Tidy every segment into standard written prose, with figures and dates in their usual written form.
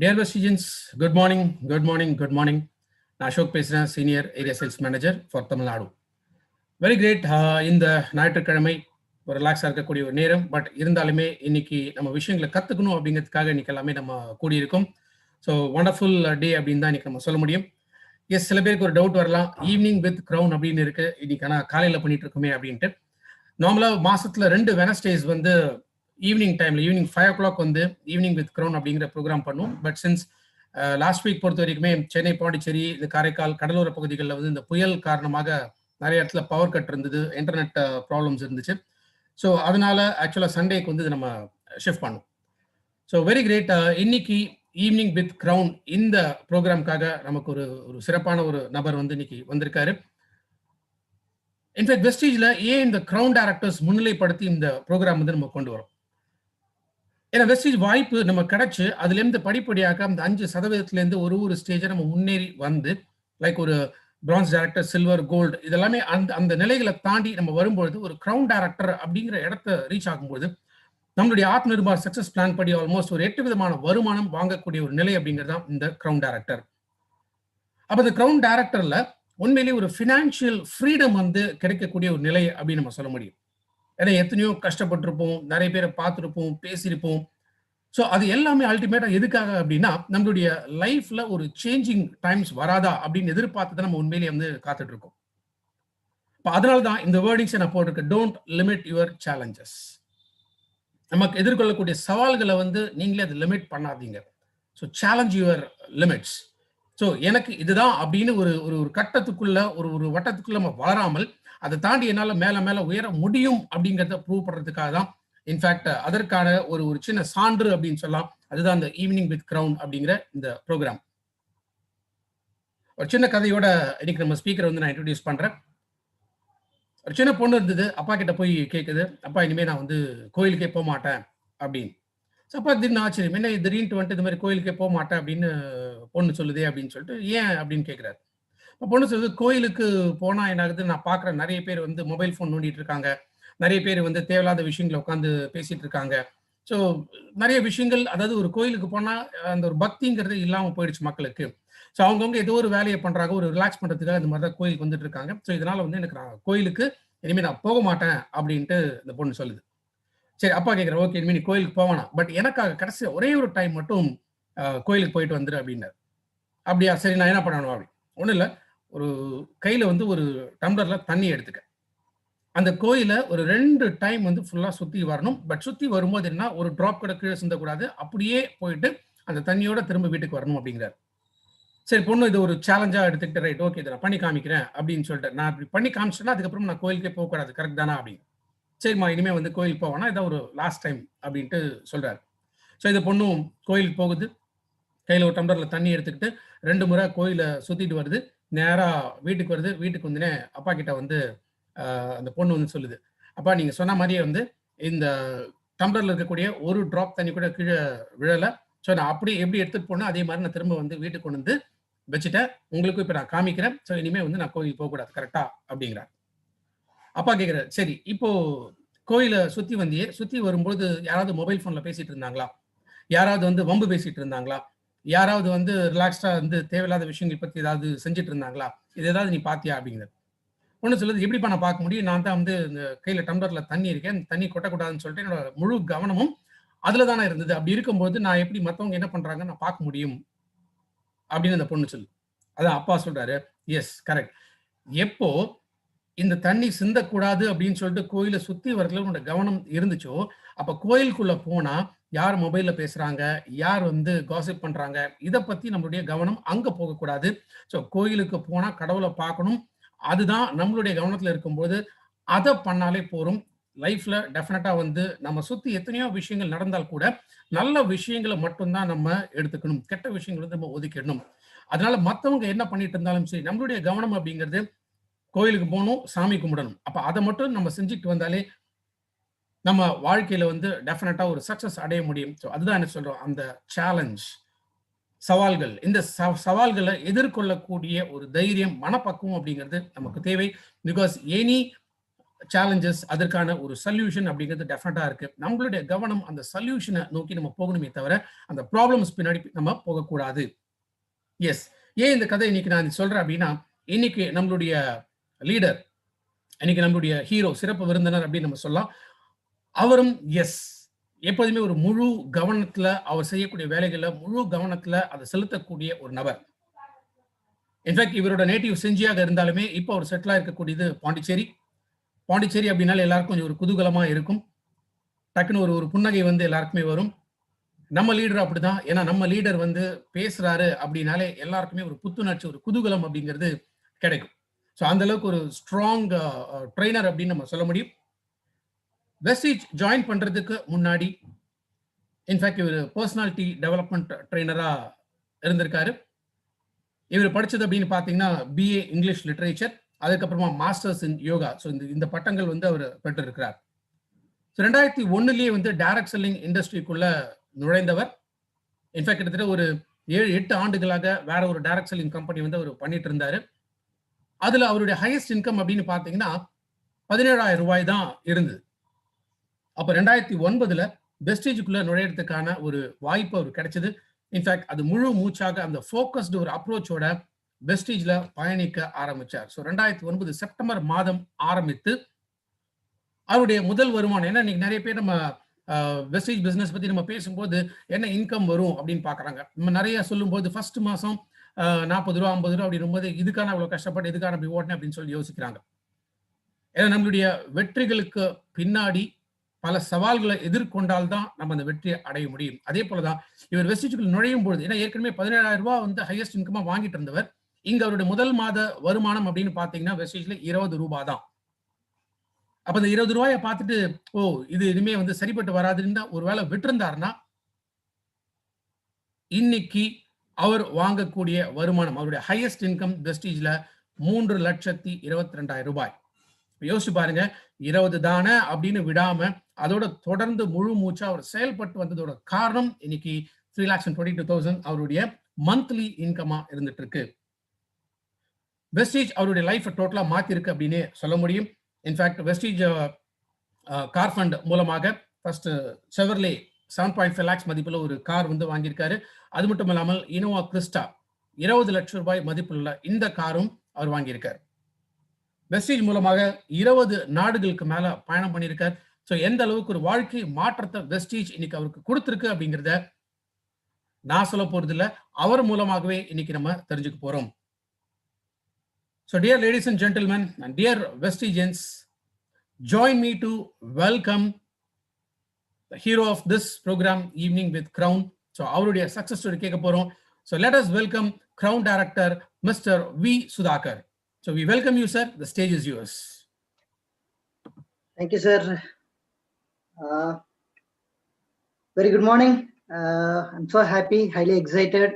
Dear Students, good morning, good morning, good morning. நான் அசோக் பேசுகிறேன், senior area sales manager for Tamil Nadu. Very great. இந்த ஞாயிற்றுக்கிழமை ஒரு ரிலாக்ஸாக இருக்கக்கூடிய ஒரு நேரம். பட் இருந்தாலுமே இன்னைக்கு நம்ம விஷயங்களை கற்றுக்கணும் அப்படிங்கிறதுக்காக இன்னைக்கு எல்லாமே நம்ம கூடியிருக்கோம். ஸோ வண்டர்ஃபுல் டே அப்படின்னு தான் இன்னைக்கு நம்ம சொல்ல முடியும். எஸ், சில பேருக்கு ஒரு டவுட் வரலாம், ஈவினிங் வித் க்ரௌன் அப்படின்னு இருக்கு, இன்னைக்கு ஆனால் காலையில் பண்ணிட்டு இருக்கோமே அப்படின்ட்டு. நார்மலாக மாசத்துல 2 வெனஸ்டேஸ் வந்து ஈவினிங் டைம்ல ஈவினிங் 5 o'clock வந்து ஈவினிங் வித் க்ரௌன் அப்படிங்கிற ப்ரோக்ராம் பண்ணுவோம். பட் சின்ஸ் லாஸ்ட் வீக் பொறுத்த வரைக்குமே சென்னை, பாண்டிச்சேரி, இந்த காரைக்கால் கடலோர பகுதிகளில் வந்து இந்த புயல் காரணமாக நிறைய இடத்துல பவர் கட் இருந்தது, இன்டர்நெட் ப்ராப்ளம்ஸ் இருந்துச்சு. ஸோ அதனால ஆக்சுவலாக சண்டேக்கு வந்து நம்ம ஷிஃப்ட் பண்ணோம். So very great. இன்னைக்கு ஈவினிங் வித் க்ரௌன் இந்த ப்ரோக்ராம்காக நமக்கு ஒரு சிறப்பான ஒரு நபர் வந்து இன்னைக்கு வந்திருக்காரு. இன்ஃபேக்ட் வெஸ்டீஜ்ல ஏன் இந்த க்ரௌன் டைரக்டர்ஸ் முன்னிலைப்படுத்தி இந்த ப்ரோக்ராம் வந்து நம்ம கொண்டு வரோம். ஏன்னா வெஸ்டீஜ் வாய்ப்பு நம்ம கிடைச்சு அதுலேருந்து படிப்படியாக அந்த 5% ஒரு ஸ்டேஜை நம்ம முன்னேறி வந்து லைக் ஒரு பிரான்ஸ் டைரக்டர், சில்வர், கோல்டு இதெல்லாமே அந்த நிலைகளை தாண்டி நம்ம வரும்பொழுது ஒரு க்ரௌன் டைரக்டர் அப்படிங்கிற இடத்த ரீச் ஆகும்போது நம்மளுடைய ஆத்ம நிர்பார் சக்சஸ் பிளான் படி ஆல்மோஸ்ட் ஒரு 8 விதமான வருமானம் வாங்கக்கூடிய ஒரு நிலை அப்படிங்கிறது தான் இந்த க்ரௌன் டைரக்டர். அப்போ இந்த க்ரௌன் டைரக்டர்ல உண்மையிலேயே ஒரு ஃபினான்ஷியல் ஃப்ரீடம் வந்து கிடைக்கக்கூடிய ஒரு நிலை அப்படின்னு நம்ம சொல்ல முடியும். ஏன்னா எத்தனையோ கஷ்டப்பட்டிருப்போம், நிறைய பேரை பார்த்துருப்போம், பேசியிருப்போம். ஸோ அது எல்லாமே அல்டிமேட்டா எதுக்காக அப்படின்னா நம்மளுடைய லைஃப்ல ஒரு சேஞ்சிங் டைம்ஸ் வராதா அப்படின்னு எதிர்பார்த்து தான் நம்ம உண்மையிலேயே வந்து காத்துட்டு இருக்கோம். இப்போ அதனால தான் இந்த வேர்டிங்ஸை நான் போட்டிருக்கேன், டோன்ட் லிமிட் யுவர் சேலஞ்சஸ். நமக்கு எதிர்கொள்ளக்கூடிய சவால்களை வந்து நீங்களே அதை லிமிட் பண்ணாதீங்க. So challenge your limits. So எனக்கு இதுதான் அப்படின்னு ஒரு கட்டத்துக்குள்ள ஒரு வட்டத்துக்குள்ள நம்ம வளராமல் அதை தாண்டி என்னால் மேலே உயர முடியும் அப்படிங்கிறத ப்ரூவ் பண்ணுறதுக்காக தான் இன்ஃபேக்ட் அதற்கான ஒரு சின்ன சான்று அப்படின்னு சொல்லலாம். அதுதான் இந்த ஈவினிங் வித் க்ரௌன் அப்படிங்கிற இந்த ப்ரோக்ராம். ஒரு சின்ன கதையோட இன்னைக்கு நம்ம ஸ்பீக்கரை வந்து நான் இன்ட்ரடியூஸ் பண்றேன். ஒரு சின்ன பொண்ணு இருந்தது, அப்பா கிட்ட போய் கேட்குது, அப்பா இனிமேல் நான் வந்து கோயிலுக்கே போக மாட்டேன் அப்படின்னு. ஸோ அப்பா திடீர்னு ஆச்சரியம், என்ன திடீர்னு வந்துட்டு இந்த மாதிரி கோயிலுக்கே போக மாட்டேன் அப்படின்னு பொண்ணு சொல்லுதே அப்படின்னு சொல்லிட்டு, ஏன் அப்படின்னு கேட்குறாரு. பொண்ணு சொல்லுது, கோயிலுக்கு போனால் என்ன ஆகுது, நான் பார்க்குறேன் நிறைய பேர் வந்து மொபைல் ஃபோன் நோண்டிட்டு இருக்காங்க, நிறைய பேர் வந்து தேவையில்லாத விஷயங்களை உட்காந்து பேசிட்டு இருக்காங்க. ஸோ நிறைய விஷயங்கள், அதாவது ஒரு கோயிலுக்கு போனால் அந்த ஒரு பக்திங்கிறது இல்லாமல் போயிடுச்சு மக்களுக்கு. ஸோ அவங்கவுங்க ஏதோ ஒரு வேலையை பண்ணுறாங்க, ஒரு ரிலாக்ஸ் பண்ணுறதுக்காக இந்த மாதிரி தான் கோயிலுக்கு வந்துட்டு இருக்காங்க. ஸோ இதனால வந்து எனக்கு நான் கோயிலுக்கு இனிமேல் நான் போக மாட்டேன் அப்படின்ட்டு இந்த பொண்ணு சொல்லுது. சரி, அப்பா கேட்குறேன், ஓகே இனிமேல் நீ கோயிலுக்கு போவானா, பட் எனக்காக கடைசி ஒரே ஒரு டைம் மட்டும் கோயிலுக்கு போயிட்டு வந்துரு அப்படின்னாரு. அப்படியா, சரி நான் என்ன பண்ணணும் அப்படி. ஒன்றும் இல்லை, ஒரு கையில் வந்து ஒரு டம்ளரில் தண்ணி எடுத்துக்க, அந்த கோயிலை ஒரு 2 டைம் வந்து ஃபுல்லாக சுற்றி வரணும். பட் சுற்றி வரும்போது என்ன, ஒரு ட்ராப் கூட கீழே சிந்தக்கூடாது, அப்படியே போயிட்டு அந்த தண்ணியோட திரும்ப வீட்டுக்கு வரணும் அப்படிங்கிறார். சரி, பொண்ணு இது ஒரு சேலஞ்சாக எடுத்துக்கிட்டு, ரைட் ஓகே இதை நான் பண்ணி காமிக்கிறேன் அப்படின்னு சொல்லிட்டு, நான் இப்படி பண்ணி காமிச்சிட்டேன்னா அதுக்கப்புறம் நான் கோயிலுக்கே போகக்கூடாது, கரெக்ட் தானா அப்படின்னு. சரிம்மா இனிமேல் வந்து கோயிலுக்கு போவேன்னா இதான் ஒரு லாஸ்ட் டைம் அப்படின்ட்டு சொல்கிறார். ஸோ இந்த பொண்ணும் கோயிலுக்கு போகுது, கையில் ஒரு டம்ளரில் தண்ணி எடுத்துக்கிட்டு 2 முறை கோயிலை சுற்றிட்டு வருது, நேராக வீட்டுக்கு வருது. வீட்டுக்கு வந்துனே அப்பா கிட்ட வந்து அந்த பொண்ணு வந்து சொல்லுது, அப்பா நீங்கள் சொன்ன மாதிரியே வந்து இந்த டம்ளரில் இருக்கக்கூடிய ஒரு ட்ராப் தண்ணி கூட கீழே விழலை. ஸோ நான் அப்படி எப்படி எடுத்துகிட்டு போனேன் அதே மாதிரி நான் திரும்ப வந்து வீட்டுக்கு கொண்டு வந்து வச்சுட்டேன், உங்களுக்கும் இப்போ நான் காமிக்கிறேன். ஸோ இனிமேல் வந்து நான் கோயிலுக்கு போகக்கூடாது, கரெக்டா அப்படிங்கிறார். அப்பா கேட்குறாரு, சரி இப்போ கோயிலை சுற்றி வந்தியே, சுற்றி வரும்போது யாராவது மொபைல் ஃபோனில் பேசிட்டு இருந்தாங்களா, யாராவது வந்து வம்பு பேசிட்டு இருந்தாங்களா, யாராவது வந்து ரிலாக்ஸ்டாக வந்து தேவையில்லாத விஷயங்கள் பற்றி ஏதாவது செஞ்சுட்டு இருந்தாங்களா, இது ஏதாவது நீ பார்த்தியா அப்படிங்கிறது. ஒன்று சொல்லுது, எப்படிப்பா நான் பார்க்க முடியும், நான் தான் வந்து இந்த கையில் டம்ளரில் தண்ணி இருக்கேன், அந்த தண்ணி கொட்டக்கூடாதுன்னு சொல்லிட்டு என்னோட முழு கவனமும் அதில் தானே இருந்தது, அப்படி இருக்கும்போது நான் எப்படி மற்றவங்க என்ன பண்ணுறாங்க நான் பார்க்க முடியும் அப்படின்னு அந்த பொண்ணு சொல்லு. அதான் அப்பா சொல்றாரு, எஸ் கரெக்ட், எப்போ இந்த தண்ணி சிந்தக்கூடாது அப்படின்னு சொல்லிட்டு கோயிலை சுற்றி வரதுல உன்னோட கவனம் இருந்துச்சோ, அப்போ கோயிலுக்குள்ள போனா யார் மொபைல்ல பேசுறாங்க, யார் வந்து காசிப் பண்றாங்க, இதை பத்தி நம்மளுடைய கவனம் அங்க போகக்கூடாது. ஸோ கோயிலுக்கு போனா கடவுளை பார்க்கணும், அதுதான் நம்மளுடைய கவனத்துல இருக்கும்போது அதை பண்ணாலே போறோம். லைஃப்ல டெஃபினட்டா வந்து நம்ம சுத்தி எத்தனையோ விஷயங்கள் நடந்தால் கூட நல்ல விஷயங்களை மட்டும்தான் நம்ம எடுத்துக்கணும், கெட்ட விஷயங்களை வந்து நம்ம ஒதுக்கிடணும். அதனால மற்றவங்க என்ன பண்ணிட்டு இருந்தாலும் சரி, நம்மளுடைய கவனம் அப்படிங்கிறது கோயிலுக்கு போகணும், சாமி கும்பிடணும். அப்ப அதை மட்டும் நம்ம செஞ்சுட்டு வந்தாலே நம்ம வாழ்க்கையில வந்து டெஃபினட்டா ஒரு சக்சஸ் அடைய முடியும். ஸோ அதுதான் என்ன சொல்றோம், அந்த சேலஞ்ச், சவால்கள், இந்த சவால்களை எதிர்கொள்ளக்கூடிய ஒரு தைரியம், மனப்பக்குவம் அப்படிங்கிறது நமக்கு தேவை. பிகாஸ் எனி சேலஞ்சஸ், அதற்கான ஒரு சொல்யூஷன் அப்படிங்கிறது டெஃபினட்டா இருக்கு. நம்மளுடைய கவனம் அந்த சொல்யூஷனை நோக்கி நம்ம போகணுமே தவிர அந்த ப்ராப்ளம்ஸ் பின்னாடி நம்ம போகக்கூடாது. எஸ், ஏன் இந்த கதை இன்னைக்கு நான் சொல்றேன் அப்படின்னா, இன்னைக்கு நம்மளுடைய லீடர், இன்னைக்கு நம்மளுடைய ஹீரோ, சிறப்பு விருந்தினர் அப்படின்னு நம்ம சொல்லலாம். அவரும் எஸ், எப்போதுமே ஒரு முழு கவனத்துல அவர் செய்யக்கூடிய வேலைகள்ல முழு கவனத்துல அதை செலுத்தக்கூடிய ஒரு நபர். இன்ஃபேக்ட் இவரோட நேட்டிவ் செஞ்சியாக இருந்தாலுமே இப்போ அவர் செட்டிலா இருக்கக்கூடியது பாண்டிச்சேரி. பாண்டிச்சேரி அப்படின்னால எல்லாருக்கும் கொஞ்சம் ஒரு குதூகலமா இருக்கும். டக்குன்னு ஒரு புன்னகை வந்து எல்லாருக்குமே வரும். நம்ம லீடர் அப்படிதான். ஏன்னா நம்ம லீடர் வந்து பேசுறாரு அப்படின்னாலே எல்லாருக்குமே ஒரு புத்துணர்ச்சி, ஒரு குதூகலம் அப்படிங்கிறது கிடைக்கும். ஸோ அந்த அளவுக்கு ஒரு ஸ்ட்ராங் ட்ரெய்னர் அப்படின்னு நம்ம சொல்ல முடியும். வெஸ்டீஜ் ஜாயின் பண்றதுக்கு முன்னாடி இன்ஃபேக்ட் இவர் பர்சனாலிட்டி டெவலப்மெண்ட் ட்ரெய்னரா இருந்திருக்காரு. இவர் படிச்சது அப்படின்னு பார்த்தீங்கன்னா பிஏ இங்கிலீஷ் லிட்ரேச்சர், அதுக்கப்புறமா மாஸ்டர்ஸ் இன் யோகா. ஸோ இந்த பட்டங்கள் வந்து அவர் பெற்றிருக்கிறார். 2001 வந்து டைரக்ட் செல்லிங் இண்டஸ்ட்ரிக்குள்ள நுழைந்தவர். இன்ஃபேக்ட் கிட்டத்தட்ட ஒரு 7-8 ஆண்டுகளாக வேற ஒரு டைரக்ட் செல்லிங் கம்பெனி வந்து அவர் பண்ணிட்டு இருந்தாரு. அதுல அவருடைய ஹையஸ்ட் இன்கம் அப்படின்னு பார்த்தீங்கன்னா 17,000 ரூபாய் தான் இருந்தது. அப்ப 2009 வெஸ்டீஜுக்குள்ள நுழையறதுக்கான ஒரு வாய்ப்பு அவர் கிடைச்சது. இன்ஃபேக்ட் அது முழு மூச்சாக அந்த ஃபோக்கஸ்டு ஒரு அப்ரோச்சோட வெஸ்டீஜ்ல பயணிக்க ஆரம்பிச்சார். ஸோ 2009 செப்டம்பர் மாதம் ஆரம்பித்து அவருடைய முதல் வருமானம், ஏன்னா இன்னைக்கு நிறைய பேர் நம்ம வெஸ்டீஜ் பிசினஸ் பத்தி நம்ம பேசும்போது என்ன இன்கம் வரும் அப்படின்னு பாக்குறாங்க. நம்ம நிறைய சொல்லும்போது ஃபர்ஸ்ட் மாசம் 40 ரூபா 50 ரூபா அப்படிங்கும்போது இதுக்கான அவ்வளவு கஷ்டப்பட்டு இதுக்கான அப்படி ஓட்டினேன் அப்படின்னு சொல்லி யோசிக்கிறாங்க. ஏன்னா நம்மளுடைய வெற்றிகளுக்கு பின்னாடி பல சவால்களை எதிர்கொண்டால்தான் நம்ம அந்த வெற்றியை அடைய முடியும். அதே போலதான் இவர் வெஸ்டீஜுக்குள் நுழையும் பொழுது, ஏன்னா ஏற்கனவே 17,000 ரூபாய் வந்து ஹையஸ்ட் இன்கமா வாங்கிட்டு இருந்தவர், இங்க அவருடைய முதல் மாத வருமானம் அப்படின்னு பாத்தீங்கன்னா வெஸ்டீஜ்ல 20 ரூபாய் தான். அப்ப இந்த 20 ரூபாயை பார்த்துட்டு ஓ இது இனிமே வந்து சரிப்பட்டு வராதுன்னு ஒருவேளை விட்டிருந்தாருன்னா இன்னைக்கு அவர் வாங்கக்கூடிய வருமானம், அவருடைய ஹையஸ்ட் இன்கம் வெஸ்டீஜ்ல 3,22,000 ரூபாய். யோசிச்சு பாருங்க, 20 தானே அப்படின்னு விடாம அதோட தொடர்ந்து முழு மூச்சா அவர் செயல்பட்டு வந்ததோட காரணம் இன்னைக்கு 3,22,000 அவருடைய மந்த்லி இன்கமா இருந்துட்டு இருக்கு. வெஸ்டீஜ் அவருடைய லைஃப் டோட்டலா மாத்தி இருக்கு அப்படின்னு சொல்ல முடியும். இன்ஃபேக்ட் வெஸ்டீஜ் கார் ஃபண்ட் மூலமாக ஃபர்ஸ்ட் செவர்லே 7.5 lakhs மதிப்புள்ள ஒரு கார் வந்து வாங்கியிருக்காரு. அது மட்டும் இல்லாமல் இனோவா கிறிஸ்டா 20 லட்சம் ரூபாய் மதிப்புள்ள இந்த காரும் அவர் வாங்கியிருக்காரு. வெஸ்டீஜ் மூலமாக 20 நாடுகளுக்கு மேல பயணம் பண்ணியிருக்கார். ஸோ எந்த அளவுக்கு ஒரு வாழ்க்கை மாற்றத்தை வெஸ்டீஜ் இன்னைக்கு அவருக்கு கொடுத்திருக்கு அப்படிங்கிறத நான் சொல்ல போறது இல்லை, அவர் மூலமாகவே இன்னைக்கு நம்ம தெரிஞ்சுக்க போறோம். So dear ladies and gentlemen and dear Vestigians, join me to welcome the hero of this program, Evening with Crown. So அவருடைய success story கேட்க போறோம். So let us welcome Crown Director Mr. V. Sudhakar. So we welcome you, sir. The stage is yours. Thank you, sir. Very good morning. I'm so happy, highly excited.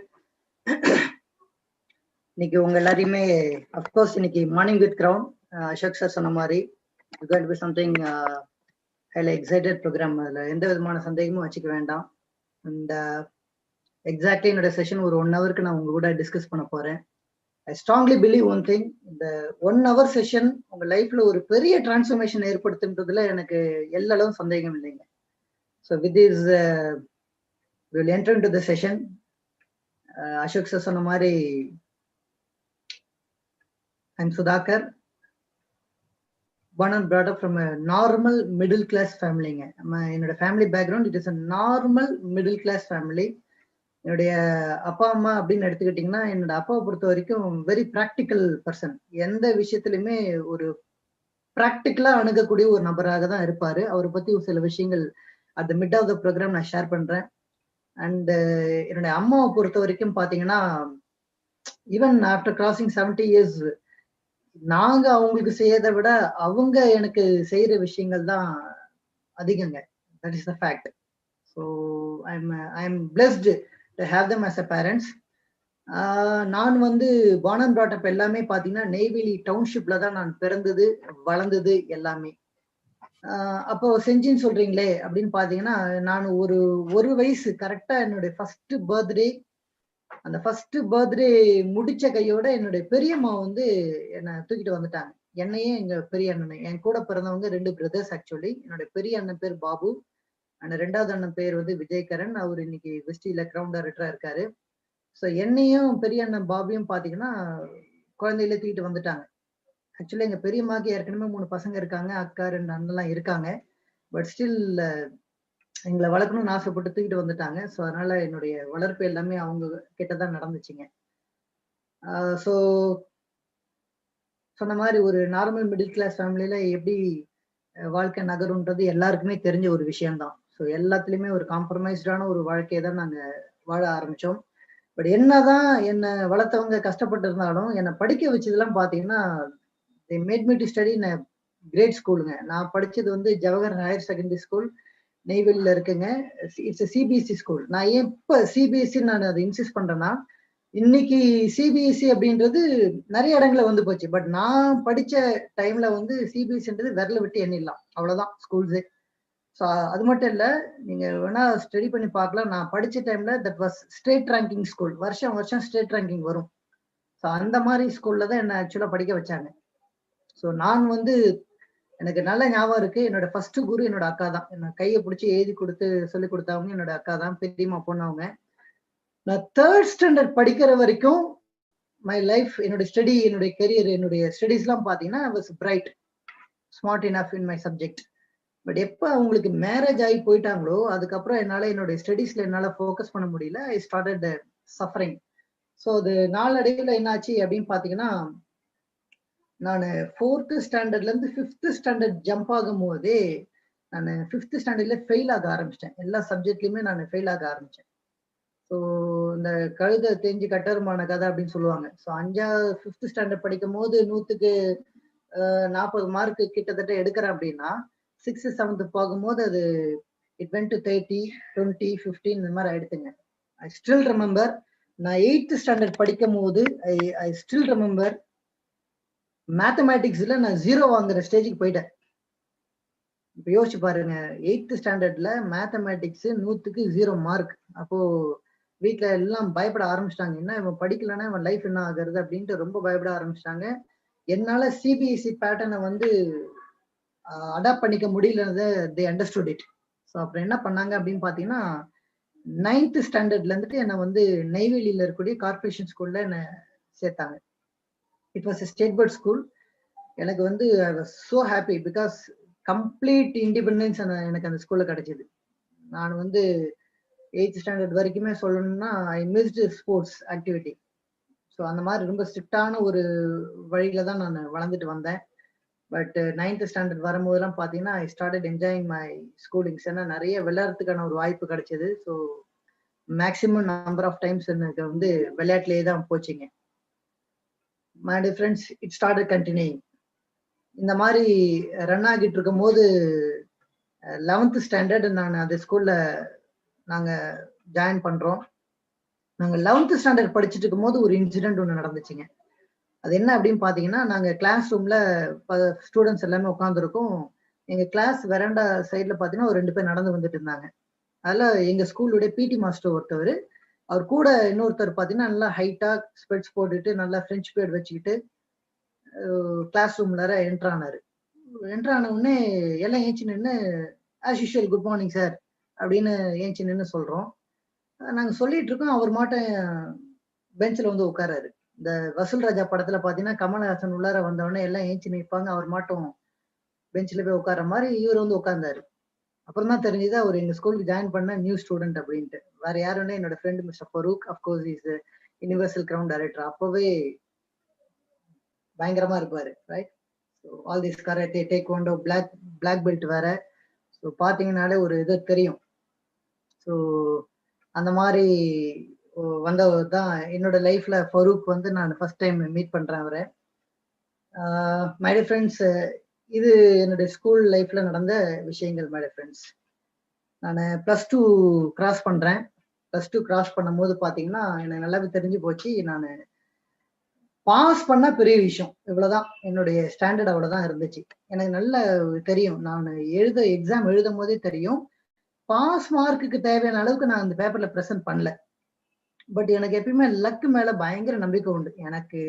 இன்னைக்கு உங்க எல்லாரையுமே of course இன்னைக்கு morning with crown Ashok sir சொன்ன மாதிரி going to be something highly excited program. அதில் எந்த விதமான சந்தேகமும் வச்சுக்க வேண்டாம். அண்ட் எக்ஸாக்ட்லி என்னோட செஷன் ஒரு 1 ஹவருக்கு நான் உங்க கூட டிஸ்கஸ் பண்ண போறேன். I strongly believe one thing, இந்த 1 hour செஷன் உங்க லைஃப்ல ஒரு பெரிய டிரான்ஸ்ஃபர்மேஷன் ஏற்படுத்துன்றதுல எனக்கு எல்லளவும் சந்தேகம் இல்லைங்க. So with this will enter into the session. Ashok sir சொன்ன மாதிரி I'm Sudhakar, born and brought up from a normal middle class family. என்னோட family background it is a normal middle class family. என்னுடைய அப்பா அம்மா அப்படின்னு எடுத்துக்கிட்டிங்கன்னா, என்னோட அப்பாவை பொறுத்த வரைக்கும் வெரி ப்ராக்டிக்கல் பர்சன். எந்த விஷயத்துலையுமே ஒரு ப்ராக்டிக்கலா அணுகக்கூடிய ஒரு நபராக தான் இருப்பாரு. அவரை பத்தி ஒரு சில விஷயங்கள் at the mid of the program நான் ஷேர் பண்றேன். அண்ட் என்னுடைய அம்மாவை பொறுத்த வரைக்கும் பாத்தீங்கன்னா, ஈவன் ஆஃப்டர் கிராசிங் 70 years நாங்க அவங்களுக்கு செய்யறதை விட அவங்க எனக்கு செய்யற விஷயங்கள் தான் அதிகங்க. That is the fact. So I am blessed to have them as a parents. நான் வந்து born and brought up எல்லாமே பார்த்தீங்கன்னா நெய்வேலி டவுன்ஷிப்ல தான் நான் பிறந்தது வளர்ந்தது எல்லாமே. அப்போ செஞ்சின்னு சொல்றீங்களே அப்படின்னு பார்த்தீங்கன்னா, நான் ஒரு வயசு கரெக்டா என்னுடைய ஃபர்ஸ்ட் பர்த்டே, அந்த ஃபர்ஸ்ட் பர்த்டே முடிச்ச கையோட என்னுடைய பெரியம்மா வந்து என்னை தூக்கிட்டு வந்துட்டாங்க. என்னையே எங்க பெரிய அண்ணனை, என் கூட பிறந்தவங்க 2 பிரதர்ஸ் ஆக்சுவலி. என்னோட பெரிய அண்ணன் பேர் பாபு, அந்த 2வது அண்ணன் பேர் வந்து விஜயகரன். அவர் இன்னைக்கு வெஸ்டில கிரவுண்ட் டைரக்டரா இருக்காரு. ஸோ என்னையும் பெரிய அண்ணன் பாபியும் பாத்தீங்கன்னா குழந்தையில தூக்கிட்டு வந்துட்டாங்க. ஆக்சுவலி எங்க பெரியம்மாக்கு ஏற்கனவே 3 பசங்க இருக்காங்க, அக்கா 2 அண்ணன்லாம் இருக்காங்க. பட் ஸ்டில் எங்களை வளர்க்கணும்னு ஆசைப்பட்டு தூக்கிட்டு வந்துட்டாங்க. ஸோ அதனால என்னுடைய வளர்ப்பு எல்லாமே அவங்க கிட்ட தான் நடந்துச்சுங்க. ஸோ சொன்ன மாதிரி ஒரு நார்மல் மிடில் கிளாஸ் ஃபேமிலியில எப்படி வாழ்க்கை நகருன்றது எல்லாருக்குமே தெரிஞ்ச ஒரு விஷயம்தான். ஸோ எல்லாத்துலயுமே ஒரு காம்ப்ரமைஸ்டான ஒரு வாழ்க்கையை தான் நாங்க வாழ ஆரம்பிச்சோம். பட் என்னதான் என்னை வளர்த்தவங்க கஷ்டப்பட்டு இருந்தாலும் என்னை படிக்க வச்சதெல்லாம் பாத்தீங்கன்னா they made me to study in a great ஸ்கூலுங்க. நான் படிச்சது வந்து ஜவஹர் ஹையர் செகண்டரி ஸ்கூல் நெய்வேலியில இருக்குங்க. It's CBSE school. நான் ஏன் இப்ப சிபிஎஸ்சி நான் அதை இன்சிஸ்ட் பண்றேன்னா, இன்னைக்கு சிபிஎஸ்சி அப்படின்றது நிறைய இடங்கள்ல வந்து போச்சு. பட் நான் படிச்ச டைம்ல வந்து சிபிஎஸ்சின்றது விரல விட்டு எண்ணிடலாம், அவ்வளவுதான் ஸ்கூல்ஸே. ஸோ அது மட்டும் இல்ல, நீங்க வேணா ஸ்டடி பண்ணி பார்க்கலாம். நான் படிச்ச டைம்ல that was state ranking school. வருஷம் வருஷம் ஸ்டேட் ரேங்கிங் வரும். ஸோ அந்த மாதிரி ஸ்கூல்ல தான் என்ன ஆக்சுவலா படிக்க வச்சாங்க. ஸோ நான் வந்து எனக்கு நல்ல ஞாபகம் இருக்கு. என்னோட ஃபர்ஸ்ட் குரு என்னோட அக்கா தான். என்ன கையை பிடிச்சி எழுதி கொடுத்து சொல்லி கொடுத்தவங்க என்னோட அக்கா தான், பெரியம்மா பொண்ணவங்க. நான் 3rd ஸ்டாண்டர்ட் படிக்கிற வரைக்கும் மை லைஃப், என்னோட ஸ்டடி, என்னுடைய கெரியர், என்னுடைய ஸ்டடிஸ் எல்லாம் பாத்தீங்கன்னா I was bright, smart enough in my subject. But எப்ப அவங்களுக்கு மேரேஜ் ஆகி போயிட்டாங்களோ அதுக்கப்புறம் என்னால என்னுடைய ஸ்டடிஸ்ல என்னால ஃபோக்கஸ் பண்ண முடியல. I started suffering. ஸோ அது நாளடைவில் என்னாச்சு அப்படின்னு பாத்தீங்கன்னா, நான் 4th ஸ்டாண்டர்ட்ல இருந்து 5th ஸ்டாண்டர்ட் ஜம்ப் ஆகும் போதே நான் 5th ஸ்டாண்டர்ட்ல ஃபெயில் ஆக ஆரம்பிச்சிட்டேன். எல்லா சப்ஜெக்ட்லயுமே நான் ஃபெயில் ஆக ஆரம்பிச்சேன். ஸோ இந்த கழுதை தேஞ்சு கட்டருமான கதை அப்படின்னு சொல்லுவாங்க. ஸோ 5th ஸ்டாண்டர்ட் படிக்கும் போது 100க்கு 40 மார்க் கிட்டத்தட்ட எடுக்கிறேன் அப்படின்னா 6th 7th போகும்போது அது இட் வென்ட் டு 30, 20, 15 இந்த மாதிரி ஆயிடுச்சுங்க. ஐ ஸ்டில் ரிமெம்பர், நான் 8th ஸ்டாண்டர்ட் படிக்கும் போது ஐ ஸ்டில் ரிமெம்பர் மேத்தமேட்டிக்ஸ்ல நான் 0 வாங்குற ஸ்டேஜுக்கு போயிட்டேன். இப்ப யோசிச்சு பாருங்க, 8th ஸ்டாண்டர்ட்ல மேத்தமேட்டிக்ஸ் 100க்கு 0 மார்க். அப்போ வீட்டுல எல்லாம் பயப்பட ஆரம்பிச்சிட்டாங்க. என்ன இவன் படிக்கலன்னா இவன் லைஃப் என்ன ஆகுறது அப்படின்ட்டு ரொம்ப பயப்பட ஆரம்பிச்சிட்டாங்க. என்னால சிபிஎஸ்சி பேட்டர்னை வந்து அடாப்ட் பண்ணிக்க முடியலன்னு தே அண்டர்ஸ்டுட் இட். ஸோ அப்புறம் என்ன பண்ணாங்க அப்படின்னு பாத்தீங்கன்னா, 9th ஸ்டாண்டர்ட்ல இருந்துட்டு என்னை வந்து நெய்வேலியில இருக்கக்கூடிய கார்பரேஷன் ஸ்கூல்ல என்னை சேர்த்தாங்க. It was state board school. எனக்கு வந்து I was so happy because complete independence எனக்கு அந்த ஸ்கூல்ல கிடைச்சது. நான் வந்து 8th ஸ்டாண்டர்ட் வரைக்குமே சொல்லணும்னா ஐ மிஸ்டு ஸ்போர்ட்ஸ் ஆக்டிவிட்டி. ஸோ அந்த மாதிரி ரொம்ப ஸ்ட்ரிக்டான ஒரு வழியில தான் நான் வளர்ந்துட்டு வந்தேன். பட் 9th ஸ்டாண்டர்ட் வரும்போதெல்லாம் பார்த்தீங்கன்னா I started enjoying my schoolings. ஏன்னா நிறைய விளையாடுறதுக்கான ஒரு வாய்ப்பு கிடைச்சது. So maximum number of times எனக்கு வந்து விளையாட்டுலேயே தான் போச்சுங்க. My dear friends, it started continuing. இந்த மாதிரி ரன் ஆகிட்டு இருக்கும் போது 11th ஸ்டாண்டர்ட் நான் அந்த ஸ்கூல்ல நாங்க ஜாயின் பண்றோம். நாங்க 11th ஸ்டாண்டர்ட் படிச்சுட்டு இருக்கும் போது ஒரு இன்சிடென்ட் ஒன்று நடந்துச்சுங்க. அது என்ன அப்படின்னு பாத்தீங்கன்னா, நாங்க கிளாஸ் ரூம்ல ஸ்டூடெண்ட்ஸ் எல்லாமே உட்காந்துருக்கோம். எங்க கிளாஸ் வெராண்டா சைட்ல பாத்தீங்கன்னா ஒரு 2 பேர் நடந்து வந்துட்டு இருந்தாங்க. அதுல எங்க ஸ்கூலுடைய பிடி மாஸ்டர் ஒருத்தவர், அவர் கூட இன்னொருத்தர் பாத்தீங்கன்னா நல்லா ஹைட்டா ஸ்பெட்ஸ் போட்டுட்டு நல்லா ஃப்ரெஞ்ச் பீரியட் வச்சுக்கிட்டு கிளாஸ் ரூம்ல என்டர் ஆனாரு. என்டர் ஆன உடனே எல்லாம் ஏஞ்சி நின்று as usual good morning sir அப்படின்னு ஏஞ்சி நின்று சொல்றோம். நாங்க சொல்லிட்டு இருக்கோம். அவர் மாட்டம் பெஞ்சில் வந்து உட்காராரு. இந்த வசூல் ராஜா படத்துல பாத்தீங்கன்னா கமல்ஹாசன் உள்ளார வந்தவொடனே எல்லாம் ஏஞ்சி நிற்பாங்க, அவர் மாட்டம் பெஞ்சில் போய் உட்கார்ற மாதிரி இவர் வந்து உட்கார்ந்தாரு. அப்புறம் தான் தெரிஞ்சது அவர் எங்க ஸ்கூலுக்கு ஜாயின் பண்ண நியூ ஸ்டூடெண்ட் அப்படின்ட்டு. வேற யாருன்னு என்னோட friend mister Farooq, of course is universal ground director. அப்பவே பயங்கரமா இருப்பாரு, right? All this karate, taekwondo, black belt வேற. ஸோ பாத்தீங்கன்னாலே ஒரு இது தெரியும். ஸோ அந்த மாதிரி வந்தவர் தான் என்னோட லைஃப்ல ஃபரூக் வந்து நான் ஃபர்ஸ்ட் டைம் மீட் பண்றேன் அவரை. மை டியர் ஃப்ரெண்ட்ஸ், இது என்னுடைய ஸ்கூல் லைஃப்ல நடந்த விஷயங்கள். மை டியர் ஃப்ரெண்ட்ஸ், நான் +2 கிராஸ் பண்றேன். +2 கிராஸ் பண்ணும் போது பாத்தீங்கன்னா எனக்கு நல்லாவே தெரிஞ்சு போச்சு, நான் பாஸ் பண்ணா பெரிய விஷயம், இவ்வளவுதான் என்னுடைய ஸ்டாண்டர்ட், அவ்வளவுதான் இருந்துச்சு. எனக்கு நல்ல தெரியும், நான் எக்ஸாம் எழுதும் போதே தெரியும் பாஸ் மார்க்குக்கு தேவையான அளவுக்கு நான் அந்த பேப்பர்ல ப்ரெசென்ட் பண்ணல. பட் எனக்கு எப்பயுமே லக்கு மேல பயங்கர நம்பிக்கை உண்டு. எனக்கு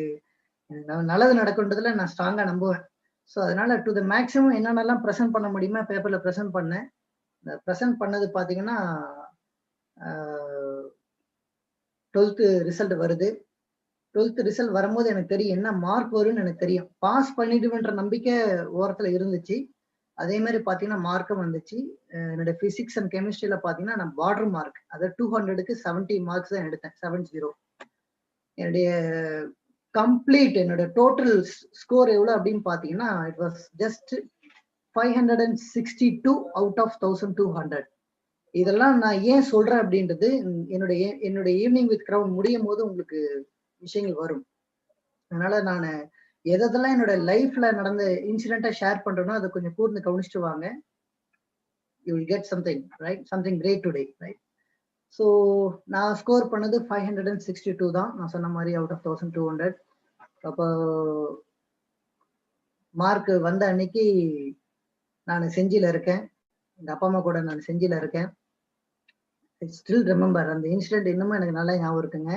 நல்லது நடக்குன்றதுல நான் ஸ்ட்ராங்கா நம்புவேன். ஸோ அதனால டு த மேக்ஸிமம் என்னென்னலாம் ப்ரெசென்ட் பண்ண முடியுமோ பேப்பரில் ப்ரெசென்ட் பண்ணேன். இந்த ப்ரெசென்ட் பண்ணது பார்த்தீங்கன்னா 12th ரிசல்ட் வருது. 12th ரிசல்ட் வரும்போது எனக்கு தெரியும் என்ன மார்க் வரும்னு எனக்கு தெரியும். பாஸ் பண்ணிடுவேன்ற நம்பிக்கை ஓரத்தில் இருந்துச்சு. அதே மாதிரி பார்த்தீங்கன்னா மார்க்கும் வந்துச்சு. என்னோட பிசிக்ஸ் அண்ட் கெமிஸ்ட்ரியில பார்த்தீங்கன்னா நான் பார்டர் மார்க், அதாவது 200க்கு 70 மார்க்ஸ் தான் எடுத்தேன், 70. என்னுடைய கம்ப்ளீட் என்னோட டோட்டல் ஸ்கோர் எவ்வளோ அப்படின்னு பார்த்தீங்கன்னா it was just 562 out of 1200. இதெல்லாம் நான் ஏன் சொல்றேன் அப்படின்றது என்னுடைய ஈவினிங் வித் கிரவுண்ட் முடியும் போது உங்களுக்கு விஷயங்கள் வரும். அதனால நான் எதெல்லாம் என்னோட லைஃப்ல நடந்த இன்சிடென்ட்டை ஷேர் பண்றேனோ அதை கொஞ்சம் கூர்ந்து கவனிச்சுட்டு வாங்க. You will get something right, something great today right. So நான் ஸ்கோர் பண்ணது 562 தான், நான் சொன்ன மாதிரி அவுட் ஆஃப் 1200. அப்போ மார்க் வந்த அன்னைக்கு நான் செஞ்சியில் இருக்கேன், எங்கள் அப்பா அம்மா கூட நான் செஞ்சியில் இருக்கேன். ஸ்டில் ரிமெம்பர் அந்த இன்சிடென்ட் இன்னமும் எனக்கு நல்லா ஞாபகம் இருக்குங்க.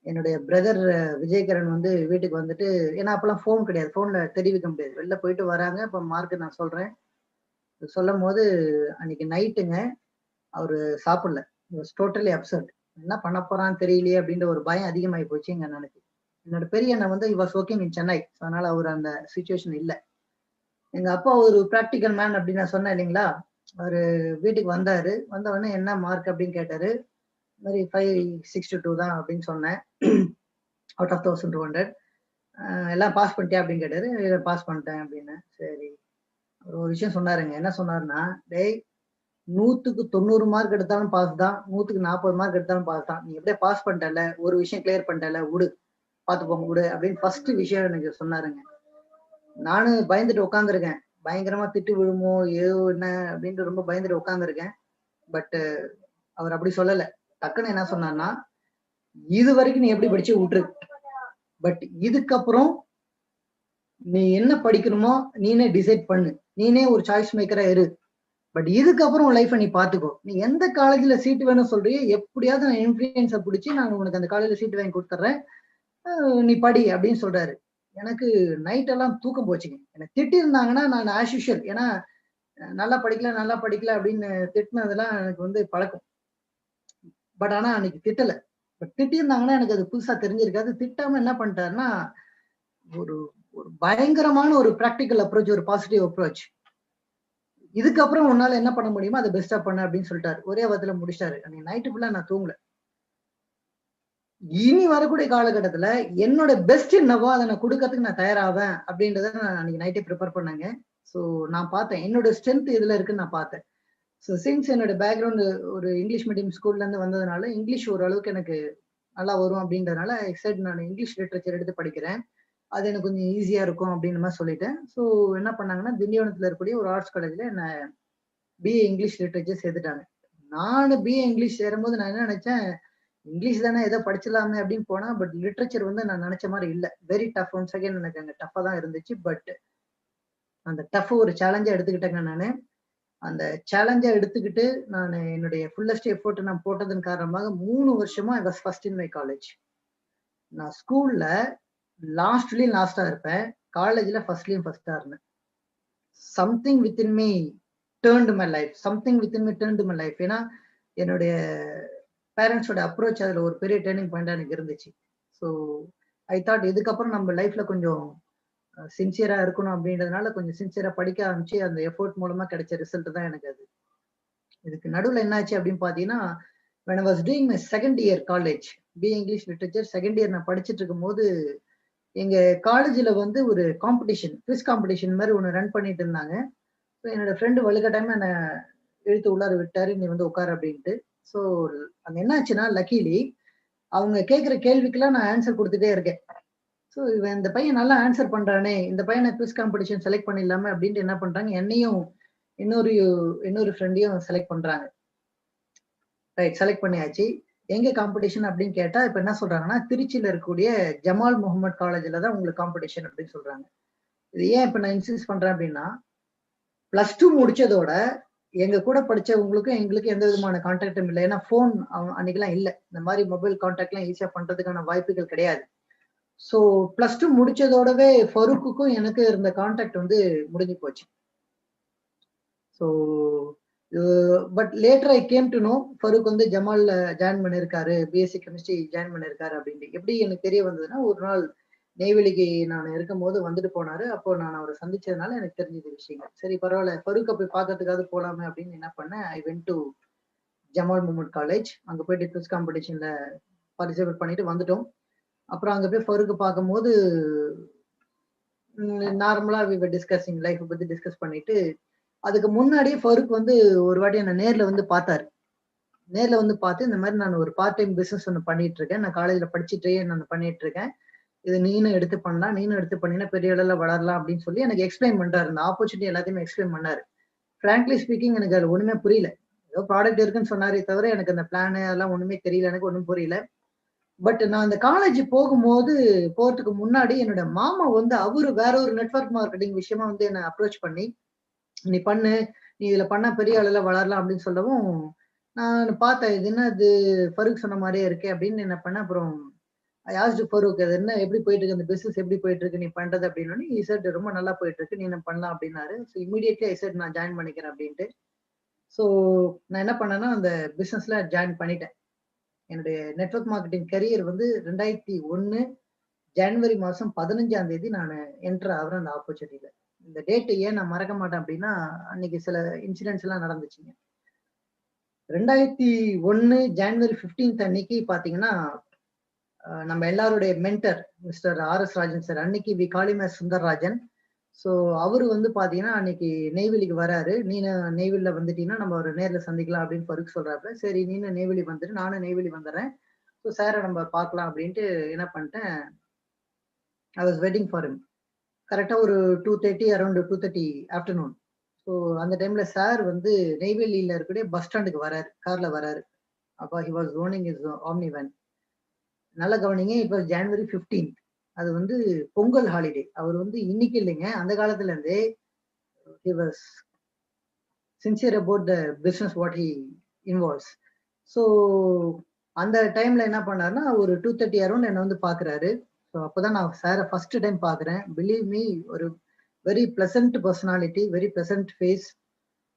என்னுடைய பிரதர் விஜயகரன் வந்து வீட்டுக்கு வந்துட்டு, ஏன்னா அப்பெல்லாம் ஃபோன் கிடையாது, ஃபோனில் தெரிவிக்க முடியாது, வெளில போயிட்டு வராங்க. இப்போ மார்க் நான் சொல்கிறேன், சொல்லும் போது அன்னைக்கு நைட்டுங்க அவர் சாப்பிடல, டோட்டலி அப்செட். என்ன பண்ண போறான்னு தெரியலையே அப்படின்ற ஒரு பயம் அதிகமாகி போச்சு எங்க அண்ணனுக்கு. என்னோட பெரிய அண்ணன் வந்து வாஸ் ஒர்க்கிங் இன் சென்னை, அதனால அவர் அந்த சுச்சுவேஷன் இல்லை. எங்க அப்பா ஒரு ப்ராக்டிக்கல் மேன் அப்படின்னு நான் சொன்னேன் இல்லைங்களா. அவர் வீட்டுக்கு வந்தாரு, வந்த உடனே என்ன மார்க் அப்படின்னு கேட்டாரு. இந்த மாதிரி 562 தான் அப்படின்னு சொன்னேன், அவுட் ஆஃப் 1200. எல்லாம் பாஸ் பண்ணிட்டியா அப்படின்னு கேட்டாரு. பாஸ் பண்ணிட்டேன் அப்படின்னு. சரி, ஒரு விஷயம் சொன்னாருங்க. என்ன சொன்னாருன்னா, டேய் 100க்கு 90 மார்க் எடுத்தாலும் பாஸ் தான், 100க்கு 40 மார்க் எடுத்தாலும் பாஸ் தான், நீ எப்படியே பாஸ் பண்ணிட்டல, ஒரு விஷயம் கிளியர் பண்ணிட்டல, விடு பார்த்துப்போங்க விடு அப்படின்னு ஃபர்ஸ்ட் விஷயம் எனக்கு சொன்னாருங்க. நானும் பயந்துட்டு உட்காந்துருக்கேன், பயங்கரமா திட்டு விழுமோ ஏதோ என்ன அப்படின்ட்டு ரொம்ப பயந்துட்டு உட்காந்துருக்கேன். பட் அவர் அப்படி சொல்லல. டக்குன்னு என்ன சொன்னார்னா, இது வரைக்கும் நீ எப்படி படிச்சு விட்டுரு, பட் இதுக்கப்புறம் நீ என்ன படிக்கணுமோ நீனே டிசைட் பண்ணு, நீனே ஒரு சாய்ஸ் மேக்கரா இரு, பட் இதுக்கப்புறம் உன் லைஃபை நீ பாத்துக்கோ, நீ எந்த காலேஜ்ல சீட் வேணும் சொல்றியோ எப்படியாவது நான் இன்ஃபுளுன்ஸை பிடிச்சி நான் உனக்கு அந்த காலேஜ்ல சீட் வாங்கி கொடுத்துட்றேன், நீ படி அப்படின்னு சொல்றாரு. எனக்கு நைட் எல்லாம் தூக்கம் போச்சுங்க. எனக்கு திட்டி இருந்தாங்கன்னா நான் ஆஸ் யூஷுவல், ஏன்னா நல்லா படிக்கல அப்படின்னு திட்டினதெல்லாம் எனக்கு வந்து பழக்கம். பட் ஆனா அன்னைக்கு திட்டல. பட் திட்டி இருந்தாங்கன்னா எனக்கு அது புதுசா தெரிஞ்சிருக்காது. திட்டாம என்ன பண்ணிட்டாருன்னா, ஒரு ஒரு பயங்கரமான ஒரு ப்ராக்டிக்கல் அப்ரோச், ஒரு பாசிட்டிவ் அப்ரோச். இதுக்கப்புறம் உன்னால என்ன பண்ண முடியுமோ அதை பெஸ்டா பண்ண அப்படின்னு சொல்லிட்டாரு. ஒரே வாரத்துல முடிச்சிட்டாரு. அன்னைக்கு நைட்டு ஃபுல்லா நான் தூங்கல. இனி வரக்கூடிய காலகட்டத்துல என்னோட பெஸ்ட் என்னவோ அதை நான் கொடுக்கறதுக்கு நான் தயாராவேன் அப்படின்றத நான் அன்னைக்கு நைட்டே ப்ரிப்பேர் பண்ணேங்க. ஸோ நான் பார்த்தேன் என்னோட ஸ்ட்ரென்த் இதுல இருக்குன்னு நான் பார்த்தேன். ஸோ சின்ஸ் என்னோட பேக்ரவுண்ட் ஒரு இங்கிலீஷ் மீடியம் ஸ்கூல்ல இருந்து வந்ததுனால இங்கிலீஷ் ஓரளவுக்கு எனக்கு நல்லா வரும் அப்படின்றதுனால எக்ஸைட் நான் இங்கிலீஷ் லிட்ரேச்சர் எடுத்து படிக்கிறேன், அது எனக்கு கொஞ்சம் ஈஸியா இருக்கும் அப்படின்னு மாதிரி சொல்லிட்டேன். ஸோ என்ன பண்ணாங்கன்னா, திண்டிவனத்துல இருக்கக்கூடிய ஒரு ஆர்ட்ஸ் காலேஜ்ல என்ன பிஏ இங்கிலீஷ் லிட்ரேச்சர் சேர்த்துட்டாங்க. நான் பிஏ இங்கிலீஷ் சேரும்போது நான் என்ன நினைச்சேன், இங்கிலீஷ் தானே ஏதோ படிச்சிடலாமே அப்படின்னு போனா, பட் லிட்ரேச்சர் வந்து நான் நினைச்ச மாதிரி இல்லை, வெரி டஃப். ஒன் செகண்ட் எனக்கு அங்கே டஃபா தான் இருந்துச்சு. பட் அந்த டஃப் ஒரு சேலஞ்சா எடுத்துக்கிட்டேங்க. நான் அந்த சேலஞ்சா எடுத்துக்கிட்டு நான் என்னுடைய ஃபுல்லஸ்ட் எஃபோர்ட் நான் போட்டதன் காரணமாக 3 வருஷமா I was first in my college. நான் ஸ்கூல்ல லாஸ்ட்லயும் லாஸ்டா இருப்பேன், காலேஜ்ல ஃபர்ஸ்ட்லயும் ஃபர்ஸ்டா இருந்தேன். Something within me டேர்ன்டு my life, something within me டேர்ன்டு my life. ஏன்னா என்னுடைய பேரண்ட்ஸோட அப்ரோச் அதுல ஒரு பெரிய டேர்னிங் பாயிண்டா எனக்கு இருந்துச்சு. ஸோ ஐ தாட் இதுக்கப்புறம் நம்ம லைஃப்ல கொஞ்சம் சின்சியரா இருக்கணும் அப்படின்றதுனால கொஞ்சம் சின்சியரா படிக்க ஆரம்பிச்சு அந்த எஃபோர்ட் மூலமா கிடைச்ச ரிசல்ட் தான் எனக்கு அது. இதுக்கு நடுவில் என்னாச்சு அப்படின்னு பாத்தீங்கன்னா, when I was doing my second year college BA English Literature second year நான் படிச்சுட்டு இருக்கும் போது எங்க காலேஜ்ல வந்து ஒரு காம்படிஷன், குவிஸ் காம்படிஷன் மாதிரி ஒன்று ரன் பண்ணிட்டு இருந்தாங்க. ஸோ என்னோட ஃப்ரெண்டு வலுக்கட்டாயமா என்னை இழுத்து உள்ளார விட்டாரு, நீ வந்து உட்காரு அப்படின்ட்டு. ஸோ அங்க என்ன ஆச்சுன்னா, லக்கிலி அவங்க கேட்குற கேள்விக்கெல்லாம் நான் ஆன்சர் கொடுத்துட்டே இருக்கேன். ஸோ இவன் இந்த பையன் நல்லா ஆன்சர் பண்றானே, இந்த பையனை குவிஸ் காம்படிஷன் செலக்ட் பண்ணிடலாமே அப்படின்ட்டு என்ன பண்றாங்க, என்னையும் இன்னொரு ஃப்ரெண்டையும் செலக்ட் பண்றாங்க. ரைட், செலக்ட் பண்ணியாச்சு. எங்க காம்படிஷன் அப்படின்னு கேட்டா, இப்ப என்ன சொல்றாங்கன்னா, திருச்சியில இருக்கக்கூடிய ஜமால் முகமது காலேஜ்ல தான் உங்களுக்கு காம்படிஷன் அப்படின்னு சொல்றாங்க. இது ஏன் இப்ப நான் இன்சிஸ்ட் பண்றேன் அப்படின்னா, +2 முடிச்சதோட எங்க கூட படிச்சவங்களுக்கும் எங்களுக்கு எந்த விதமான கான்டாக்டும் இல்லை. ஏன்னா போன் அன்னைக்கெல்லாம் இல்லை, இந்த மாதிரி மொபைல் கான்டாக்ட் எல்லாம் ஈஸியா பண்றதுக்கான வாய்ப்புகள் கிடையாது. ஸோ +2 முடிச்சதோடவே ஃபருக்குக்கும் எனக்கு இருந்த கான்டாக்ட் வந்து முடிஞ்சு போச்சு. So but later I came to know Farooq வந்து ஜமால்ல ஜாயின் பண்ணியிருக்காரு, பிஎஸ்சி கெமிஸ்ட்ரி ஜாயின் பண்ணியிருக்காரு அப்படின்ட்டு. எப்படி எனக்கு தெரிய வந்ததுன்னா, ஒரு நாள் நெய்வேலிக்கு நான் இருக்கும்போது வந்துட்டு போனாரு. அப்போ நான் அவரை சந்திச்சதுனால எனக்கு தெரிஞ்சது விஷயங்கள். சரி பரவாயில்ல, ஃபருக்கை போய் பார்க்கறதுக்காவது போலாமே அப்படின்னு என்ன பண்ணேன், I went to Jamal Muhammad college. அங்கே போயிட்டு குவிஸ் காம்படிஷன்ல பார்ட்டிசிபேட் பண்ணிட்டு வந்துட்டோம். அப்புறம் அங்கே போய் ஃபருக்கை பார்க்கும்போது நார்மலா வி வர் டிஸ்கஸிங் லைஃப் பத்தி டிஸ்கஸ் பண்ணிட்டு, அதுக்கு முன்னாடியே ஃபருக் வந்து ஒரு வாட்டி என்ன நேர்ல வந்து பார்த்தாரு. நேர்ல வந்து பார்த்து, இந்த மாதிரி நான் ஒரு பார்ட் டைம் பிசினஸ் ஒன்று பண்ணிட்டு இருக்கேன். நான் காலேஜ்ல படிச்சுட்டே நான் பண்ணிட்டு இருக்கேன். இது நீனும் எடுத்து பண்ணலாம், நீனும் எடுத்து பண்ணினா பெரிய அளவுல வளரலாம் அப்படின்னு சொல்லி எனக்கு எக்ஸ்பிளைன் பண்றாரு. இந்த ஆப்பர்ச்சுனிட்டி எல்லாத்தையுமே எக்ஸ்பிளைன் பண்ணாரு. ஃப்ராங்க்லி ஸ்பீக்கிங் எனக்கு அது ஒண்ணுமே புரியல. ஏதோ ப்ராடக்ட் இருக்குன்னு சொன்னாரே தவிர எனக்கு அந்த பிளான் அதெல்லாம் ஒண்ணுமே தெரியல, எனக்கு ஒன்றும் புரியல. பட் நான் அந்த காலேஜ் போறதுக்கு முன்னாடி என்னோட மாமா வந்து அவரு வேற ஒரு நெட்வொர்க் மார்க்கெட்டிங் விஷயமா வந்து என்ன அப்ரோச் பண்ணி, நீ பண்ணு, நீ இதுல பண்ணா பெரிய அளவுல வளரலாம் அப்படின்னு சொல்லவும், நான் பார்த்தேன் இது என்ன இது ஃபருக் சொன்ன மாதிரியே இருக்கே அப்படின்னு என்ன பண்ணேன். அப்புறம் ஐ ஆஸ்க்டு ஃபருக், அது என்ன எப்படி போயிட்டு இருக்கு, அந்த பிசினஸ் எப்படி போயிட்டு இருக்கு நீ பண்றது அப்படின்னு. he said ரொம்ப நல்லா போயிட்டு இருக்கு, நீ என்ன பண்ணலாம் அப்படின்னாரு. ஸோ இமீடியட்லி ஐ said நான் ஜாயின் பண்ணிக்கிறேன் அப்படின்ட்டு. ஸோ நான் என்ன பண்ணேன்னா அந்த பிசினஸ்ல ஜாயின் பண்ணிட்டேன். என்னுடைய நெட்வொர்க் மார்க்கெட்டிங் கரியர் வந்து 2001 ஜனவரி மாசம் 15ஆம் தேதி நான் என்டர் ஆகுறேன் அந்த ஆப்பர்ச்சுனிட்டியில. இந்த டேட் ஏன் நான் மறக்க மாட்டேன் அப்படின்னா, அன்னைக்கு சில இன்சிடென்ட்ஸ் எல்லாம் நடந்துச்சுங்க. 2001 ஜனவரி 15 அன்னைக்கு பாத்தீங்கன்னா, நம்ம எல்லாருடைய mentor mister RS. Rajan sir, அன்னைக்கு we call him as Sundarrajan. So அவரு வந்து பாத்தீங்கன்னா அன்னைக்கு நெய்வேலிக்கு வராரு. நீனு நெய்வேலியில வந்துட்டீங்கன்னா நம்ம ஒரு நேர்ல சந்திக்கலாம் அப்படின்னு ஃபருக் சொல்றாரு. சரி நீனு நெய்வேலி வந்துட்டு நானும் நெய்வேலி வந்துடுறேன். ஸோ சாரை நம்ம பார்க்கலாம் அப்படின்ட்டு என்ன பண்ணிட்டேன், I was waiting for him. கரெக்டா ஒரு 2:30 அரௌண்ட் 2:30 ஆஃப்டர்நூன். ஸோ அந்த டைம்ல சார் வந்து நெய்வேலியில இருக்கக்கூடிய பஸ் ஸ்டாண்டுக்கு வராரு, கார்ல வராரு. அப்ப he was owning is omni van. நல்ல கவனிங்க, இப்போ ஜனவரி 15 அது வந்து பொங்கல் ஹாலிடே. அவர் வந்து இன்னைக்கு இல்லைங்க, அந்த காலத்துல இருந்தே he was sincere about the business what he involves. So அந்த டைம்ல என்ன பண்ணாருன்னா, ஒரு 2:30 அரௌண்ட் என்ன வந்து பாக்குறாரு. ஸோ அப்பதான் நான் சாரை ஃபர்ஸ்ட் டைம் பாக்குறேன். பிலீவ் மீ, ஒரு very pleasant personality, very pleasant face.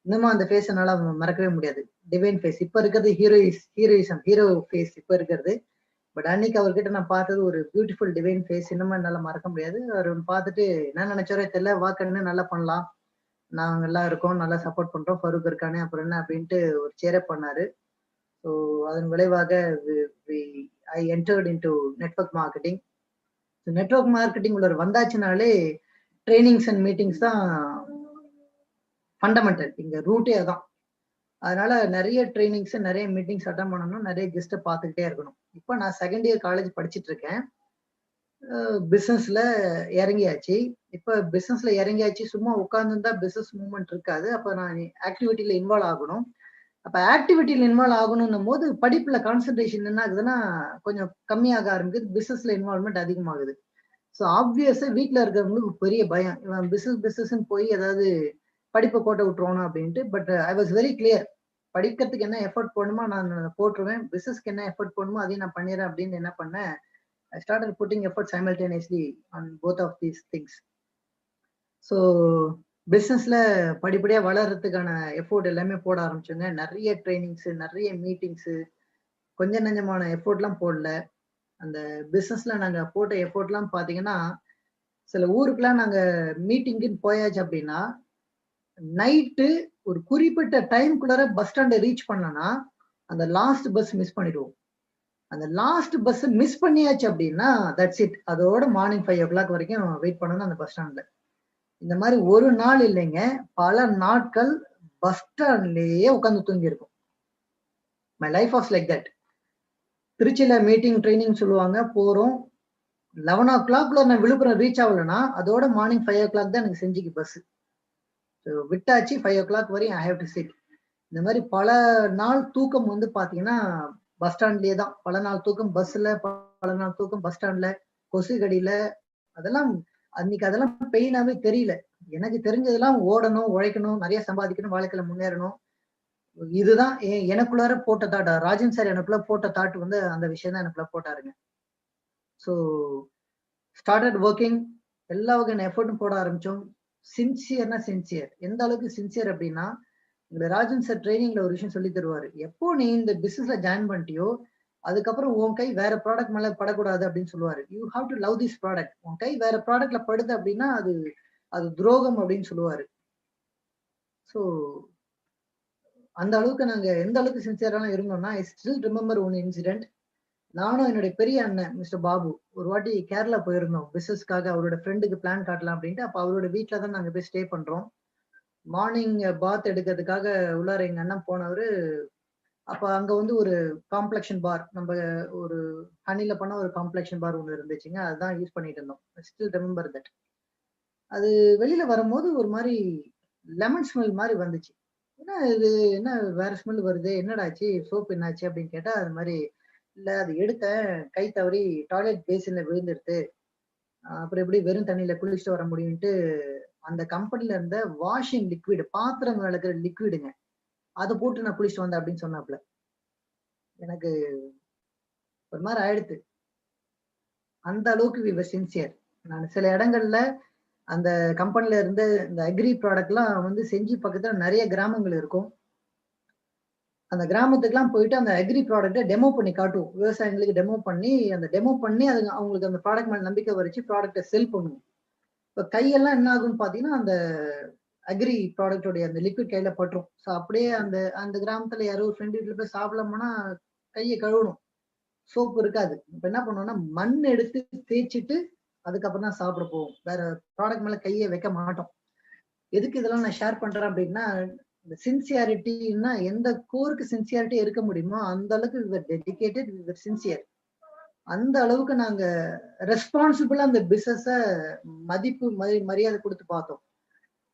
இன்னுமா அந்த ஃபேஸ் என்னால மறக்கவே முடியாது. Divine face. இப்ப இருக்கிறது ஹீரோ ஃபேஸ் இப்ப இருக்கிறது. பட் அன்னைக்கு அவர்கிட்ட நான் பார்த்தது ஒரு பியூட்டிஃபுல் டிவைன் ஃபேஸ். இன்னுமா என்னால மறக்க முடியாது. அவர் பார்த்துட்டு என்ன நினைச்சாரோ தெரியல, வாக்கன்னு நல்லா பண்ணலாம், நாங்க எல்லாம் இருக்கோம், நல்லா சப்போர்ட் பண்றோம், ஃபருக் இருக்கானே அப்புறம் என்ன அப்படின்ட்டு ஒரு சேரப் பண்ணாரு. ஸோ அதன் விளைவாக ஐ entered into network marketing. Network marketing உள்ள வந்தாச்சுனாலே ட்ரைனிங்ஸ் அண்ட் மீட்டிங்ஸ் தான் ஃபண்டமெண்டல். இங்க ரூட்டே அதான். அதனால நிறைய ட்ரைனிங்ஸ் நிறைய மீட்டிங்ஸ் அட்டன் பண்ணணும், நிறைய கெஸ்ட்டை பார்த்துக்கிட்டே இருக்கணும். இப்போ நான் செகண்ட் இயர் காலேஜ் படிச்சுட்டு இருக்கேன். பிசினஸ்ல இறங்கியாச்சு. இப்ப பிசினஸ்ல இறங்கியாச்சு, சும்மா உட்கார்ந்துருந்தா பிசினஸ் மூவ்மெண்ட் இருக்காது. அப்ப நான் ஆக்டிவிட்டியில இன்வால்வ் ஆகணும். அப்ப ஆக்டிவிட்டியில இன்வால்வ் ஆகணும்னும் போது படிப்புல கான்சென்ட்ரேஷன் என்ன ஆகுதுன்னா கொஞ்சம் கம்மியாக ஆரம்பிக்குது, பிசினஸ்ல இன்வால்வ்மெண்ட் அதிகமாகுது. ஸோ ஆப்வியஸா வீட்டுல இருக்கிறவங்களுக்கு பெரிய பயம், இவன் பிசினஸ் போய் ஏதாவது படிப்பை கோட்டை விட்டுருவானு அப்படின்ட்டு. But I was very clear, படிக்கிறதுக்கு என்ன எஃபர்ட் போடணுமோ நான் போட்டுருவேன், பிசினஸ்க்கு என்ன எஃபர்ட் போடணுமோ அதையும் நான் பண்ணிடுறேன் அப்படின்னு என்ன பண்ணேன். I started putting effort simultaneously on both of these things. So பிஸ்னஸ்ல படிப்படியா வளர்றதுக்கான எஃபோர்ட் எல்லாமே போட ஆரம்பிச்சோங்க. நிறைய ட்ரைனிங்ஸ், நிறைய மீட்டிங்ஸ், கொஞ்சம் நஞ்சமான எஃபோர்ட்லாம் போடல. அந்த பிஸ்னஸ்ல நாங்க போட்ட எஃபோர்ட்லாம் பார்த்தீங்கன்னா, சில ஊருக்குலாம் நாங்க மீட்டிங்குன்னு போயாச்சு அப்படின்னா, நைட்டு ஒரு குறிப்பிட்ட டைம்குள்ளார பஸ் ஸ்டாண்டை ரீச் பண்ணலன்னா அந்த லாஸ்ட் பஸ் மிஸ் பண்ணிடுவோம். அந்த லாஸ்ட் பஸ் மிஸ் பண்ணியாச்சு அப்படின்னா தட்ஸ் இட், அதோட மார்னிங் 5 o'clock வரைக்கும் வெயிட் பண்ணணும் அந்த பஸ் ஸ்டாண்ட்ல. இந்த மாதிரி ஒரு நாள் இல்லைங்க, பல நாட்கள் பஸ் ஸ்டாண்ட்லயே உட்காந்து தூங்கி இருக்கும். My life was like that. திருச்சியில மீட்டிங் ட்ரைனிங் சொல்லுவாங்க, போறோம் 11 o'clock நான் விழுப்புரம் ரீச் ஆகலன்னா அதோட மார்னிங் 5 o'clock தான் எனக்கு செஞ்சுக்கு பஸ். விட்டாச்சு 5 o'clock வரையும் ஐ ஹேவ் டு சிட். இந்த மாதிரி பல நாள் தூக்கம் வந்து பாத்தீங்கன்னா பஸ் ஸ்டாண்ட்லயே தான். பல நாள் தூக்கம் பஸ்ல, பல நாள் தூக்கம் பஸ் ஸ்டாண்ட்ல, கொசு கடியில. அதெல்லாம் அன்னைக்கு அதெல்லாம் பெயினாவே தெரியல. எனக்கு தெரிஞ்சதெல்லாம் ஓடணும், உழைக்கணும், நிறைய சம்பாதிக்கணும், வாழ்க்கையில முன்னேறணும். இதுதான் எனக்குள்ளார போட்ட தாட். ராஜன் சார் எனக்குள்ள போட்ட தாட் வந்து அந்த விஷயம் தான் எனக்குள்ள போட்டாருங்க. ஸோ ஸ்டார்டட் ஒர்க்கிங், எல்லா வகையான எஃபர்ட்டும் போட ஆரம்பிச்சோம். சின்சியர்னா சின்சியர். எந்த அளவுக்கு சின்சியர் அப்படின்னா, இந்த ராஜன் சார் ட்ரைனிங்ல ஒரு விஷயம் சொல்லி தருவாரு. எப்போ நீ இந்த பிசினஸ்ல ஜாயின் பண்ணிட்டியோ, அதுக்கப்புறம் உன் கை வேற ப்ராடக்ட் மேல படக்கூடாது அப்படின்னு சொல்லுவாரு. You have to love this product. உன் கை வேற ப்ராடக்ட்ல படுது அப்படின்னா அது அது துரோகம் அப்படின்னு சொல்லுவாரு. ஸோ அந்த அளவுக்கு நாங்க எந்த அளவுக்கு சின்சியரான இருந்தோம்னா, ஐ ஸ்டில் ரிமெம்பர் ஒன் இன்சிடென்ட். நானும் என்னுடைய பெரிய அண்ணன் மிஸ்டர் பாபு ஒரு வாட்டி கேரளா போயிருந்தோம் பிசினஸ்க்காக. அவரோட ஃப்ரெண்டுக்கு பிளான் காட்டலாம் அப்படின்ட்டு. அப்ப அவரோட வீட்டுல தான் நாங்க போய் ஸ்டே பண்றோம். மார்னிங் பாத் எடுக்கிறதுக்காக உள்ளார எங்க அண்ணன் போனவரு. அப்ப அங்க வந்து ஒரு காம்ப்ளெக்ஷன் பார், நம்ம ஒரு ஹனில பண்ண ஒரு காம்ப்ளெக்ஷன் பார் ஒண்ணு இருந்துச்சுங்க. அதுதான் யூஸ் பண்ணிட்டு இருந்தோம். Still remember that. அது வெளியில வரும்போது ஒரு மாதிரி லெமன் ஸ்மெல் மாதிரி வந்துச்சு. என்ன இது, என்ன வேற ஸ்மெல் வருது, என்னடா ஆச்சு, சோப் என்னாச்சு அப்படின்னு கேட்டா, அது மாதிரி இல்ல அது எடுத்தேன், கை தவறி டாய்லெட் பேசின்ல விழுந்துருது. அப்புறம் எப்படி வெறும் தண்ணியில குளிச்சுட்டு வர முடியும்ட்டு அந்த கம்பெனில இருந்த வாஷிங் லிக்விட், பாத்திரம் விளக்குற லிக்விடுங்க, அதை போட்டு நான் குளிச்சுட்டு வந்தேன் அப்படின்னு சொன்னாப்ல. எனக்கு ஒரு மாதிரி ஆயிடுத்து. அந்த அளவுக்கு வி வர் சின்சியர். நான் சில இடங்கள்ல அந்த கம்பெனில இருந்து இந்த அக்ரி ப்ராடக்ட்லாம் வந்து செஞ்சு பக்கத்துல நிறைய கிராமங்கள் இருக்கும். அந்த கிராமத்துக்குலாம் போயிட்டு அந்த அக்ரி ப்ராடக்ட்ட டெமோ பண்ணி காட்டுவோம். விவசாயிகளுக்கு டெமோ பண்ணி, அந்த டெமோ பண்ணி அது அவங்களுக்கு அந்த ப்ராடக்ட் மேல நம்பிக்கை வச்சு ப்ராடக்ட்ட செல் பண்ணுவோம். இப்ப கையெல்லாம் என்ன ஆகும்னு பார்த்தீங்கன்னா, அந்த அக்ரி ப்ராடக்ட் உடைய அந்த லிக்விட் கையில பட்டுரும். ஸோ அப்படியே அந்த அந்த கிராமத்துல யாரோ ஒரு ஃப்ரெண்ட் வீட்ல போய் சாப்பிடலாம் போனா கைய கழுவணும். சோப்பு இருக்காது. இப்ப என்ன பண்ணுவோம்னா, மண் எடுத்து தேய்ச்சுட்டு அதுக்கப்புறம் தான் சாப்பிட போவோம். வேற ப்ராடக்ட் மேல கையே வைக்க மாட்டோம். எதுக்கு இதெல்லாம் நான் ஷேர் பண்றேன் அப்படின்னா, இந்த சின்சியாரிட்டின்னா எந்த கோருக்கு சின்சியாரிட்டி இருக்க முடியுமோ அந்த அளவுக்கு we were dedicated, we were sincere. அந்த அளவுக்கு நாங்க ரெஸ்பான்சிபிளா அந்த பிசினஸ மதிப்பு மரியாதை கொடுத்து பார்த்தோம்.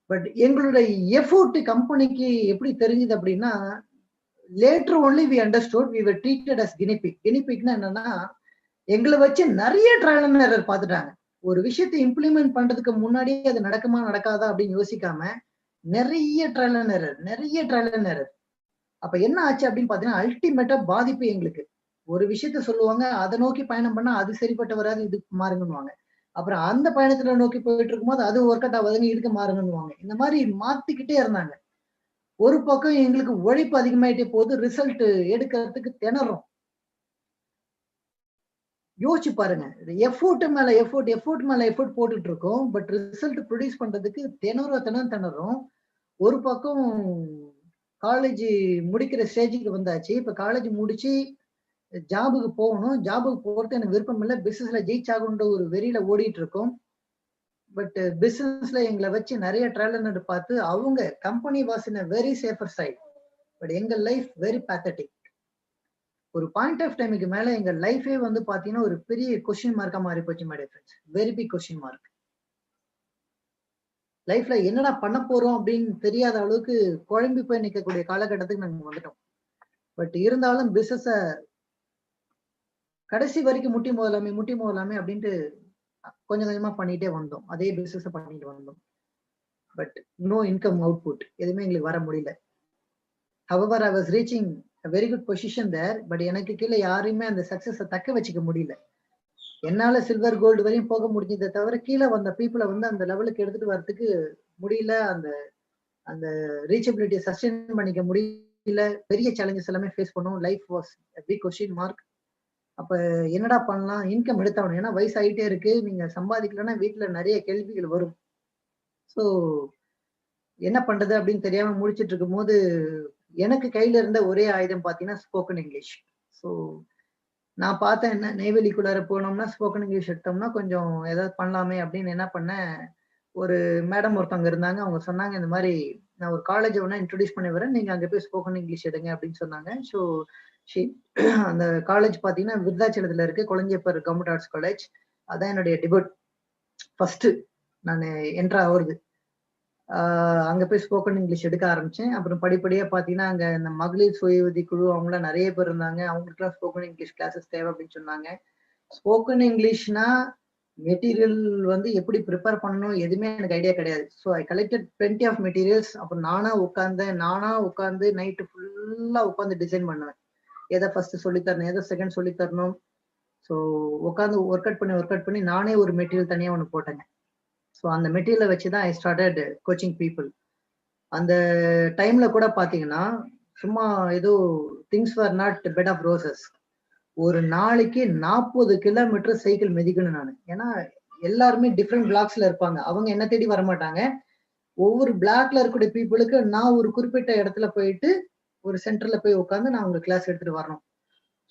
பட் எங்களுடைய எஃபோர்ட் கம்பெனிக்கு எப்படி தெரிஞ்சது அப்படின்னா, later only we understood we were treated as guinea pig. கினிபிக்னா என்னன்னா, எங்கள வச்சு நிறைய ட்ரையல் அண்ட் எரர் பார்த்துட்டாங்க. ஒரு விஷயத்தை இம்ப்ளிமெண்ட் பண்றதுக்கு முன்னாடியே அது நடக்குமா நடக்காதா அப்படின்னு யோசிக்காம நிறைய ட்ரையல் அண்ட் எரர், நிறைய ட்ரையல் அண்ட் எரர். அப்ப என்ன ஆச்சு அப்படின்னு பாத்தீங்கன்னா, அல்டிமேட்டா பாதிப்பு எங்களுக்கு. ஒரு விஷயத்த சொல்லுவாங்க, அதை நோக்கி பயணம் பண்ணா அது சரிப்பட்டு வராது, இதுக்கு மாறுங்கன்னுவாங்க. அப்புறம் அந்த பயணத்துல நோக்கி போயிட்டு இருக்கும்போது அது ஒர்க் அவுட் ஆகாதுங்க, இதுக்கு மாறுங்கன்னுவாங்க. இந்த மாதிரி மாத்திக்கிட்டே இருந்தாங்க. ஒரு பக்கம் எங்களுக்கு உழைப்பு அதிகமாயிட்டே போகுது, ரிசல்ட் எடுக்கிறதுக்கு திணறோம். யோசிச்சு பாருங்க. எஃபோர்ட் மேல எஃபோர்ட், எஃபோர்ட் மேல எஃபோர்ட் போட்டுட்டு இருக்கோம். பட் ரிசல்ட் ப்ரொடியூஸ் பண்றதுக்கு திணறோம். ஒரு பக்கம் காலேஜ் முடிக்கிற ஸ்டேஜுக்கு வந்தாச்சு. இப்ப காலேஜ் முடிச்சு ஜாபுக்கு போகணும். ஜாபுக்கு போறது எனக்கு விருப்பம் இல்ல. பிசினஸ்ல ஜெயிச்சாகணுன்ற ஒரு வெறியில ஓடிட்டு இருக்கோம். பட் பிசினஸ்ல எங்களை வச்சு நிறைய ட்ரையல் அண்ட் எரர் பார்த்து அவங்க company was in a very safer side. But எங்க லைஃப் வெரி பேத்தட்டிக். ஒரு பாயிண்ட் ஆஃப் டைமுக்கு மேல எங்க லைஃபே வந்து பாத்தீங்கன்னா ஒரு பெரிய கொஸ்டின் மார்க்கா மாறி போச்சு my dear friends. Very big question mark. லைஃப்ல என்னடா பண்ண போறோம் அப்படின்னு தெரியாத அளவுக்கு குழம்பி போய் நிக்கக்கூடிய காலகட்டத்துக்கு நாங்க வந்துட்டோம். பட் இருந்தாலும் பிசினஸ கடைசி வரைக்கும் முட்டி மோதலாமே அப்படின்ட்டு கொஞ்சம் கொஞ்சமா பண்ணிட்டே வந்தோம். அதே பிசினஸ் பண்ணிட்டு வந்தோம். பட் நோ இன்கம் அவுட்புட், எதுவுமே எங்களுக்கு வர முடியல. However I was reaching a very good position there, but எனக்கு கீழே யாரையுமே அந்த சக்சஸ தக்க வச்சுக்க முடியல. என்னால சில்வர் கோல்டு வரையும் போக முடிஞ்சதை தவிர கீழே வந்த பீப்புளை வந்து அந்த லெவலுக்கு எடுத்துட்டு வரதுக்கு முடியல. அந்த அந்த ரீச்சபிலிட்டியை சஸ்டெயின் பண்ணிக்க முடியல. பெரிய சேலஞ்சஸ் எல்லாமே ஃபேஸ் பண்ணோம். Life was big question mark. அப்ப என்னடா பண்ணலாம், இன்கம் எடுத்தாகணும். ஏன்னா வயசு ஆகிட்டே இருக்கு, நீங்க சம்பாதிக்கலன்னா வீட்டுல நிறைய கேள்விகள் வரும். ஸோ என்ன பண்றது அப்படின்னு தெரியாம முடிச்சிட்டு இருக்கும் போது எனக்கு கையில இருந்த ஒரே ஆயுதம் பாத்தீங்கன்னா ஸ்போக்கன் இங்கிலீஷ். ஸோ நான் பார்த்தேன், என்ன நெய்வேலிக்குள்ளார போனோம்னா ஸ்போக்கன் இங்கிலீஷ் எடுத்தோம்னா கொஞ்சம் ஏதாவது பண்ணலாமே அப்படின்னு என்ன பண்ணேன். ஒரு மேடம் ஒருத்தவங்க இருந்தாங்க. அவங்க சொன்னாங்க, இந்த மாதிரி நான் ஒரு காலேஜ் ஒன்னா இன்ட்ரோடியூஸ் பண்ணி வரேன், நீங்க அங்க போய் ஸ்போக்கன் இங்கிலீஷ் எடுங்க அப்படின்னு சொன்னாங்க. ஸோ அந்த காலேஜ் பாத்தீங்கன்னா விருதாச்சலத்துல இருக்கு, கொளஞ்சியப்பர் கவர்மெண்ட் ஆர்ட்ஸ் காலேஜ். அதான் என்னுடைய டிபுட் ஃபர்ஸ்ட் நான் என்ட்ரா ஆகுறது. அங்க போய் ஸ்போக்கன் இங்கிலீஷ் எடுக்க ஆரம்பிச்சேன். அப்புறம் படிப்படியா பாத்தீங்கன்னா அங்க இந்த மகளிர் சுய உதவி குழு அவங்களாம் நிறைய பேர் இருந்தாங்க. அவங்களுக்குலாம் ஸ்போக்கன் இங்கிலீஷ் கிளாஸஸ் தேவை அப்படின்னு சொன்னாங்க. ஸ்போக்கன் இங்கிலீஷ்னா மெட்டீரியல் வந்து எப்படி ப்ரிப்பேர் பண்ணணும் எதுவுமே எனக்கு ஐடியா கிடையாது. So I collected plenty of materials. அப்புறம் நானா உட்காந்து நைட்டு ஃபுல்லா உட்காந்து டிசைன் பண்ணுவேன். எதை ஃபர்ஸ்ட் சொல்லி தரணும், எதை செகண்ட் சொல்லி தரணும். ஸோ உட்காந்து ஒர்க் அவுட் பண்ணி நானே ஒரு மெட்டீரியல் தனியாக ஒன்று போட்டேங்க. ஸோ அந்த மெட்டீரியலை வச்சு தான் ஐ ஸ்டார்டட் கோச்சிங் பீப்புள். அந்த டைம்ல கூட பார்த்தீங்கன்னா சும்மா ஏதோ things for not bed of roses. ஒரு நாளைக்கு 40 கிலோமீட்டர் சைக்கிள் மிதிக்கணும் நான். ஏன்னா எல்லாருமே டிஃப்ரெண்ட் பிளாக்ஸ்ல இருப்பாங்க. அவங்க என்ன தேடி வரமாட்டாங்க. ஒவ்வொரு பிளாக்ல இருக்கக்கூடிய பீப்புளுக்கு நான் ஒரு குறிப்பிட்ட இடத்துல போயிட்டு ஒரு சென்டர்ல போய் உட்காந்து நான் உங்களுக்கு கிளாஸ் எடுத்துட்டு வரணும்.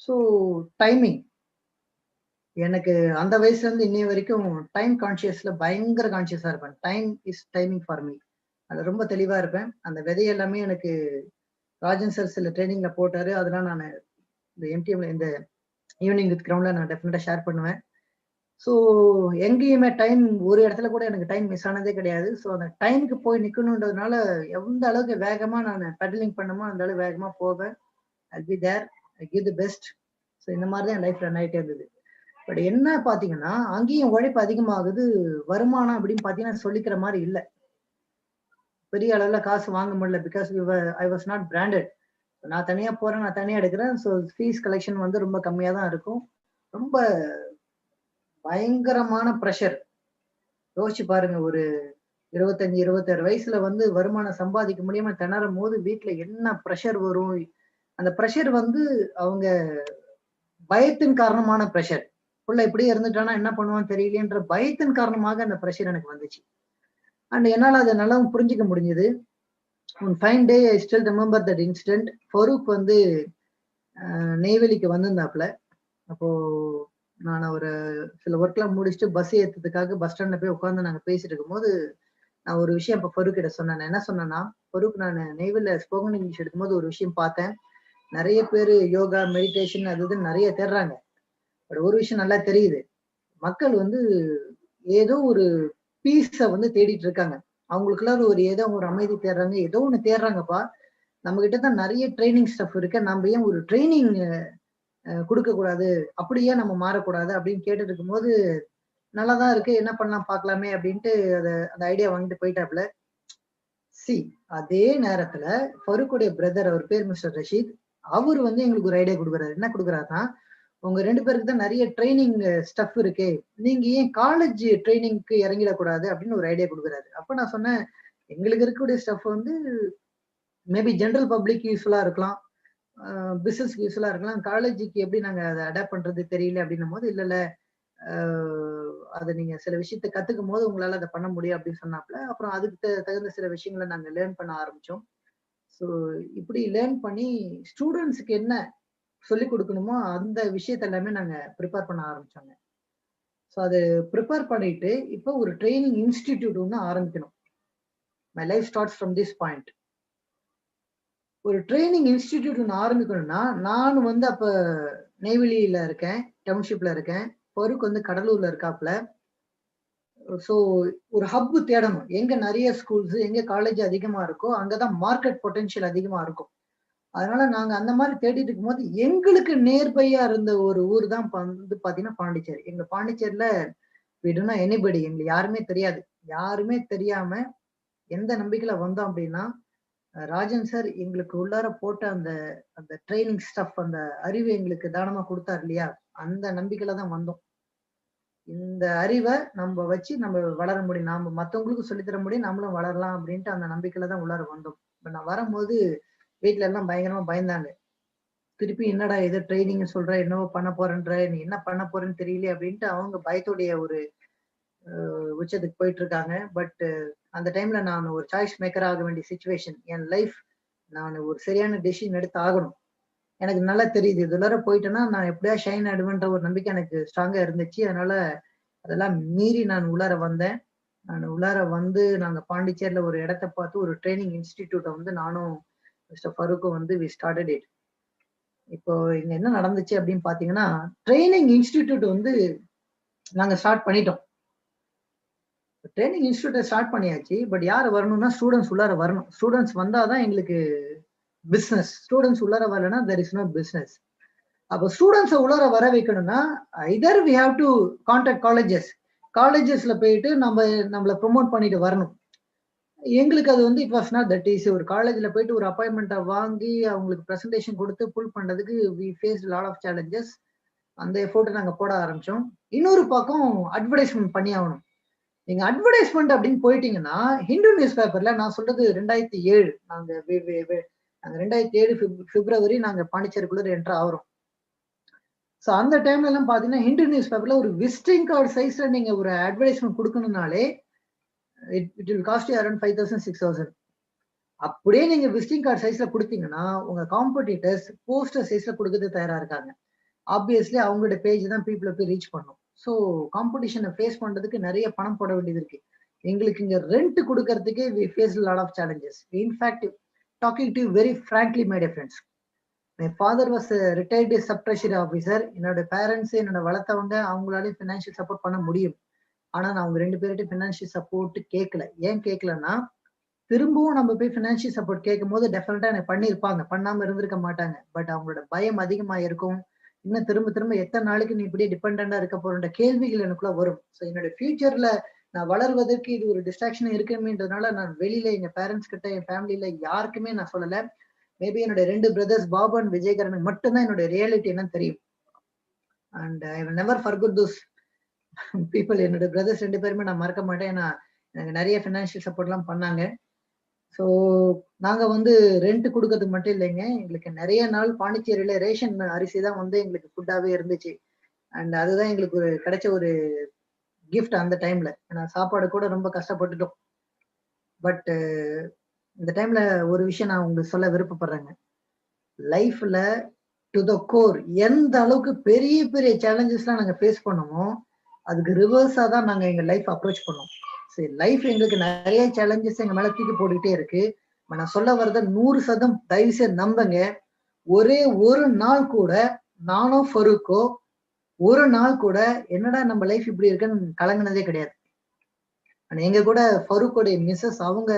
ஸோ டைமிங் எனக்கு அந்த வயசுல இருந்து இன்னைய வரைக்கும் டைம் கான்சியஸ்ல பயங்கர கான்சியஸா இருப்பேன். Time is timing for me. அது ரொம்ப தெளிவா இருப்பேன். அந்த விதை எல்லாமே எனக்கு ராஜன் சார் சில ட்ரைனிங்ல போட்டாரு. அதெல்லாம் நான் இந்த எம்டிஎம்ல இந்த ஈவினிங் வித் கிரவுண்ட்ல நான் டெஃபினட்டா ஷேர் பண்ணுவேன். ஸோ எங்கேயுமே டைம் ஒரு இடத்துல கூட எனக்கு டைம் மிஸ் ஆனதே கிடையாது. ஸோ அந்த டைமுக்கு போய் நிக்கணுன்றதுனால எந்த அளவுக்கு வேகமா நான் பெடலிங் பண்ணுமோ அந்த அளவுக்கு வேகமா போவேன். I'll be there, I give the best. So இந்த மாதிரி தான் என் லைஃப் ரன் ஆகிட்டே இருந்தது. பட் என்ன பார்த்தீங்கன்னா அங்கேயும் உழைப்பு அதிகமாகுது. வருமானம் அப்படின்னு பார்த்தீங்கன்னா சொல்லிக்கிற மாதிரி இல்லை. பெரிய அளவில் காசு வாங்க முடியல. Because I was not branded. நான் தனியாக போகிறேன், நான் தனியாக எடுக்கிறேன். ஸோ ஃபீஸ் கலெக்ஷன் வந்து ரொம்ப கம்மியாக தான் இருக்கும். ரொம்ப பயங்கரமான ப்ரெஷர். யோசிச்சு பாருங்க, ஒரு 25, 26 வயசுல வந்து வருமானம் சம்பாதிக்க முடியாம திணறும் போது வீட்டுல என்ன ப்ரெஷர் வரும். அந்த ப்ரெஷர் வந்து அவங்க பயத்தின் காரணமான ப்ரெஷர். புள்ள இப்படியே இருந்துட்டானா என்ன பண்ணுவான்னு தெரியலன்ற பயத்தின் காரணமாக அந்த ப்ரெஷர் எனக்கு வந்துச்சு. அண்ட் என்னால அதை நல்லா புரிஞ்சுக்க முடிஞ்சது. One fine day I still remember that incident. Farooq வந்து நெய்வேலிக்கு வந்திருந்தாப்புல. அப்போ நான் ஒரு சில ஒர்க்லாம் முடிச்சுட்டு பஸ் ஏற்றதுக்காக பஸ் ஸ்டாண்ட்ல போய் உட்காந்து நாங்கள் பேசிட்டு இருக்கும்போது நான் ஒரு விஷயம் இப்போ ஃபரூக் கிட்ட சொன்னேன். என்ன சொன்னேன்னா, ஃபரூக் நான் நெய்வேலியில் ஸ்போக்கன் இங்கிலீஷ் எடுக்கும்போது ஒரு விஷயம் பார்த்தேன். நிறைய பேர் யோகா மெடிடேஷன் அது இதுன்னு நிறைய தேடுறாங்க. பட் ஒரு விஷயம் நல்லா தெரியுது, மக்கள் வந்து ஏதோ ஒரு பீஸை வந்து தேடிட்டு இருக்காங்க. அவங்களுக்குள்ள ஒரு ஏதோ ஒரு அமைதி தேடுறாங்க, ஏதோ ஒன்று தேடுறாங்கப்பா. நம்ம கிட்ட தான் நிறைய ட்ரைனிங் ஸ்டஃப் இருக்கு, நம்ம ஏன் ஒரு ட்ரைனிங் கொடுக்க கூடாது, அப்படியே நம்ம மாறக்கூடாது அப்படின்னு கேட்டுட்டு இருக்கும்போது நல்லாதான் இருக்கு, என்ன பண்ணலாம் பார்க்கலாமே அப்படின்ட்டு அந்த ஐடியா வாங்கிட்டு போயிட்டாப்ல. அதே நேரத்துல ஃபரூக்குடைய பிரதர், அவர் பேர் மிஸ்டர் ரஷீத், அவர் வந்து எங்களுக்கு ஒரு ஐடியா கொடுக்குறாரு. என்ன கொடுக்குறாருன்னா, உங்க 2 பேருக்கு தான் நிறைய ட்ரைனிங் ஸ்டஃப் இருக்கு, நீங்க ஏன் காலேஜ் ட்ரைனிங்க்கு இறங்கிடக்கூடாது அப்படின்னு ஒரு ஐடியா கொடுக்குறாரு. அப்ப நான் சொன்னேன், எங்களுக்கு இருக்கக்கூடிய ஸ்டஃப் வந்து மேபி ஜென்ரல் பப்ளிக் யூஸ்ஃபுல்லா இருக்கலாம், பிசினஸ் யூஸ்ஃபுல்லா இருக்கலாம், காலேஜுக்கு எப்படி நாங்க அதை அடாப்ட் பண்றது தெரியல அப்படின்னும் போது, இல்ல அதை நீங்க சில விஷயத்த கத்துக்கும் போது உங்களால அதை பண்ண முடியும் அப்படின்னு சொன்னாப்ல. அப்புறம் அதுக்கு தகுந்த சில விஷயங்களை நாங்க லேர்ன் பண்ண ஆரம்பிச்சோம். ஸோ இப்படி லேர்ன் பண்ணி ஸ்டூடெண்ட்ஸுக்கு என்ன சொல்லிக் கொடுக்கணுமோ அந்த விஷயத்த எல்லாமே நாங்க ப்ரிப்பேர் பண்ண ஆரம்பிச்சோங்க. ஸோ அது ப்ரிப்பேர் பண்ணிட்டு இப்போ ஒரு ட்ரைனிங் இன்ஸ்டிடியூட் ஒன்று ஆரம்பிக்கணும். My life starts from this point. ஒரு ட்ரைனிங் இன்ஸ்டிடியூட் ஒன்று ஆரம்பிக்கணும்னா, நான் வந்து அப்ப நெய்வேலியில இருக்கேன், டவுன்ஷிப்ல இருக்கேன். ஃபரூக் வந்து கடலூர்ல இருக்காப்ல. ஸோ ஒரு ஹப் தேடணும். எங்க நிறைய ஸ்கூல்ஸ், எங்க காலேஜ் அதிகமா இருக்கோ அங்கதான் மார்க்கெட் பொட்டன்ஷியல் அதிகமா இருக்கும். அதனால நாங்க அந்த மாதிரி தேடிட்டு இருக்கும்போது எங்களுக்கு நேர்பையா இருந்த ஒரு ஊர் தான் வந்து பாத்தீங்கன்னா பாண்டிச்சேரி. எங்க பாண்டிச்சேரியில விடுனா எனிபடி, எங்களுக்கு யாருமே தெரியாது. யாருமே தெரியாம எந்த நம்பிக்கையில வந்தோம் அப்படின்னா, ராஜன் சார் எங்களுக்கு உள்ளார போட்ட அந்த அந்த ட்ரைனிங் ஸ்டஃப், அந்த அறிவு எங்களுக்கு தானமா கொடுத்தாரு இல்லையா, அந்த நம்பிக்கையில தான் வந்தோம். இந்த அறிவை நம்ம வச்சு நம்ம வளர முடியும், நாம மத்தவங்களுக்கும் சொல்லித்தர முடியும், நம்மளும் வளரலாம் அப்படின்ட்டு அந்த நம்பிக்கையில தான் உள்ளார வந்தோம். இப்ப நான் வரும்போது வீட்டுல எல்லாம் பயங்கரமா பயந்தாங்க. திருப்பி என்னடா ஏதோ ட்ரைனிங் சொல்ற, என்னவோ பண்ண போறேன்ற, நீ என்ன பண்ண போறேன்னு தெரியல அப்படின்ட்டு அவங்க பயத்துடைய ஒரு உச்சத்துக்கு போயிட்டு இருக்காங்க. பட் அந்த டைம்ல நான் ஒரு சாய்ஸ் மேக்கர் ஆக வேண்டிய சிச்சுவேஷன். என் லைஃப் நான் ஒரு சரியான டெசிஷன் எடுத்து ஆகணும். எனக்கு நல்லா தெரியுது, இதுல போயிட்டேன்னா நான் எப்படியா ஷைன் ஆயிடுவேன்ற ஒரு நம்பிக்கை எனக்கு ஸ்ட்ராங்கா இருந்துச்சு. அதனால அதெல்லாம் மீறி நான் உள்ளார வந்தேன். நான் உள்ளார வந்து நாங்க பாண்டிச்சேரியில ஒரு இடத்த பார்த்து ஒரு ட்ரைனிங் இன்ஸ்டிடியூட்டை வந்து நானும் மிஸ்டர் ஃபரூக்கும் வந்து வி ஸ்டார்டட் இட். இப்போ இங்க என்ன நடந்துச்சு அப்படின்னு பாத்தீங்கன்னா, ட்ரைனிங் இன்ஸ்டிடியூட் வந்து நாங்க ஸ்டார்ட் பண்ணிட்டோம். ட்ரைனிங் இன்ஸ்டிடியூட்டை ஸ்டார்ட் பண்ணியாச்சு. பட் யார் வரணும்னா ஸ்டூடெண்ட்ஸ் உள்ளார வரணும். ஸ்டூடெண்ட்ஸ் வந்தாதான் எங்களுக்கு பிசினஸ். ஸ்டூடெண்ட்ஸ் உள்ளார வரலன்னா there is no business. அப்போ ஸ்டூடெண்ட்ஸை உள்ளார வர வைக்கணும்னா either we have to contact காலேஜஸ்ல போயிட்டு நம்மளை ப்ரொமோட் பண்ணிட்டு வரணும். எங்களுக்கு அது வந்து it was not that easy. ஒரு காலேஜ்ல போயிட்டு ஒரு அப்பாயின்மெண்ட்டை வாங்கி அவங்களுக்கு ப்ரெசன்டேஷன் கொடுத்து புல் பண்றதுக்கு we faced lot of challenges. அந்த எஃபோர்ட் நாங்க போட ஆரம்பிச்சோம். இன்னொரு பக்கம் அட்வர்டைஸ்மெண்ட் பண்ணி ஆகணும். நீங்க அட்வர்டைஸ்மெண்ட் அப்படின்னு போயிட்டீங்கன்னா, ஹிந்து நியூஸ் பேப்பர்ல நான் சொல்றது 2007 நாங்க 2007 பிப்ரவரி நாங்க பாண்டிச்சேரிக்குள்ள என்டர் ஆகுறோம். ஸோ அந்த டைம்ல எல்லாம் பாத்தீங்கன்னா ஹிந்து நியூஸ் பேப்பர்ல ஒரு விசிட்டிங் கார்டு சைஸ்ல நீங்க ஒரு அட்வர்டைஸ்மெண்ட் கொடுக்கணும்னாலே இட் வில் காஸ்ட் அரௌண்ட் 5,000 6,000. அப்படியே நீங்க விசிட்டிங் கார்டு சைஸ்ல கொடுத்தீங்கன்னா உங்க காம்படிட்டர்ஸ் போஸ்டர் சைஸ்ல கொடுக்கறது தயாரா இருக்காங்க. ஆப்வியஸ்லி அவங்களோட பேஜ் தான் பீப்புளை போய் ரீச் பண்ணும். ஸோ காம்படிஷனை ஃபேஸ் பண்றதுக்கு நிறைய பணம் போட வேண்டியது இருக்கு. எங்களுக்கு இங்க ரெண்ட் கொடுக்கறதுக்கே we face lot of challenges. In fact talking to very frankly my dear friends, my father was retired sub treasury officer. என்னோட பேரண்ட்ஸ் என்னோட வளர்த்தவங்க அவங்களாலே ஃபினான்ஷியல் சப்போர்ட் பண்ண முடியும். ஆனா நான் அவங்க 2 பேர்கிட்ட ஃபினான்ஷியல் சப்போர்ட் கேட்கல. ஏன் கேட்கலன்னா, திரும்பவும் நம்ம போய் ஃபினான்ஷியல் சப்போர்ட் கேட்கும் போது டெஃபினட்டா எனக்கு பண்ணியிருப்பாங்க, பண்ணாம இருந்திருக்க மாட்டாங்க. பட் அவங்களோட பயம் அதிகமா இருக்கும். இன்னும் திரும்ப திரும்ப எத்தனை நாளைக்கு நீ இப்படியே டிபெண்டா இருக்க போறன்ற கேள்விகள் எனக்குள்ள வரும். ஸோ என்னோட ஃபியூச்சர்ல நான் வளர்வதற்கு இது ஒரு டிஸ்ட்ராக்ஷன் இருக்குன்றதுனால நான் வெளியில எங்க பேரண்ட்ஸ் கிட்ட என் ஃபேமிலியில யாருக்குமே நான் சொல்லல. மேபி என்னோட 2 பிரதர்ஸ் பாபு அண்ட் விஜயகரனுக்கு மட்டும்தான் என்னோட ரியாலிட்டி என்னன்னு தெரியும். And I will never forget those people. என்னோட பிரதர்ஸ் 2 பேருமே நான் மறக்க மாட்டேன். ஏன்னா எனக்கு நிறைய ஃபினான்ஷியல் சப்போர்ட் எல்லாம் பண்ணாங்க. ஸோ நாங்க வந்து ரெண்ட் கொடுக்கறதுக்கு மட்டும் இல்லைங்க, எங்களுக்கு நிறைய நாள் பாண்டிச்சேரியில ரேஷன் அரிசி தான் வந்து எங்களுக்கு ஃபுட்டாவே இருந்துச்சு. அண்ட் அதுதான் எங்களுக்கு ஒரு கிடைச்ச ஒரு கிஃப்ட் அந்த டைம்ல. ஏன்னா சாப்பாடு கூட ரொம்ப கஷ்டப்பட்டுட்டோம். பட் இந்த டைம்ல ஒரு விஷயம் நான் உங்களுக்கு சொல்ல விருப்பப்படுறேங்க. லைஃப்ல டு த கோர் எந்த அளவுக்கு பெரிய பெரிய சேலஞ்சஸ்லாம் நாங்க ஃபேஸ் பண்ணுமோ அதுக்கு ரிவர்ஸா தான் நாங்க எங்க லைஃப் அப்ரோச் பண்ணோம். சரி, லைஃப் எங்களுக்கு நிறைய சேலஞ்சஸ் எங்க மேல தூக்கி போட்டுக்கிட்டே இருக்கு. நான் சொல்ல வரத 100% தயவு செய்து நம்புங்க. ஒரே ஒரு நாள் கூட நானோ ஃபருக்கோ ஒரு நாள் கூட என்னடா நம்ம லைஃப் இப்படி இருக்குன்னு கலங்கினதே கிடையாது. எங்க கூட ஃபருக்கோடைய மிஸ்ஸஸ் அவங்க,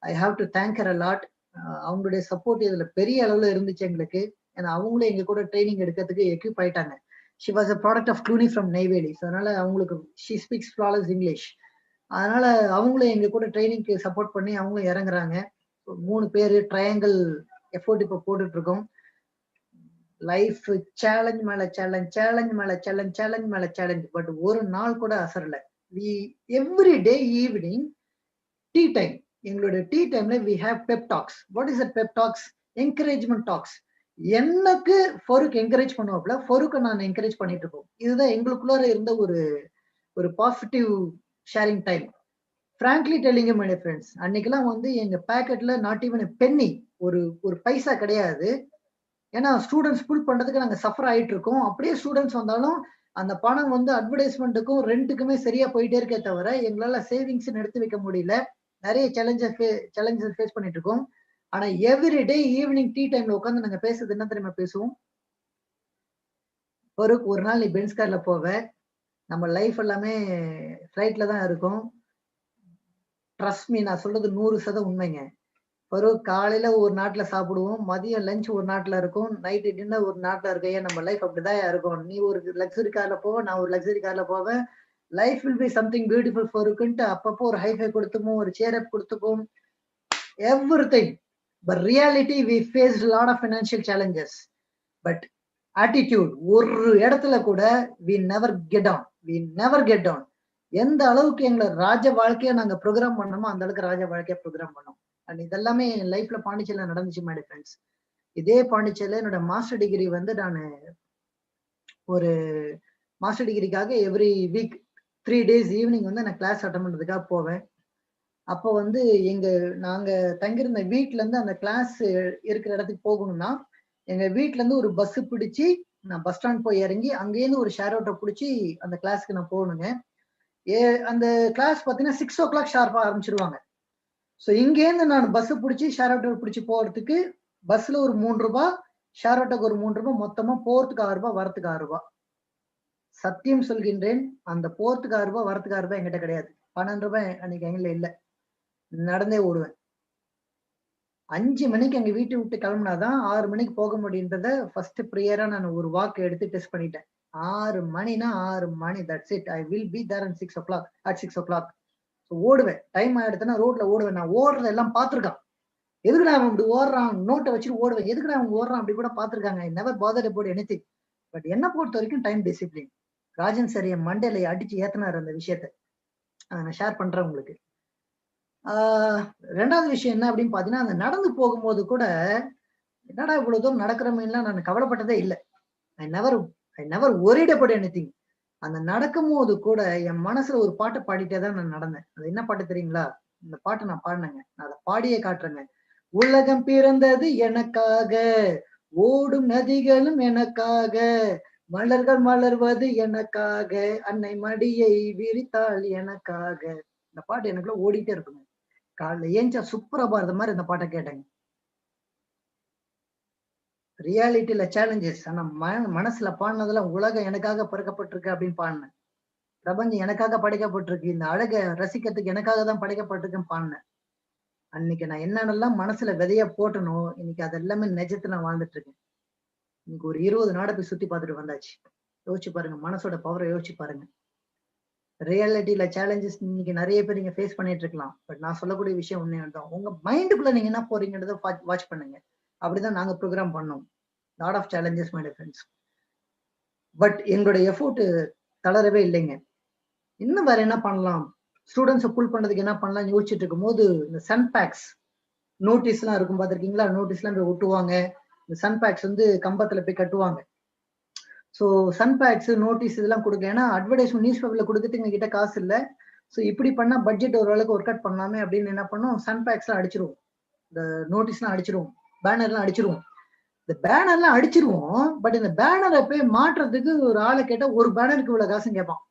I have to thank her a lot. அவங்களுடைய சப்போர்ட் இதுல பெரிய அளவுல இருந்துச்சு எங்களுக்கு. ஏன்னா அவங்களும் எங்க கூட ட்ரைனிங் எடுக்கிறதுக்கு எக்யூப் ஆயிட்டாங்க. She was a product of Cluny from Neyveli. அதனால அவங்களுக்கு ஷி ஸ்பீக்ஸ் ஃப்ளாலஸ் இங்கிலீஷ். அதனால அவங்களும் எங்க கூட ட்ரைனிங்க்கு சப்போர்ட் பண்ணி அவங்களும் இறங்குறாங்க. 3 பேரு ட்ரையாங்கிள் எஃபோர்ட் இப்போ போட்டுட்டு இருக்கோம். லைஃப் சேலஞ்ச் மேல சேலஞ்ச், சேலஞ்ச் மேல சேலஞ்ச், சேலஞ்ச் மேல சேலஞ்ச். பட் ஒரு நாள் கூட அசரல. We every day evening tea time, எங்களோட டீ டைம்ல we have pep talks. What is a pep talks? Encouragement talks. எனக்கு ஃபருக் என்கரேஜ் பண்ணுவாப்ல, ஃபருக்கை நான் என்கரேஜ் பண்ணிட்டு இருக்கோம். இதுதான் எங்களுக்குள்ளார இருந்த ஒரு positive sharing time. Frankly telling my dear friends, அன்னைக்கெல்லாம் வந்து எங்க பேக்கெட்ல நாட் ஈவன் பென்னி, ஒரு பைசா கிடையாது. ஏன்னா ஸ்டூடெண்ட்ஸ் புல் பண்றதுக்கு நாங்க சஃபர் ஆயிட்டு இருக்கோம். அப்படியே ஸ்டூடெண்ட்ஸ் வந்தாலும் அந்த பணம் வந்து அட்வர்டைஸ்மெண்ட்டுக்கும் ரெண்டுக்குமே சரியா போயிட்டே இருக்கே தவிர எங்களால சேவிங்ஸ் எடுத்து வைக்க முடியல. நிறைய சேலஞ்சஸ் ஃபேஸ் பண்ணிட்டு இருக்கோம். ஆனா எவ்ரி டே ஈவினிங் டீ டைம்ல உட்காந்து நாங்க பேசுறது என்ன தெரியுமா பேசுவோம்? ஒரு நாள் நீ பென்ஸ் கார்ல போவ, நம்ம லைஃப் எல்லாமே ஃபிளைட்ல தான் இருக்கும். ட்ரஸ்ட் மீ, நான் சொல்றது 100% உண்மைங்க. காலையில ஒரு நாட்டுல சாப்பிடுவோம், மதியம் லஞ்ச் ஒரு நாட்டுல இருக்கும், நைட்டு டின்னர் ஒரு நாட்டுல இருக்கும். ஏன் நம்ம லைஃப் அப்படிதான் இருக்கும். நீ ஒரு லக்ஸரி கார்ல போவ, நான் ஒரு லக்ஸரி கார்ல போவேன். Life will be something beautiful for இருக்குன்ட்டு அப்பப்போ ஒரு ஹைஃபை கொடுத்துப்போம், ஒரு சேர் அப் கொடுத்துப்போம், everything. But reality we face lot of financial challenges. But attitude ஒரு இடத்துல கூட வி நெவர் கெட் டவுன். எந்த அளவுக்கு எங்களை ராஜ வாழ்க்கையை நாங்க ப்ரோக்ராம் பண்ணோமோ அந்த அளவுக்கு ராஜ வாழ்க்கையை ப்ரோக்ராம் பண்ணோம். அண்ட் இதெல்லாமே என் லைஃப்ல பாண்டிச்சேரியில நடந்துச்சு மை டியர் ஃப்ரெண்ட்ஸ். இதே பாண்டிச்சேரியில என்னோட மாஸ்டர் டிகிரி வந்து நான் ஒரு மாஸ்டர் டிகிரிக்காக எவ்ரி வீக் 3 days ஈவினிங் வந்து நான் கிளாஸ் அட்டன் பண்றதுக்காக போவேன். அப்போ வந்து நாங்க தங்கியிருந்த வீட்ல இருந்து அந்த கிளாஸ் இருக்கிற இடத்துக்கு போகணும்னா எங்க வீட்ல இருந்து ஒரு பஸ் பிடிச்சி நான் பஸ் ஸ்டாண்ட் போய் இறங்கி அங்கேயிருந்து ஒரு ஷேர் ஆட்டோ பிடிச்சி அந்த கிளாஸ்க்கு நான் போகணுங்க. அந்த கிளாஸ் பார்த்தீங்கன்னா 6 o'clock ஷார்ப்பா ஆரம்பிச்சிருவாங்க. ஸோ இங்கேருந்து நான் பஸ் பிடிச்சி ஷேர் ஆட்டோ பிடிச்சி போறதுக்கு பஸ்ல ஒரு 3 ரூபாய், ஷேர் ஆட்டோக்கு ஒரு 3 ரூபாய், மொத்தமா போறதுக்கு 6 ரூபாய், வரத்துக்கு 6 ரூபாய். சத்தியம் சொல்கின்றேன், அந்த போறதுக்கு 6 ரூபாய், வரத்துக்கு 6 ரூபாய் என்கிட்ட கிடையாது. 12 ரூபாய் அன்னைக்கு எங்கல இல்ல. நடந்தே ஓடுவேன். 5 மணிக்கு எங்க வீட்டை விட்டு கிளம்புனாதான் 6 மணிக்கு போக முடியுன்றத ஃபர்ஸ்ட் ப்ரியரா நான் ஒரு வாக் எடுத்து டெஸ்ட் பண்ணிட்டேன். 6 மணினா 6 மணி, that's it. I will be there at 6 o'clock. ஓடுவேன். டைம் ஆயிடுச்சுன்னா ரோட்ல ஓடுவேன். நான் ஓடுறத எல்லாம் பார்த்திருக்கான். எதுக்குடா அவன் இப்படி ஓடுறான், நோட்டை வச்சுட்டு ஓடுவேன். எதுக்குடா அவன் ஓடுறான் அப்படி கூட பார்த்திருக்காங்க. I never bothered about anything. But என்ன பொறுத்த வரைக்கும் டைம் டிசிப்ளின். ராஜன் சார் என் மண்டையில அடிச்சு ஏத்தினார் அந்த விஷயத்த. நான் ஷேர் பண்றேன் உங்களுக்கு. ரெண்டாவது விஷயம் என்ன அப்படின்னு பாத்தீங்கன்னா, அந்த நடந்து போகும்போது கூட என்னடா இவ்வளவு தூரம் நடக்கிறோமேலாம் நான் கவலைப்பட்டதே இல்லை. I never worried about anything. அந்த நடக்கும்போது கூட என் மனசுல ஒரு பாட்டை பாடிட்டே தான் நான் நடந்தேன். அது என்ன பாட்டு தெரியுங்களா? இந்த பாட்டை நான் பாடினேங்க. நான் அதை பாடியே காட்டுறேங்க. உலகம் பிறந்தது எனக்காக, ஓடும் நதிகளும் எனக்காக, மலர்கள் மலர்வது எனக்காக, அன்னை மடியை விரித்தாள் எனக்காக. இந்த பாட்டு எனக்குள்ள ஓடிட்டே இருக்குங்க. காலைல ஏஞ்சா சுப்ரபாரதம் மாதிரி இந்த பாட்டை கேட்டேங்க. ரியாலிட்டியில சேலஞ்சஸ். ஆனா மனசுல பாடினதுல உலகம் எனக்காக பிறக்கப்பட்டிருக்கு அப்படின்னு பாடினேன். பிரபஞ்சம் எனக்காக படைக்கப்பட்டிருக்கு, இந்த அழகை ரசிக்கிறதுக்கு எனக்காக தான் படைக்கப்பட்டிருக்குன்னு பாடினேன். அன்னைக்கு நான் என்னென்னலாம் மனசுல விதைய போட்டனோ, இன்னைக்கு அது எல்லாமே நிஜத்துல நான் வாழ்ந்துட்டு இருக்கேன். இன்னைக்கு ஒரு 20 நாடை போய் சுத்தி பார்த்துட்டு வந்தாச்சு. யோசிச்சு பாருங்க, மனசோட பவரை யோசிச்சு பாருங்க. ரியாலிட்டியில சேலஞ்சஸ் இன்னைக்கு நிறைய பேர் நீங்க ஃபேஸ் பண்ணிட்டு இருக்கலாம். பட் நான் சொல்லக்கூடிய விஷயம் ஒண்ணு, உங்க மைண்டுக்குள்ள நீங்க என்ன போறீங்கன்றத வாட்ச் பண்ணுங்க. அப்படிதான் நாங்க ப்ரோக்ராம் பண்ணோம். Lot of challenges my friends. But எங்களுடைய எஃபோர்ட் தளரவே இல்லைங்க. இன்னும் வேற என்ன பண்ணலாம், ஸ்டூடெண்ட்ஸை புல் பண்றதுக்கு என்ன பண்ணலாம் யோசிச்சுட்டு இருக்கும் போது, இந்த சன் பேக்ஸ் நோட்டீஸ் எல்லாம் இருக்கும் பாத்திருக்கீங்களா? நோட்டீஸ் எல்லாம் போய் ஒட்டுவாங்க. இந்த சன் பேக்ஸ் வந்து கம்பத்துல போய் கட்டுவாங்க. ஸோ சன் பேக்ஸ் நோட்டீஸ் இதெல்லாம் கொடுக்க, ஏன்னா அட்வர்டைஸ்மெண்ட் நியூஸ் பேப்பர்ல கொடுக்கறதுக்கு எங்க கிட்ட காசு இல்லை. ஸோ இப்படி பண்ணா பட்ஜெட் ஓரளவுக்கு ஒர்க் அவுட் பண்ணலாமே அப்படின்னு என்ன பண்ணோம், சன் பேக்ஸ் எல்லாம் அடிச்சிருவோம், இந்த நோட்டீஸ் எல்லாம் அடிச்சிருவோம், பேனர் எல்லாம் அடிச்சிருவோம். இந்த பேனர் எல்லாம் அடிச்சிருவோம். பட் இந்த பேனரை போய் மாற்றுறதுக்கு ஒரு ஆளை கேட்டா ஒரு பேனருக்கு இவ்வளவு காசுன்னு கேட்பான்.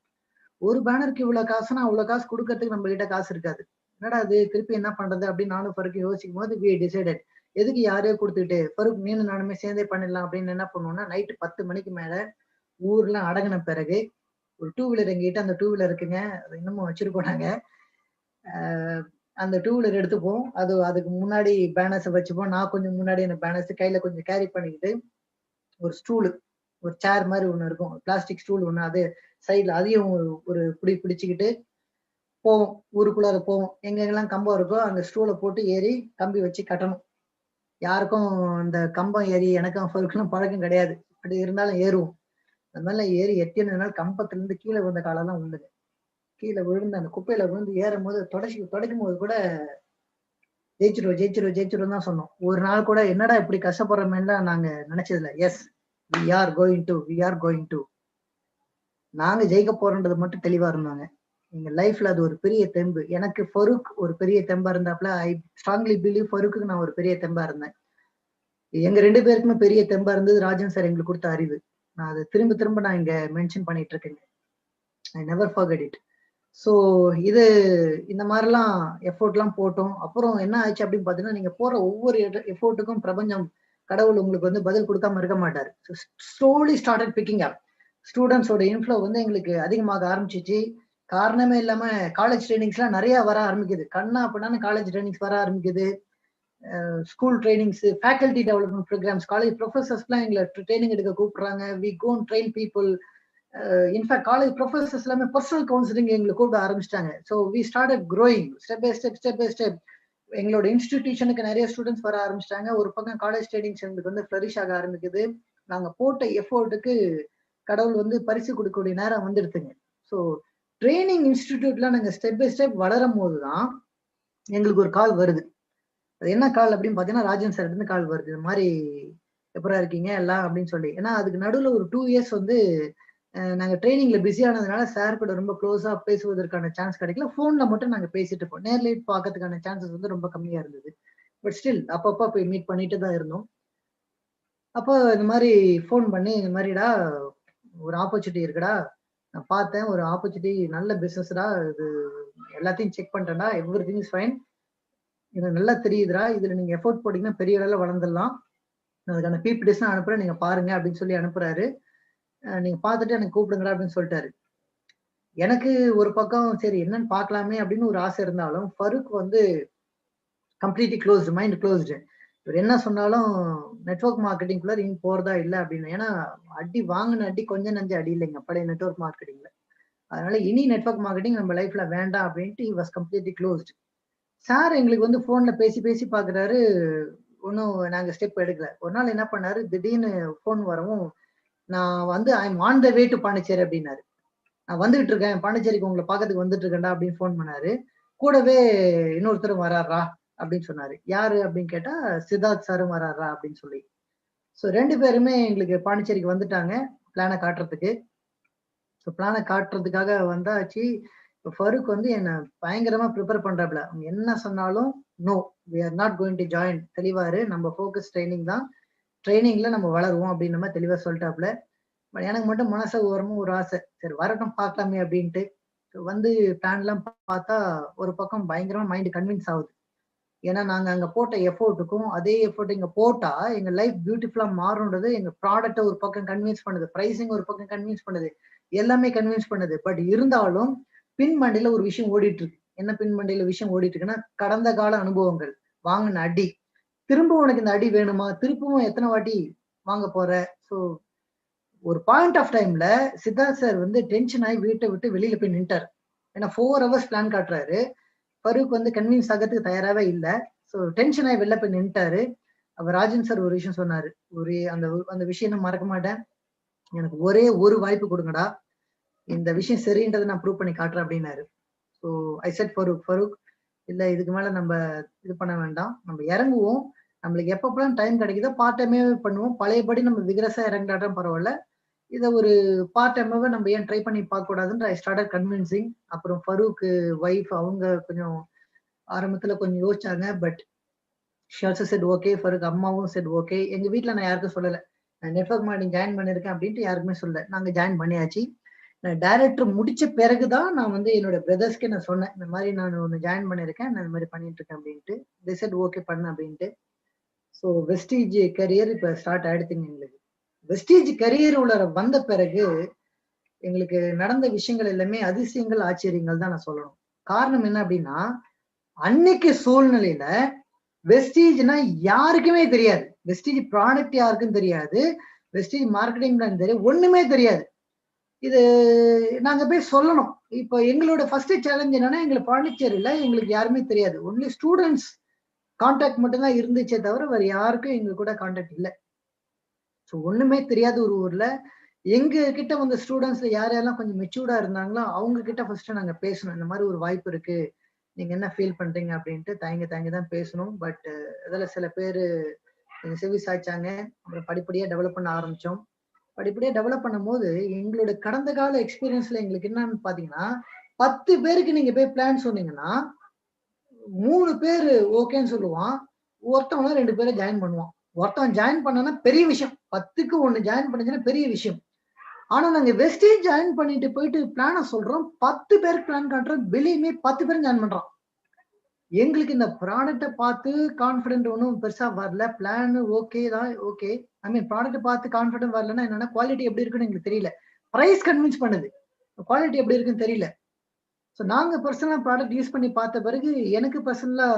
ஒரு பேனருக்கு இவ்வளவு காசுனா அவ்வளவு காசு கொடுக்கறதுக்கு நம்ம கிட்ட காசு இருக்காது. என்னடா அது திருப்பி என்ன பண்றது அப்படின்னு நானும் ஃபருக் யோசிக்கும் போது வி டிசைடட், எதுக்கு யாரையோ கொடுத்துட்டு ஃபருக் நீனும் நானுமே சேர்ந்தே பண்ணிடலாம் அப்படின்னு என்ன பண்ணுவோம்னா, நைட்டு 10 மணிக்கு மேல ஊர்ல அடங்கின பிறகு ஒரு 2 வீலர் எங்கிட்ட, அந்த 2 வீலர் இருக்குங்க, அது இன்னமும் வச்சிருக்கோம் நாங்க. அந்த 2 வீலர் எடுத்துப்போம். அதுக்கு முன்னாடி பேனர்ஸ் வச்சுப்போம். நான் கொஞ்சம் முன்னாடி அந்த பேனர்ஸ் கையில கொஞ்சம் கேரி பண்ணிக்கிட்டு, ஒரு ஸ்டூலு, ஒரு சேர் மாதிரி ஒண்ணு இருக்கும், பிளாஸ்டிக் ஸ்டூல் ஒண்ணு, அது சைட்ல அதையும் ஒரு பிடிச்சுக்கிட்டு போவோம். ஊருக்குள்ளார போவோம். எங்கெங்கெல்லாம் கம்பம் இருக்கோ அந்த ஸ்டூலை போட்டு ஏறி கம்பி வச்சு கட்டணும். யாருக்கும் அந்த கம்பம் ஏறி எனக்கும் ஃபருக்குலாம் பழக்கம் கிடையாது. அப்படி இருந்தாலும் ஏறுவோம். அந்த மாதிரிலாம் ஏறி எத்தனை நாள் கம்பத்துல இருந்து கீழே விழுந்த காலம்லாம் உண்டுங்க. கீழே விழுந்து அந்த குப்பையில விழுந்து ஏறும் போது தொடக்கும் போது கூட ஜெயிச்சிருவோம் தான் சொன்னோம். ஒரு நாள் கூட என்னடா இப்படி கஷ்டப்படுறோமேலாம் நாங்க நினைச்சதில்ல. Yes, we are going to நாங்க ஜெயிக்க போறோன்றது மட்டும் தெளிவா இருந்தாங்க. எங்க லைஃப்ல அது ஒரு பெரிய தெம்பு. எனக்கு ஃபருக் ஒரு பெரிய தெம்பா இருந்தாப்புல, ஐ ஸ்ட்ராங்லி பிலீவ் ஃபருக்குக்கு நான் ஒரு பெரிய தெம்பா இருந்தேன். எங்க 2 பேருக்குமே பெரிய தெம்பா இருந்தது ராஜன் சார் எங்களுக்கு கொடுத்த அறிவு. நான் அதை திரும்ப நான் இங்க மென்ஷன் பண்ணிட்டு இருக்கேங்க. I never forget it. So இது இந்த மாதிரிலாம் எஃபோர்ட்லாம் போட்டோம். அப்புறம் என்ன ஆச்சு அப்படின்னு பார்த்தீங்கன்னா, நீங்க போற ஒவ்வொரு எஃபோர்ட்டுக்கும் பிரபஞ்சம் கடவுள் உங்களுக்கு வந்து பதில் கொடுக்காம இருக்க மாட்டாரு. Slowly started picking up. ஸ்டூடெண்ட்ஸோட இன்ஃப்ளோ வந்து எங்களுக்கு அதிகமாக ஆரம்பிச்சிச்சு. காரணமே இல்லாம காலேஜ் ட்ரைனிங்ஸ்லாம் நிறைய வர ஆரம்பிக்குது. கண்ணா அப்படின்னா காலேஜ் ட்ரைனிங்ஸ் வர ஆரம்பிக்குது. School trainings, faculty development programmes, college ப்ரொஃபசர்ஸ்லாம் எங்களை ட்ரைனிங் எடுக்க கூப்பிடுறாங்க. We go and train people. In fact college professors எல்லாமே பர்சனல் கவுன்சிலிங் எங்களை கூப்பிட ஆரம்பிச்சிட்டாங்க. So we started growing step by step. எங்களோட இன்ஸ்டிடியூஷனுக்கு நிறைய ஸ்டூடெண்ட்ஸ் வர ஆரம்பிச்சிட்டாங்க. ஒரு பக்கம் காலேஜ் ட்ரைனிங்ஸ் எங்களுக்கு வந்து ஃப்ளரிஷ் ஆக ஆரம்பிக்குது. நாங்க போட்ட எஃபோர்ட்டுக்கு கடவுள் வந்து பரிசு கொடுக்கக்கூடிய நேரம் வந்துடுதுங்க. ஸோ ட்ரைனிங் இன்ஸ்டிடியூட்ல நாங்க ஸ்டெப் பை ஸ்டெப் வளரும் போதுதான் எங்களுக்கு ஒரு கால் வருது. அது என்ன கால் அப்படின்னு பாத்தீங்கன்னா, ராஜன் சார் இருந்து கால் வருது. இந்த மாதிரி எப்பரா இருக்கீங்க எல்லாம் அப்படின்னு சொல்லி. ஏன்னா அதுக்கு நடுவுல ஒரு 2 இயர்ஸ் வந்து நாங்க ட்ரைனிங்ல பிஸி ஆனதுனால சார் கூட ரொம்ப க்ளோஸா பேசுவதற்கான சான்ஸ் கிடைக்கல. போன்ல மட்டும் நாங்க பேசிட்டு இருப்போம். நேர்ல பார்க்கறதுக்கான சான்சஸ் வந்து ரொம்ப கம்மியா இருந்தது. பட் ஸ்டில் அப்பப்ப போய் மீட் பண்ணிட்டு தான் இருந்தோம். அப்போ இந்த மாதிரி போன் பண்ணி, இந்த மாதிரிடா ஒரு ஆப்பர்ச்சுனிட்டி இருக்குடா, நான் பார்த்தேன், ஒரு ஆப்பர்ச்சுனிட்டி, நல்ல பிசினஸ்டா, இது எல்லாத்தையும் செக் பண்ணிட்டேன்டா, எவ்ரி திங் இஸ் ஃபைன், எனக்கு நல்லா தெரியுதுடா, இதுல நீங்க எஃபோர்ட் போட்டீங்கன்னா பெரிய அளவில் வளர்ந்துடலாம், அதுக்கான பிபிடிஸ் அனுப்புறேன், நீங்க பாருங்க அப்படின்னு சொல்லி அனுப்புறாரு. நீங்க பார்த்துட்டு எனக்கு கூப்பிடுங்கடா அப்படின்னு சொல்லிட்டாரு. எனக்கு ஒரு பக்கம் சரி என்னன்னு பார்க்கலாமே அப்படின்னு ஒரு ஆசை இருந்தாலும், ஃபருக் வந்து கம்ப்ளீட்லி க்ளோஸ்டு, மைண்ட் க்ளோஸ்டு. இவர் என்ன சொன்னாலும் நெட்வொர்க் மார்க்கெட்டிங்குள்ள நீங்க போறதா இல்லை அப்படின்னு. ஏன்னா அடி வாங்கின அடி கொஞ்சம் நஞ்ச அடி இல்லைங்க பழைய நெட்வொர்க் மார்க்கெட்டிங்ல. அதனால இனி நெட்வொர்க் மார்க்கெட்டிங் நம்ம லைஃப்ல வேண்டாம் அப்படின்ட்டு he was completely closed. Sir எங்களுக்கு வந்து போன்ல பேசி பாக்குறாரு, ஒன்னும் நாங்க ஸ்டெப் எடுக்கல. ஒரு நாள் என்ன பண்ணாரு, திடீர்னு போன் வரவும், நான் வந்து I'm on the way to Pondicherry அப்படின்னாரு. நான் வந்துகிட்டு இருக்கேன், பாண்டிச்சேரிக்கு உங்களை பார்க்கறதுக்கு வந்துட்டு இருக்கேன்டா அப்படின்னு ஃபோன் பண்ணாரு. கூடவே இன்னொருத்தரும் வராரா அப்படின்னு சொன்னாரு. யாரு அப்படின்னு கேட்டா, சித்தார்த் சாரும் வராரா அப்படின்னு சொல்லி. ஸோ 2 பேருமே எங்களுக்கு பாண்டிச்சேரிக்கு வந்துட்டாங்க பிளான காட்டுறதுக்கு. ஸோ பிளான காட்டுறதுக்காக வந்தாச்சு. இப்ப ஃபரூக் வந்து என்ன பயங்கரமா ப்ரிப்பேர் பண்றாப்ல. அவங்க என்ன சொன்னாலும், "no, we are not going to join." தெளிவாரு. நம்ம ஃபோக்கஸ் ட்ரெய்னிங் தான். ட்ரெய்னிங்ல நம்ம வளருவோம் அப்படின்ற மாரி தெளிவா சொல்ட்டாப்ல. பட் எனக்கு மட்டும் மனசு ஓரமா ஒரு ஆசை. சரி வரட்டும் பார்க்கலாமே அப்படின்ட்டு. வந்து பிளான்லாம் பார்த்தா, ஒரு பக்கம் பயங்கரமா மைண்ட் கன்வின்ஸ் ஆகுது. ஏன்னா, நாங்க அங்க போட்ட எஃபோர்ட்டுக்கும், அதே எஃபோர்ட் இங்க போட்டா, எங்க லைஃப் பியூட்டிஃபுல்லா மாறும்ன்றது எங்க ப்ராடக்ட்ட ஒரு பக்கம் கன்வின்ஸ் பண்ணுது. பிரைசிங் ஒரு பக்கம் கன்வின்ஸ் பண்ணுது. எல்லாமே கன்வின்ஸ் பண்ணுது. பட் இருந்தாலும், பின் மண்டையில ஒரு விஷயம் ஓடிட்டு இருக்கு. என்ன பின் மண்டையில விஷயம் ஓடிட்டு இருக்குன்னா, கடந்த கால அனுபவங்கள், வாங்குன அடி. திரும்ப உனக்கு இந்த அடி வேணுமா? திரும்பவும் எத்தன வாட்டி வாங்க போற? ஸோ ஒரு பாயிண்ட் ஆஃப் டைம்ல சித்தார்த் சார் வந்து டென்ஷன் ஆயி வீட்ட விட்டு வெளியில போய் நின்ட்டாரு. ஏன்னா 4 ஹவர்ஸ் பிளான் காட்டுறாரு. ஃபரூக் வந்து கன்வின்ஸ் ஆகறதுக்கு தயாராவே இல்ல. ஸோ டென்ஷன் ஆயி வெளில போய் நின்ட்டாரு. அப்ப ராஜன் சார் ஒரு விஷயம் சொன்னாரு. ஒரு அந்த அந்த விஷயம் நான் மறக்க மாட்டேன். எனக்கு ஒரே ஒரு வாய்ப்பு குடுங்கடா. இந்த விஷயம் சரின்றத நான் ப்ரூவ் பண்ணி காட்டுறேன் அப்டின்னாரு. ஸோ ஐ செட் ஃபரூக் இல்ல இதுக்கு மேல நம்ம இது பண்ண வேண்டாம். நம்ம இறங்குவோம். நம்மளுக்கு எப்பப்பலாம் டைம் கிடைக்குதோ பார்ட் டைமாவே பண்ணுவோம். பழையபடி நம்ம விகரஸா இறங்கினாலும் பரவால்ல. இத ஒரு பார்ட் டைமாவே நம்ம ஏன் ட்ரை பண்ணி பார்க்க கூடாதுன்னு ஐ ஸ்டார்ட்டட் கன்வின்சிங். அப்புறம் ஃபரூக் வைஃப் அவங்க கொஞ்சம் ஆரம்பத்துல கொஞ்சம் யோசிச்சாங்க. But she also said okay. Farook அம்மாவும் செட் ஓகே. எங்க வீட்ல நான் யாருக்கும் சொல்லல. நான் நெட்வொர்க் மார்க்கெட்டிங் ஜாயின் பண்ணியிருக்கேன் அப்டின்ட்டு யாருக்குமே சொல்லல. நாங்க ஜாயின் பண்ணியாச்சு. நான் டைரக்டர் முடிச்ச பிறகு தான் நான் வந்து என்னோட பிரதர்ஸ்க்கே நான் சொன்னேன். இந்த மாரி நான் ஒண்ணு ஜாயின் பண்ணியிருக்கேன். நான் இந்த மாரி பண்ணிட்டு இருக்கேன் அப்டின்ட்டு. தே செட் ஓகே பண்ணு அப்டின்ட்டு. ஸோ வெஸ்டீஜ் கரியர் இப்ப ஸ்டார்ட் ஆயிடுச்சுங்க எங்களுக்கு. வெஸ்டீஜ் கரியர் உள்ளார வந்த பிறகு எங்களுக்கு நடந்த விஷயங்கள் எல்லாமே அதிசயங்கள், ஆச்சரியங்கள் தான் நான் சொல்லணும். காரணம் என்ன அப்டின்னா, அன்னைக்கு சூழ்நிலையில வெஸ்டீஜ்னா யாருக்குமே தெரியாது. வெஸ்டீஜ் ப்ராடக்ட் யாருக்கும் தெரியாது. வெஸ்டீஜ் மார்க்கெட்டிங் பிளான் தெரியாது. ஒண்ணுமே தெரியாது. இது நாங்க போய் சொல்லணும். இப்ப எங்களோட ஃபர்ஸ்ட் சேலஞ்ச் என்னன்னா, எங்களுக்கு பாண்டிச்சேரியில எங்களுக்கு யாருமே தெரியாது. ஒன்லி ஸ்டூடண்ட்ஸ் கான்டாக்ட் மட்டும் தான் இருந்துச்சே தவிர, வேற யாருக்கும் எங்க கூட கான்டாக்ட் இல்ல. ஸோ ஒண்ணுமே தெரியாத ஒரு ஊர்ல, எங்க கிட்ட வந்த ஸ்டூடண்ட்ஸ்ல யார் யாரெல்லாம் கொஞ்சம் மெச்சூர்டா இருந்தாங்களோ, அவங்க கிட்ட ஃபர்ஸ்ட் நாங்க பேசணும். இந்த மாரி ஒரு வாய்ப்பு இருக்கு. நீங்க என்ன ஃபீல் பண்றீங்க? அப்படின்ட்டு தயங்கி தயங்கி தான் பேசணும். பட் அதுல சில பேரு கொஞ்சம் செவி சாய்ச்சாங்க. அப்புறம் படிப்படியா டெவலப் பண்ண ஆரம்பிச்சோம். படிப்படியா டெவலப் பண்ணும்போது, எங்களோட கடந்த கால எக்ஸ்பீரியன்ஸ்ல எங்களுக்கு என்னன்னு பார்த்தீங்கன்னா, 10 பேருக்கு நீங்க போய் பிளான் சொன்னீங்கன்னா, 3 பேரு ஓகேன்னு சொல்லுவான். ஒருத்தவன் 2 பேர ஜாயின் பண்ணுவான். ஒருத்தன் ஜாயின் பண்ணான்னா பெரிய விஷயம். 10க்கு 1 ஜாயின் பண்ணுச்சுன்னா பெரிய விஷயம். ஆனா நாங்க வெஸ்டீஜ் ஜாயின் பண்ணிட்டு போயிட்டு பிளான சொல்றோம். 10 பேருக்கு பிளான் காட்டுறோம். பிலீவ் மீ 10 பேரும் ஜாயின் பண்றான். எங்களுக்கு இந்த ப்ராடக்ட்ட பார்த்து கான்ஃபிடென்ட் ஒண்ணும் பெருசா வரல. பிளான் ஓகே தான். ஓகே. ஐ மீன் ப்ராடக்ட்ட பார்த்து கான்ஃபிடென்ட் வரலன்னா என்னன்னா, குவாலிட்டி எப்படி இருக்குன்னு எங்களுக்கு தெரியல. பிரைஸ் கன்வின்ஸ் பண்ணுது. குவாலிட்டி எப்படி இருக்குன்னு தெரியல. ஸோ நாங்க பெர்சனலா ப்ராடக்ட் யூஸ் பண்ணி பார்த்த பிறகு, எனக்கு பெர்சனலா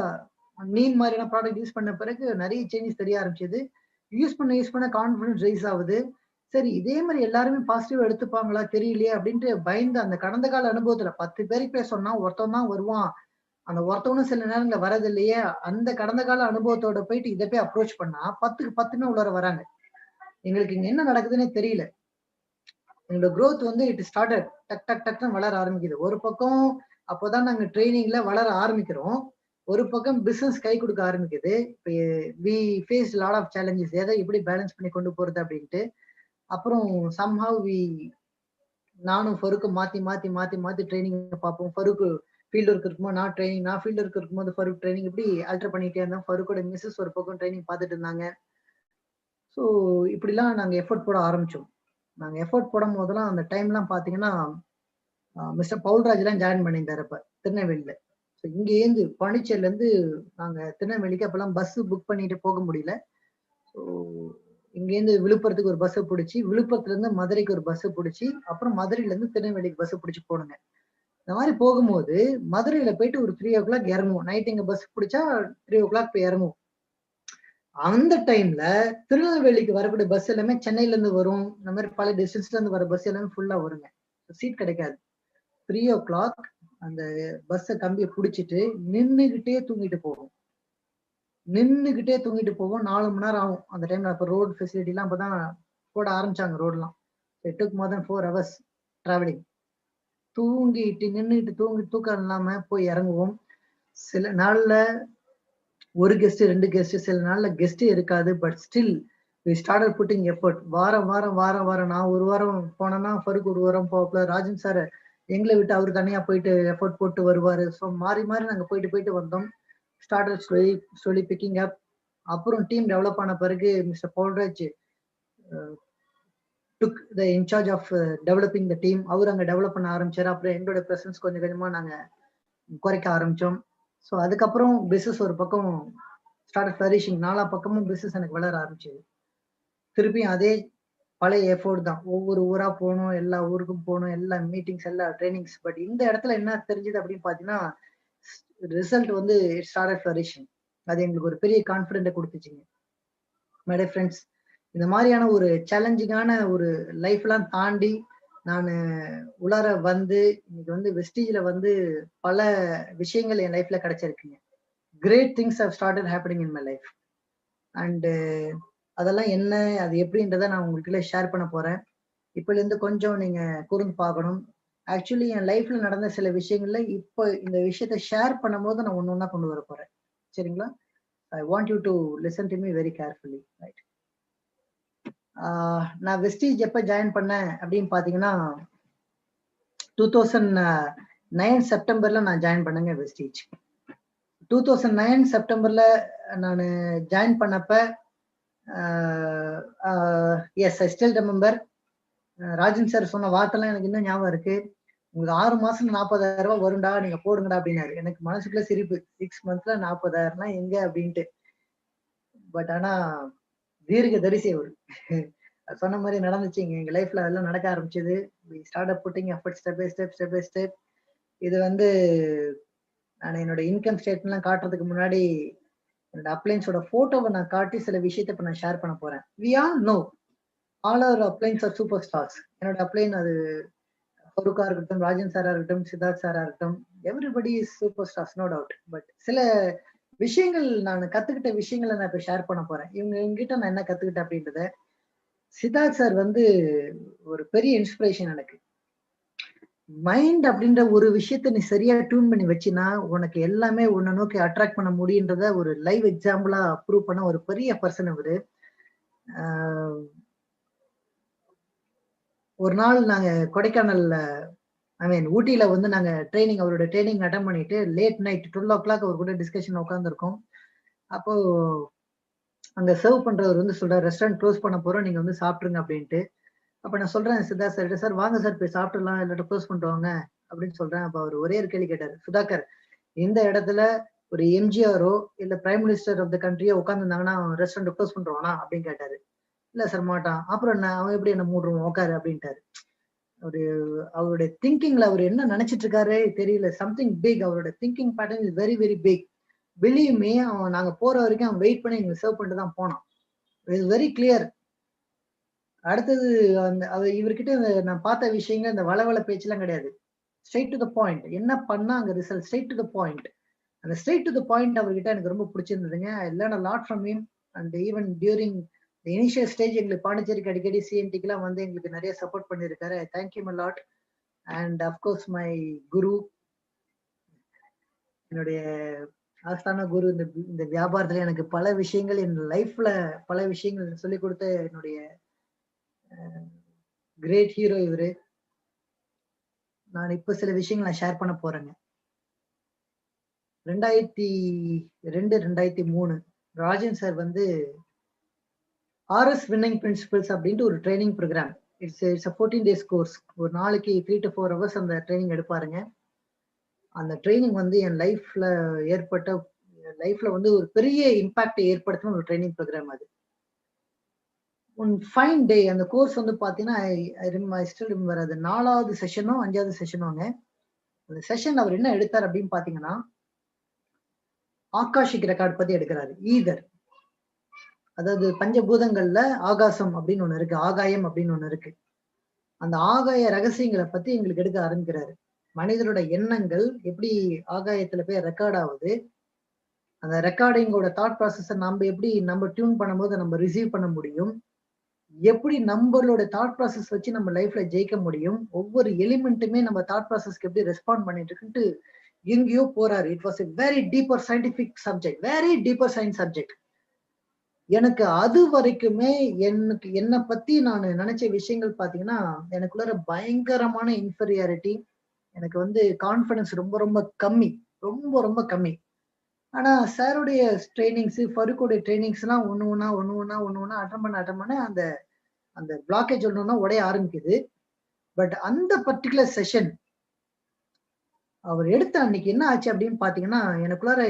நீம் மாதிரியான ப்ராடக்ட் யூஸ் பண்ண பிறகு நெறைய சேஞ்சஸ் தெரிய ஆரம்பிச்சது. யூஸ் பண்ண கான்ஃபிடன்ஸ் ரைஸ் ஆவுது. சரி இதே மாரி எல்லாருமே பாசிட்டிவா எடுத்துப்பாங்களா தெரியலையே அப்டின்ட்டு பயந்து அந்த கடந்த கால அனுபவத்துல 10 பேருக்கு போய் சொன்னா ஒருத்தன் தான் வருவான். அந்த ஒருத்தவனும் சில நேரங்கள்ல வரதில்லையே, அந்த கடந்த கால அனுபவத்தோட போயிட்டு இத போய் அப்ரோச் பண்ணா 10க்கு 10மே உள்ளார வராங்க. எங்களுக்கு இங்க என்ன நடக்குதுன்னே தெரியல. எங்களோட குரோத் வந்து இட் ஸ்டார்டட் டக் டக் டக்ன்னு வளர ஆரம்பிக்குது. ஒரு பக்கம் அப்போதான் நாங்க ட்ரெய்னிங்ல வளர ஆரம்பிக்கிறோம். ஒரு பக்கம் பிசினஸ் கை குடுக்க ஆரம்பிக்குது. இப்ப we face lot of challenges. எத எப்படி பேலன்ஸ் பண்ணி கொண்டு போறது அப்டின்ட்டு. அப்புறம் சம்ஹவ் நானும் ஃபரூக்கும் மாத்தி ட்ரெய்னிங் பார்ப்போம். ஃபரூக் ஃபீல்ட் ஒர்க் இருக்கும்போது நான் ஃபீல்ட் ஒர்க் இருக்கும்போது ஃபரூக் ட்ரெய்னிங் இப்படி ஆல்டர் பண்ணிட்டே இருந்தோம். ஃபரூக்கோட மிஸ்ஸஸ் ஒரு பக்கம் ட்ரெய்னிங் பார்த்துட்டு இருந்தாங்க. ஸோ இப்படிலாம் நாங்க எஃபோர்ட் போட ஆரம்பிச்சோம். நாங்க எஃபோர்ட் போடும்போதெல்லாம் அந்த டைம்லாம் பார்த்தீங்கன்னா, மிஸ்டர் பவுல்ராஜ்லாம் ஜாயின் பண்ணியிருந்தாரு அப்ப திருநெல்வேலில. ஸோ இங்கேருந்து பாண்டிச்சேரியிலேருந்து நாங்க திருநெல்வேலிக்கு அப்பலாம் பஸ் புக் பண்ணிட்டு போக முடியல. ஸோ இங்கேருந்து விழுப்புரத்துக்கு ஒரு பஸ்ஸ புடிச்சு, விழுப்புரத்துலேருந்து மதுரைக்கு ஒரு பஸ்ஸ புடிச்சு, அப்புறம் மதுரையிலேருந்து திருநெல்வேலிக்கு பஸ்ஸ புடிச்சு போனோங்க. இந்த மாரி போகும்போது, மதுரையில போயிட்டு ஒரு 3:00 இறங்குவோம். நைட் இங்க பஸ் புடிச்சா 3:00 போய் இறங்குவோம். அந்த டைம்ல திருநெல்வேலிக்கு வரக்கூடிய பஸ் எல்லாமே சென்னையிலேருந்து வரும். இந்த மாரி பல டிஸ்டன்ஸ்லேருந்து வர பஸ் எல்லாமே ஃபுல்லா வருங்க. சீட் கிடைக்காது. 3:00 அந்த பஸ்ஸ கம்பிய புடிச்சிட்டு நின்னுகிட்டே தூங்கிட்டு போவோம். நின்னுகிட்டே தூங்கிட்டு போவோம். 4 மணி நேரம் ஆகும். அந்த டைம்ல அப்ப ரோட் ஃபெசிலிட்டிலாம் அப்பதான் போட ஆரம்பிச்சாங்க ரோடெல்லாம். It took more then 4 hours travelling. தூங்கிட்டு நின்றுட்டு தூக்கம் இல்லாம போய் இறங்குவோம். சில நாள்ல ஒரு கெஸ்ட் 2 கெஸ்ட், சில நாள்ல கெஸ்டே இருக்காது. But still we started putting effort. வாரம் நான் ஒரு வாரம் போனேன்னா ஃபருக் ஒரு வாரம் போகல. ராஜன் சார் எங்களை விட்டு அவர் தனியா போயிட்டு எஃபர்ட் போட்டு வருவாரு. ஸோ மாறி நாங்க போயிட்டு வந்தோம். Started slowly picking up. அப்புறம் டீம் டெவலப் ஆன பிறகு mister Balraj took the incharge of developing the team. அவர் அங்க டெவலப் பண்ண ஆரம்பிச்சாரு. அப்புறம் எங்களோட பிரசன்ஸ் கொஞ்சம் கொஞ்சமா நாங்க குறைக்க ஆரம்பிச்சோம். ஸோ அதுக்கப்புறம் பிசினஸ் ஒரு பக்கம் ஸ்டார்ட் ஃபிளரிஷிங். 4 பக்கமும் பிசினஸ் எனக்கு வளர ஆரம்பிச்சது. திருப்பியும் அதே பழைய எஃபோர்ட் தான். ஒவ்வொரு ஊரா போகணும், எல்லா ஊருக்கும் போகணும், எல்லா மீட்டிங்ஸ், எல்லா ட்ரைனிங்ஸ். பட் இந்த இடத்துல என்ன தெரிஞ்சது அப்படின்னு பாத்தீங்கன்னா, ரிசல்ட் வந்து ஸ்டார்ட் ஃபிளரிஷிங். அது எங்களுக்கு ஒரு பெரிய கான்ஃபிடென்ட்டை கொடுத்துச்சுங்க. மை டியர் ஃப்ரெண்ட்ஸ், இந்த மாதிரியான ஒரு சேலஞ்சிங்கான ஒரு லைஃப்லாம் தாண்டி நான் உள்ளார வந்து இன்னைக்கு வந்து வெஸ்டீஜ்ல வந்து பல விஷயங்கள் என் லைஃப்ல கிடைச்சிருக்குங்க. Great things have started happening in my life. And அதெல்லாம் என்ன, அது எப்படின்றத நான் உங்களுக்குள்ள ஷேர் பண்ண போறேன். இப்பல இருந்து கொஞ்சம் நீங்க கூர்ந்து பார்க்கணும். ஆக்சுவலி என் லைஃப்ல நடந்த சில விஷயங்கள்ல இப்போ இந்த விஷயத்த ஷேர் பண்ணும்போது நான் ஒண்ணு ஒண்ணா கொண்டு வர போறேன். சரிங்களா? I want you to listen to me very carefully. Right. நான் வெஸ்டீஜ் எப்ப ஜாயின் பண்ணேன் அப்படின்னு பாத்தீங்கன்னா 2009 செப்டம்பர்ல நான் ஜாயின் பண்ணேங்க வெஸ்டீஜ். 2009 செப்டம்பர்ல நான் ஜாயின் பண்ணப்ப as I still remember. Rajan sir சொன்ன வார்த்தைலாம் எனக்கு இன்னும் ஞாபகம் இருக்கு. உங்களுக்கு 6 மாசம் 40,000 ரூபாய் வரும்டா, நீங்க போடுங்கடா அப்படின்னாரு. எனக்கு மனசுக்குள்ள சிரிப்பு. 6 monthsல 40,000 எங்க அப்படின்ட்டு. பட் ஆனா தீர்க்க தரிசி அவரு. சொன்ன மாதிரி நடந்துச்சுங்க. எங்க லைஃப்ல அதெல்லாம் நடக்க ஆரம்பிச்சது. we started putting effort step by step. இது வந்து நான் என்னோட இன்கம் ஸ்டேட்மெண்ட்லாம் காட்டுறதுக்கு முன்னாடி என்னோட அப்ளைன்ஸோட போட்டோவை நான் காட்டி சில விஷயத்த இப்ப நான் ஷேர் பண்ண போறேன். we all know all our appliance are superstars. என்னோட அப்ளைன் அது ஃபருக்கா இருக்கட்டும், ராஜன் சாரா இருக்கட்டும், சித்தார்த் சாரா இருக்கட்டும், everybody is super stars, no doubt. But சில விஷயங்கள் நான் கத்துக்கிட்ட விஷயங்களை நான் இப்ப ஷேர் பண்ண போறேன். இவங்கிட்ட நான் என்ன கத்துக்கிட்டேன் அப்படின்றத. சித்தார்த் சார் வந்து ஒரு பெரிய இன்ஸ்பிரேஷன் எனக்கு. மைண்ட் அப்படின்ற ஒரு விஷயத்த நீ சரியா டியூன் பண்ணி வச்சினா உனக்கு எல்லாமே உன்னை நோக்கி அட்ராக்ட் பண்ண முடியுன்றத ஒரு லைவ் எக்ஸாம்பிளா ப்ரூவ் பண்ண ஒரு பெரிய பர்சன் அவரு. ஒரு நாள் நாங்க கொடைக்கானல்ல ஊட்டியில வந்து நாங்க அவரோட ட்ரைனிங் அட்டன் பண்ணிட்டு லேட் நைட் 12 o'clock அவர் கூட டிஸ்கஷன் உட்காந்துருக்கோம். அப்போ அங்க சர்வ் பண்றவர் வந்து சொல்றாரு, ரெஸ்டாரண்ட் க்ளோஸ் பண்ண போறோம், நீங்க வந்து சாப்பிட்டுருங்க அப்படின்ட்டு. அப்ப நான் சொல்றேன் சித்தார்த் சார், சார் வாங்க சார் போய் சாப்பிட்டுலாம், இல்லாட்ட க்ளோஸ் பண்ணுவாங்க அப்படின்னு சொல்றேன். அப்ப அவர் ஒரே ஒரு கேள்வி கேட்டாரு, சுதாகர் இந்த இடத்துல ஒரு எம்ஜிஆரோ இல்ல பிரைம் மினிஸ்டர் ஆஃப் த கண்ட்ரியோ உட்காந்துருந்தாங்கன்னா அவன் ரெஸ்டாரண்ட் க்ளோஸ் பண்றானா அப்படின்னு கேட்டாரு. இல்ல சார் மாட்டான். அப்புறம் என்ன, அவன் எப்படி என்ன மூடுறான் உட்காரு அப்படின்ட்டாரு. ஒரு அவருடைய திங்கிங்ல அவர் என்ன நினைச்சிட்டு இருக்காரு தெரியல. Something big. அவரோட thinking pattern is very very big. Believe me, அவன் நாங்க போற வரைக்கும் அவன் வெயிட் பண்ணி எங்களுக்கு சர்வ் பண்ணிட்டு தான் போனான். It's very clear. அடுத்தது அந்த இவர்கிட்ட நான் பார்த்த விஷயங்கள் இந்த வளவள பேச்செல்லாம் கிடையாது. Straight to the point. என்ன பண்ணா அங்க result, straight to the point. அந்த ஸ்ட்ரெயிட் டு த பாயிண்ட் அவர்கிட்ட எனக்கு ரொம்ப பிடிச்சிருந்ததுங்க. I learn a lot from him. And even during the initial stage எங்களுக்கு பாண்டிச்சேரிக்கு அடிக்கடி சிஎன்டிக்கெல்லாம் வந்து எங்களுக்கு நிறைய சப்போர்ட் பண்ணியிருக்காரு. I thank him a lot. And of course my guru, என்னுடைய ஆஸ்தான குரு. இந்த வியாபாரத்துல எனக்கு பல விஷயங்கள், என் லைஃப்ல பல விஷயங்கள் சொல்லிக் கொடுத்த என்னுடைய கிரேட் ஹீரோ இவரு. நான் இப்ப சில விஷயங்கள் நான் ஷேர் பண்ண போறேங்க. 2002 2003 ராஜன் சார் வந்து ஆர்எஸ் வின்னிங் பிரின்சிபல்ஸ் அப்படின்ட்டு ஒரு training program. It's 14 days course. ஒரு நாளைக்கு 3 to 4 hours அந்த ட்ரைனிங் எடுப்பாருங்க. அந்த ட்ரைனிங் வந்து என் லைஃப்ல வந்து ஒரு பெரிய இம்பாக்டை ஏற்படுத்தின ஒரு ட்ரைனிங் ப்ரோக்ராம் அது. ஒன் ஃபைன் டே அந்த கோர்ஸ் வந்து பாத்தீங்கன்னா ஐ ஸ்டில் ரிமெம்பர். அது 4வது செஷனோ 5வது செஷனோங்க. அந்த செஷன் அவர் என்ன எடுத்தார் அப்படின்னு பாத்தீங்கன்னா, ஆகாஷிக் ரெக்கார்ட் பத்தி எடுக்கிறாரு. ஈதர், அதாவது பஞ்சபூதங்கள்ல ஆகாசம் அப்படின்னு ஒண்ணு இருக்கு, ஆகாயம் அப்படின்னு ஒண்ணு இருக்கு. அந்த ஆகாய ரகசியங்களை பத்தி எங்களுக்கு எடுக்க ஆரம்பிக்கிறாரு. மனிதனோட எண்ணங்கள் எப்படி ஆகாயத்துல போய் ரெக்கார்ட் ஆகுது, அந்த ரெக்கார்டிங்கோட தாட் ப்ராசஸை நம்ம எப்படி டியூன் பண்ணும்போது நம்ம ரிசீவ் பண்ண முடியும். எப்படி நம்மளோட தாட் ப்ராசஸ் வச்சு நம்ம லைஃப்ல ஜெயிக்க முடியும், ஒவ்வொரு எலிமெண்ட்டுமே நம்ம தாட் ப்ராசஸ்க்கு எப்படி ரெஸ்பாண்ட் பண்ணிட்டு இருக்குன்ட்டு எங்கேயோ போறாரு. It was a very deeper scientific subject, very deeper science subject. எனக்கு அது வரைக்குமே எனக்கு என்னை பத்தி நான் நினைச்ச விஷயங்கள் பாத்தீங்கன்னா, எனக்குள்ள பயங்கரமான இன்ஃபீரியாரிட்டி. எனக்கு வந்து கான்ஃபிடன்ஸ் ரொம்ப ரொம்ப கம்மி, ரொம்ப ரொம்ப கம்மி. ஆனா சாருடைய ட்ரைனிங்ஸ், ஃபருக்குடைய ட்ரைனிங்ஸ் எல்லாம் ஒண்ணு ஒண்ணா அட்டன் பண்ண அந்த அந்த பிளாக்கேஜ் ஒண்ணு உடைய ஆரம்பிக்குது. பட் அந்த பர்டிகுலர் செஷன் அவர் எடுத்த அன்னைக்கு என்ன ஆச்சு அப்படின்னு பாத்தீங்கன்னா, எனக்குள்ளார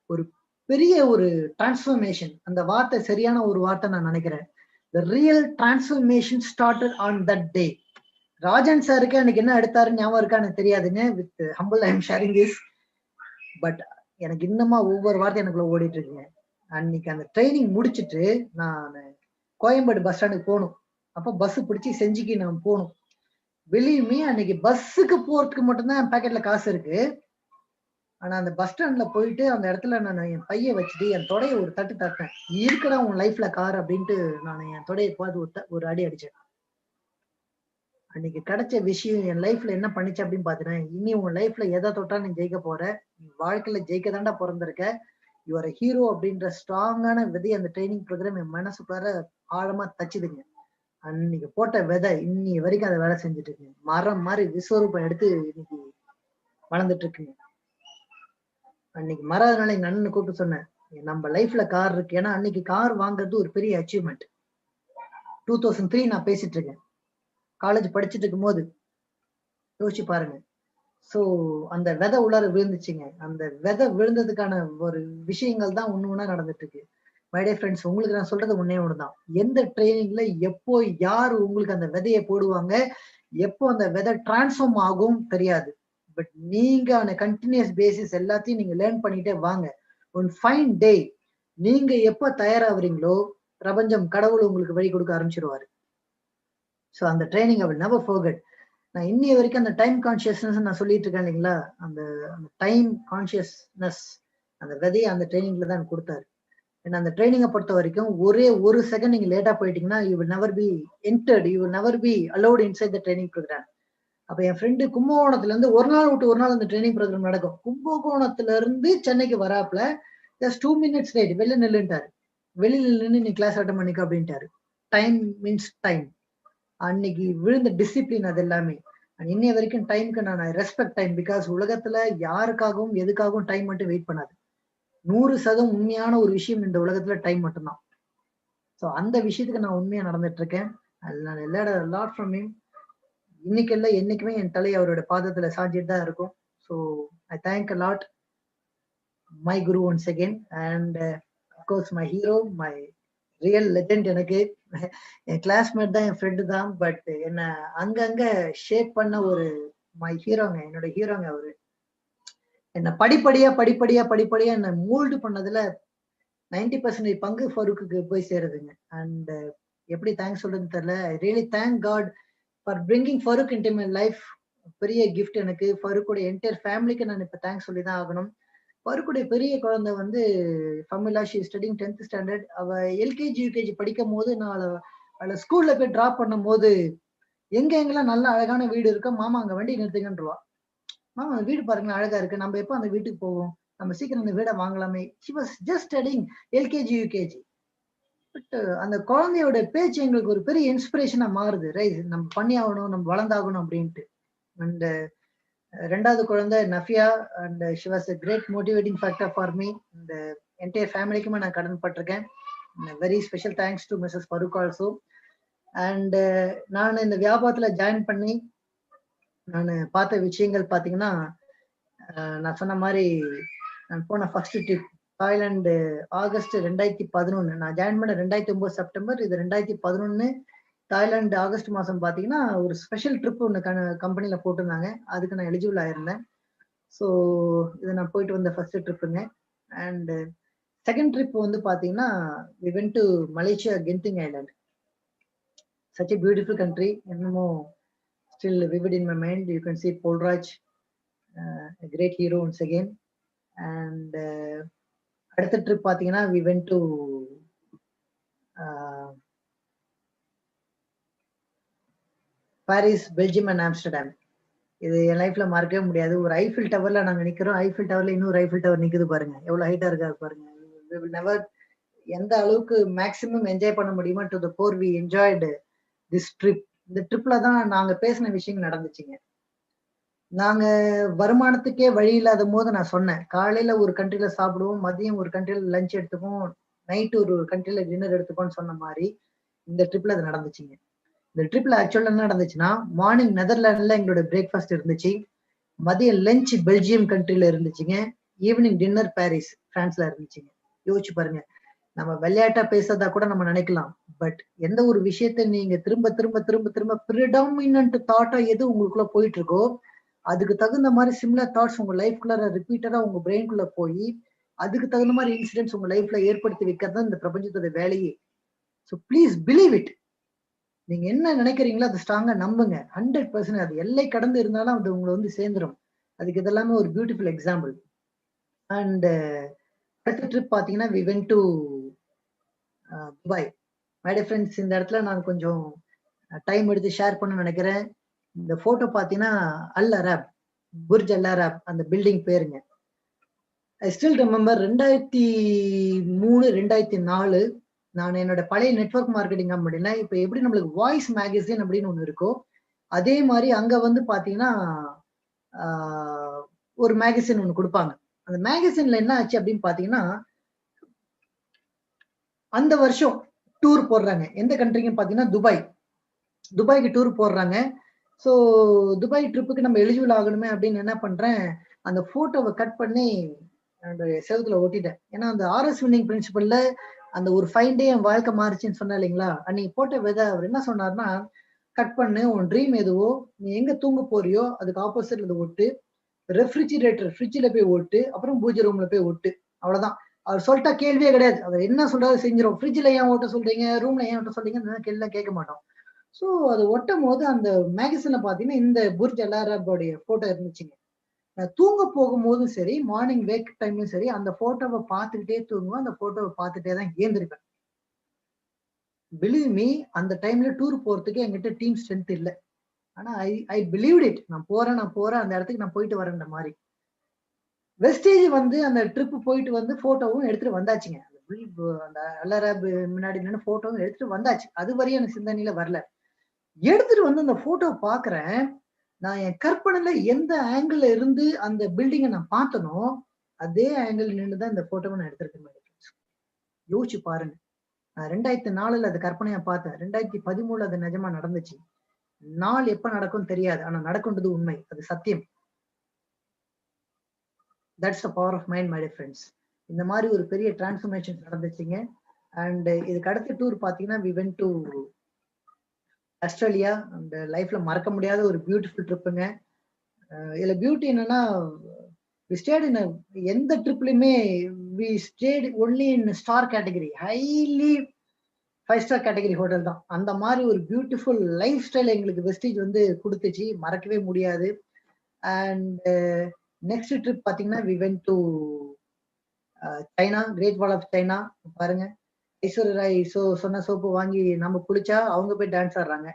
ஒரு பெரிய ஒரு டிரான்ஸ்ஃபர்மேஷன். அந்த வார்த்தை சரியான ஒரு வார்த்தை நான் நினைக்கிறேன். The real transformation started on that day. Rajan சாருக்கு அன்னைக்கு என்ன எடுத்தாரு ஞாபகம் இருக்கா எனக்கு தெரியாதுங்க. With humble I am sharing this. But எனக்கு இன்னமா ஒவ்வொரு வார்த்தை எனக்குள்ள ஓடிட்டு இருக்குங்க. அன்னைக்கு அந்த ட்ரைனிங் முடிச்சுட்டு நான் கோயம்பேடு பஸ் ஸ்டாண்டுக்கு போகணும். அப்ப பஸ் பிடிச்சி செஞ்சிக்கு நான் போகணும். பிலீவ் மீ, அன்னைக்கு பஸ்ஸுக்கு போறதுக்கு மட்டும்தான் என் பாக்கெட்ல காசு இருக்கு. ஆனா அந்த பஸ் ஸ்டாண்ட்ல போயிட்டு அந்த இடத்துல நான் என் பைய வச்சுட்டு என் தொடைய ஒரு தட்டு தட்டேன். இருக்கடா உன் லைஃப்ல கார் அப்படின்ட்டு நான் என் தொடையை பார்த்து ஒரு அடி அடிச்சேன். அன்னைக்கு கிடைச்ச விஷயம் என் லைஃப்ல என்ன பண்ணிச்சு அப்படின்னு பாத்தீங்கன்னா, இனி உன் லைஃப்ல எதை தொட்டா நீ ஜெயிக்க போற, நீ வாழ்க்கையில ஜெயிக்க தாண்டா பிறந்திருக்க, யுவர் ஹீரோ அப்படின்ற ஸ்ட்ராங்கான விதை அந்த ட்ரைனிங் ப்ரோக்ராம் என் மனசுக்குள்ளார ஆழமா தச்சுதுங்க. அன்னைக்கு போட்ட விதை இன்னி வரைக்கும் அதை வேலை செஞ்சுட்டு இருக்குங்க. மரம் மாதிரி விஸ்வரூபம் எடுத்து இன்னைக்கு வளர்ந்துட்டு இருக்குங்க. அன்னைக்கு மறாதனால எங்க அண்ணனை கூப்பிட்டு சொன்னேன், நம்ம லைஃப்ல கார் இருக்கு. ஏன்னா அன்னைக்கு கார் வாங்குறது ஒரு பெரிய அச்சீவ்மெண்ட். 2003 நான் பேசிட்டு இருக்கேன். காலேஜ் படிச்சுட்டு இருக்கும் போது யோசிச்சு பாருங்க. சோ அந்த விதை உள்ளார விழுந்துச்சுங்க. அந்த விதை விழுந்ததுக்கான ஒரு விஷயங்கள் தான் ஒண்ணு நடந்துட்டு இருக்கு. மை டியர் ஃப்ரெண்ட்ஸ், உங்களுக்கு நான் சொல்றது ஒண்ணே ஒண்ணுதான். எந்த ட்ரைனிங்ல எப்போ யாரு உங்களுக்கு அந்த விதையை போடுவாங்க, எப்போ அந்த விதை டிரான்ஸ்ஃபார்ம் ஆகும் தெரியாது. பட் நீங்க ஆன கண்டினியூஸ் பேசிஸ் எல்லாத்தையும் நீங்க லேர்ன் பண்ணிட்டே வாங்க. ஒன் ஃபைன் டே நீங்க எப்ப தயாராகிறீங்களோ பிரபஞ்சம் கடவுள் உங்களுக்கு வழி கொடுக்க ஆரம்பிச்சிருவாரு. ஸோ அந்த training I will never forget. நான் இன்னைய வரைக்கும் அந்த டைம் கான்சியஸ்னஸ் நான் சொல்லிட்டு இருக்கேன் இல்லைங்களா, அந்த டைம் கான்சியஸ்னஸ் அந்த விதையை அந்த ட்ரைனிங்ல தான் எனக்கு கொடுத்தாரு. ஏன்னா அந்த ட்ரைனிங்கை பொறுத்த வரைக்கும் ஒரே ஒரு செகண்ட் நீங்க லேட்டா போயிட்டீங்கன்னா you will never be entered, you will never be allowed inside the training program. அப்ப என் ஃப்ரெண்டு கும்பகோணத்துல இருந்து ஒரு நாள் விட்டு ஒரு நாள் அந்த ட்ரைனிங் ப்ரோக்ராம் நடக்கும். கும்பகோணத்துல இருந்து சென்னைக்கு வராப்புல ஜஸ்ட் 2 minutes லேட் வெளில நில்லுன்ட்டாரு. வெளியில நின்று நீ கிளாஸ் அட்டன் பண்ணிக்க அப்படின்ட்டாரு. Time means time. அன்னைக்கு விழுந்த டிசிப்ளின் அது எல்லாமே. இன்னைய வரைக்கும் டைமுக்கு நான் ரெஸ்பெக்ட் டைம். பிகாஸ் உலகத்துல யாருக்காகவும் எதுக்காகவும் டைம் மட்டும் வெயிட் பண்ணாது. 100% உண்மையான ஒரு விஷயம் இந்த உலகத்துல டைம் மட்டும்தான். ஸோ அந்த விஷயத்துக்கு நான் உண்மையா நடந்துட்டு இருக்கேன். நான் லாட் ஃப்ரம் ஹிம். இன்னைக்கு இல்ல என்னைக்குமே என் தலை அவரோட பாதத்துல சாஞ்சிட்டு தான் இருக்கும். So I thank a lot my Guru once again and of course my hero, my real legend. எனக்கு என் கிளாஸ்மேட் தான், என் ஃப்ரெண்டு தான். பட் என்ன அங்கங்க ஷேப் பண்ண ஒரு மை ஹீரோங்க, என்னோட ஹீரோங்க அவரு. என்ன படிப்படியா என்ன மூல்டு பண்ணதுல 90% பங்கு ஃபருக்குக்கு போய் சேருதுங்க. அண்ட் எப்படி தேங்க்ஸ் சொல்றதுன்னு தெரியல. I really thank God for bringing Farooq into my life. பெரிய கிஃப்ட் எனக்கு. ஃபருக்குடைய என்டையர் ஃபேமிலிக்கு நான் இப்ப தேங்க்ஸ் சொல்லி தான் ஆகணும். ஃபருக்குடைய பெரிய குழந்தை வந்து ஃபமிலா, ஷி ஸ்டடிங் 10th ஸ்டாண்டர்ட். அவ எல்கேஜி யூகேஜி படிக்கும் போது நான் அவளை ஸ்கூல்ல போய் டிராப் பண்ணும் போது எங்கெல்லாம் நல்ல அழகான வீடு இருக்கோ, மாமா அங்க வண்டி நிறுத்துங்கன்றவா. மாமா அந்த வீடு பாருங்களேன் அழகா இருக்கு, நம்ம எப்போ அந்த வீட்டுக்கு போவோம், நம்ம சீக்கிரம் அந்த வீடை வாங்கலாமே. She was just studying LKG UKG. But அந்த குழந்தையோட பேச்சு எங்களுக்கு ஒரு பெரிய இன்ஸ்பிரேஷனா மாறுது. ரைட், நம்ம பண்ணி ஆகணும், நம்ம வளர்ந்தாகணும் அப்படின்ட்டு. அண்ட் ரெண்டாவது குழந்தை Nafiya. And she was a great motivating factor for me. இந்த என்டையர் ஃபேமிலிக்குமே நான் கடன் பட்டிருக்கேன். Very special thanks to Mrs Farooq also. And நான் இந்த வியாபாரத்துல ஜாயின் பண்ணி நான் பார்த்த விஷயங்கள் பார்த்தீங்கன்னா, நான் சொன்ன மாதிரி நான் போன ஃபர்ஸ்ட் ட்ரிப் தாய்லாந்து ஆகஸ்ட் 2011. நான் ஜாயின் பண்ண 2009 செப்டம்பர். இது 2011 தாய்லாந்து ஆகஸ்ட் மாசம் பாத்தீங்கன்னா ஒரு ஸ்பெஷல் ட்ரிப் ஒன்று கம்பெனில போட்டிருந்தாங்க. அதுக்கு நான் எலிஜிபிள் ஆயிருந்தேன். ஸோ இது நான் போயிட்டு வந்த ஃபர்ஸ்ட் ட்ரிப்புங்க. அண்ட் செகண்ட் ட்ரிப் வந்து பாத்தீங்கன்னா we went to Malaysia Genting island. such a beautiful country. இன்னமும் still vivid in my mind. You can see Polraj, a great hero once again. And அடுத்த trip பாத்தீங்கன்னா we went to Paris, Belgium and Amsterdam. இது என் லைஃப்ல மறக்கவே முடியாது. ஒரு Eiffel டவர்ல நாங்க நிக்கிறோம். ஐஃபில் டவர்ல இன்னொரு ஐஃபில் டவர் நிக்குது பாருங்க. எவ்வளவு ஹைட்டா இருக்காது பாருங்க. We will never எந்த அளவுக்கு மேக்ஸிமம் என்ஜாய் பண்ண முடியுமோ to the core we enjoyed this trip. இந்த ட்ரிப்ல தான் நாங்க பேசின விஷயங்கள் நடந்துச்சுங்க. நாங்க வருமானத்துக்கே வழி இல்லாத போது நான் சொன்னேன், காலையில ஒரு கண்ட்ரில சாப்பிடுவோம், மதியம் ஒரு கண்ட்ரில லஞ்ச் எடுத்துப்போம், நைட் ஒரு கண்ட்ரில டின்னர் எடுத்துப்போம்னு சொன்ன மாதிரி இந்த ட்ரிப்ல அது நடந்துச்சுங்க. இந்த ட்ரிப்ல ஆக்சுவலா என்ன நடந்துச்சுன்னா, மார்னிங் நெதர்லாந்துல எங்களோட பிரேக்ஃபாஸ்ட் இருந்துச்சு, மதியம் லஞ்ச் பெல்ஜியம் கண்ட்ரில இருந்துச்சுங்க, ஈவினிங் டின்னர் பாரிஸ் பிரான்ஸ்ல இருந்துச்சுங்க. யோசிச்சு பாருங்க. நம்ம விளையாட்டா பேசுறதா கூட நம்ம நினைக்கலாம். பட் எந்த ஒரு விஷயத்த நீங்க திரும்ப திரும்ப திரும்ப திரும்ப ப்ரிடாமினன்ட் தாட்டா எது உங்களுக்குள்ள போயிட்டு இருக்கோ, அதுக்கு தகுந்த மாதிரி சிமிலர் தாட்ஸ் உங்க லைஃப்குள்ள ரிப்பீட்டடா உங்க பிரெயின்குள்ள போய் அதுக்கு தகுந்த மாதிரி இன்சிடென்ட்ஸ் உங்க லைஃப்ல ஏற்படுத்தி வைக்கிறது இந்த பிரபஞ்சத்தோட வேலையே. So please believe it. நீங்க என்ன நினைக்கிறீங்களோ அதை ஸ்ட்ராங்கா நம்புங்க. 100% அது எல்லை கடந்து இருந்தாலும் அது உங்களை வந்து சேர்ந்துடும். அதுக்கு இதெல்லாமே ஒரு பியூட்டிஃபுல் எக்ஸாம்பிள். அண்ட் அடுத்த ட்ரிப் பாத்தீங்கன்னா we went to Dubai. My dear friends, இந்த இடத்துல நான் கொஞ்சம் டைம் எடுத்து ஷேர் பண்ண நினைக்கிறேன். இந்த போட்டோ பாத்தீங்கன்னா அல் அரப், புர்ஜ் அல் அரப் அந்த பில்டிங் பேருங்க. ஐ ஸ்டில் ரிமெம்பர் 2003 2004 நான் என்னோட பழைய நெட்வொர்க் மார்க்கெட்டிங் கம்பெனில இப்ப எப்படி நம்மளுக்கு வாய்ஸ் மேகசின் அப்படின்னு ஒண்ணு இருக்கோ, அதே மாதிரி அங்க வந்து பாத்தீங்கன்னா ஒரு மேகசின் ஒண்ணு கொடுப்பாங்க. அந்த மேகசின்ல என்ன ஆச்சு அப்படின்னு பாத்தீங்கன்னா, அந்த வருஷம் டூர் போடுறாங்க. எந்த கண்ட்ரிக்கு பாத்தீங்கன்னா துபாய். துபாய்க்கு டூர் போடுறாங்க. ஸோ துபாய் ட்ரிப்புக்கு நம்ம எலிஜிபிள் ஆகணுமே அப்படின்னு என்ன பண்றேன், அந்த போட்டோவை கட் பண்ணி அந்த செவத்துல ஒட்டிட்டேன். ஏன்னா அந்த ஆர்எஸ் வின்னிங் பிரின்சிபல்ல அந்த ஒரு 5 டே என் வாழ்க்கை மாறிச்சுன்னு சொன்னா இல்லைங்களா, அன்னைக்கு போட்ட விதை அவர் என்ன சொன்னார்னா, கட் பண்ணு, உன் ட்ரீம் எதுவோ, நீ எங்க தூங்க போறியோ அதுக்கு ஆப்போசிட்ல இதை ஒட்டு, ரெஃப்ரிஜிரேட்டர் ஃப்ரிட்ஜில் போய் ஒட்டு, அப்புறம் பூஜை ரூம்ல போய் ஒட்டு. அவ்வளவுதான். அவர் சொல்லிட்டா கேள்வியே கிடையாது. அவர் என்ன சொல்றாரு செஞ்சிடும். ஃப்ரிட்ஜில் ஏன் ஓட்ட சொல்றீங்க, ரூம்ல ஏன் ஓட்ட சொல்றீங்க கேள்வி கேட்க மாட்டோம். ஸோ அது ஒட்டும் போது அந்த மேகசின்ல பாத்தீங்கன்னா இந்த புர்ஜ் அல் அரபோடைய போட்டோ இருந்துச்சுங்க. நான் தூங்க போகும்போதும் சரி, மார்னிங் வேக் டைம்லயும் சரி, அந்த போட்டோவை பார்த்துக்கிட்டே தூங்குவேன். அந்த போட்டோவை பார்த்துட்டே தான் ஏந்திருப்பேன். பிலீவ் மீ, அந்த டைம்ல டூர் போறதுக்கு என்கிட்ட டீம் ஸ்ட்ரென்த் இல்லை. ஆனா ஐ பிலீவ் இட். நான் போறேன் அந்த இடத்துக்கு நான் போயிட்டு வரேன்ற மாதிரி. வெஸ்டேஜ் வந்து அந்த ட்ரிப் போயிட்டு வந்து போட்டோவும் எடுத்துட்டு வந்தாச்சுங்க. அந்த அல் அரப் முன்னாடி நின்று போட்டோவும் எடுத்துட்டு வந்தாச்சு. அது வரையும் எனக்கு சிந்தனையில வரல. எடுத்துட்டு வந்து அந்த போட்டோ பாக்குறேன். நான் என் கற்பனையில எந்த ஆங்கிள் இருந்து அந்த பில்டிங்கை நான் பார்த்தனோ அதே ஆங்கிள் நின்றுதான் இந்த போட்டோவை நான் எடுத்திருக்கேன். யோசிச்சு பாருங்க. நான் 2004 அது கற்பனையா பார்த்தேன். 2013 அது நிஜமா நடந்துச்சு. நாள் எப்ப நடக்கும் தெரியாது, ஆனா நடக்கும்ன்றது உண்மை, அது சத்தியம். That's the power of mind my dear friends. இந்த மாதிரி ஒரு பெரிய டிரான்ஸ்ஃபர்மேஷன் நடந்துச்சுங்க. அண்ட் இதுக்கு அடுத்த டூர் பாத்தீங்கன்னா வி வென்ட் டு ஆஸ்திரேலியா. அந்த லைஃப்ல மறக்க முடியாத ஒரு பியூட்டிஃபுல் ட்ரிப்புங்க. இதுல பியூட்டி என்னன்னா, எந்த ட்ரிப்லயுமே we stayed only in star category, highly 5 star category hotel தான். அந்த மாதிரி ஒரு பியூட்டிஃபுல் லைஃப் ஸ்டைல் எங்களுக்கு வெஸ்டேஜ் வந்து கொடுத்துச்சு, மறக்கவே முடியாது. அண்ட் நெக்ஸ்ட் ட்ரிப் பாத்தீங்கன்னா we went to China, Great Wall of China. பாருங்க, ஐஸ்வர்யா ராய் சொன்ன சோப்பு வாங்கி நம்ம குளிச்சா அவங்க போய் டான்ஸ் ஆடுறாங்க.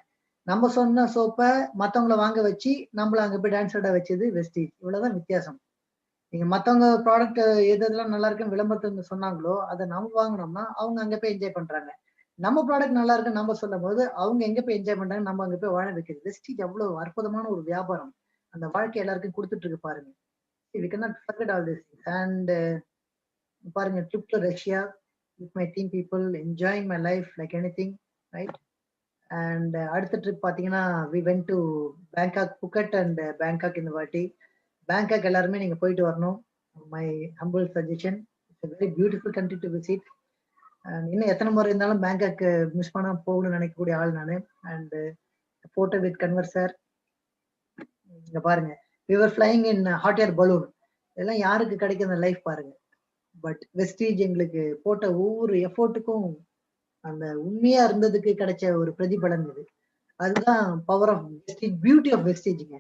நம்ம சொன்ன சோப்பை மத்தவங்களை வாங்க வச்சு நம்மள அங்க போய் டான்ஸ் ஆட வச்சது வெஸ்டேஜ். இவ்வளவுதான் வித்தியாசம். நீங்க மத்தவங்க ப்ராடக்ட் எதெல்லாம் நல்லா இருக்குன்னு விளம்பரத்துல சொன்னாங்களோ அதை நம்ம வாங்கினோம்னா அவங்க அங்க போய் என்ஜாய் பண்றாங்க. நம்ம ப்ராடக்ட் நல்லா இருக்குன்னு நம்ம சொல்லும் போது அவங்க எங்க போய் என்ஜாய் பண்றாங்க, நம்ம அங்க போய் வாழ வைக்கிறது. வெஸ்டேஜ் அவ்வளவு அற்புதமான ஒரு வியாபாரம். அந்த வாழ்க்கை எல்லாருக்கும் கொடுத்துட்டு இருக்கு பாருங்க. we cannot forget all this. And பாருங்க, trip to Russia with my team people, enjoying my life like anything, right? And அடுத்த ட்ரிப் பாத்தீங்கன்னா we went to Bangkok, Phuket and Bangkok. இந்த வாட்டி பேங்காக் எல்லாருமே நீங்க போயிட்டு வரணும். My humble suggestion. It's a very beautiful country to visit. இன்னும் எத்தனை முறை இருந்தாலும் பேங்காக் மிஸ் பண்ண போகணும்னு நினைக்கக்கூடிய ஆள் நானு. And photo with Kanwar sir. இங்க பாருங்க, we were flying in hot air balloon. இதெல்லாம் யாருக்கு கிடைக்கிற லைஃப் பாருங்க. பட் வெஸ்டேஜ் எங்களுக்கு போட்ட ஒவ்வொரு எஃபோர்ட்டுக்கும் அந்த உண்மையா இருந்ததுக்கு கிடைச்ச ஒரு பிரதிபலன் இது. அதுதான் power of Vestige, beauty of வெஸ்டேஜ்ங்க.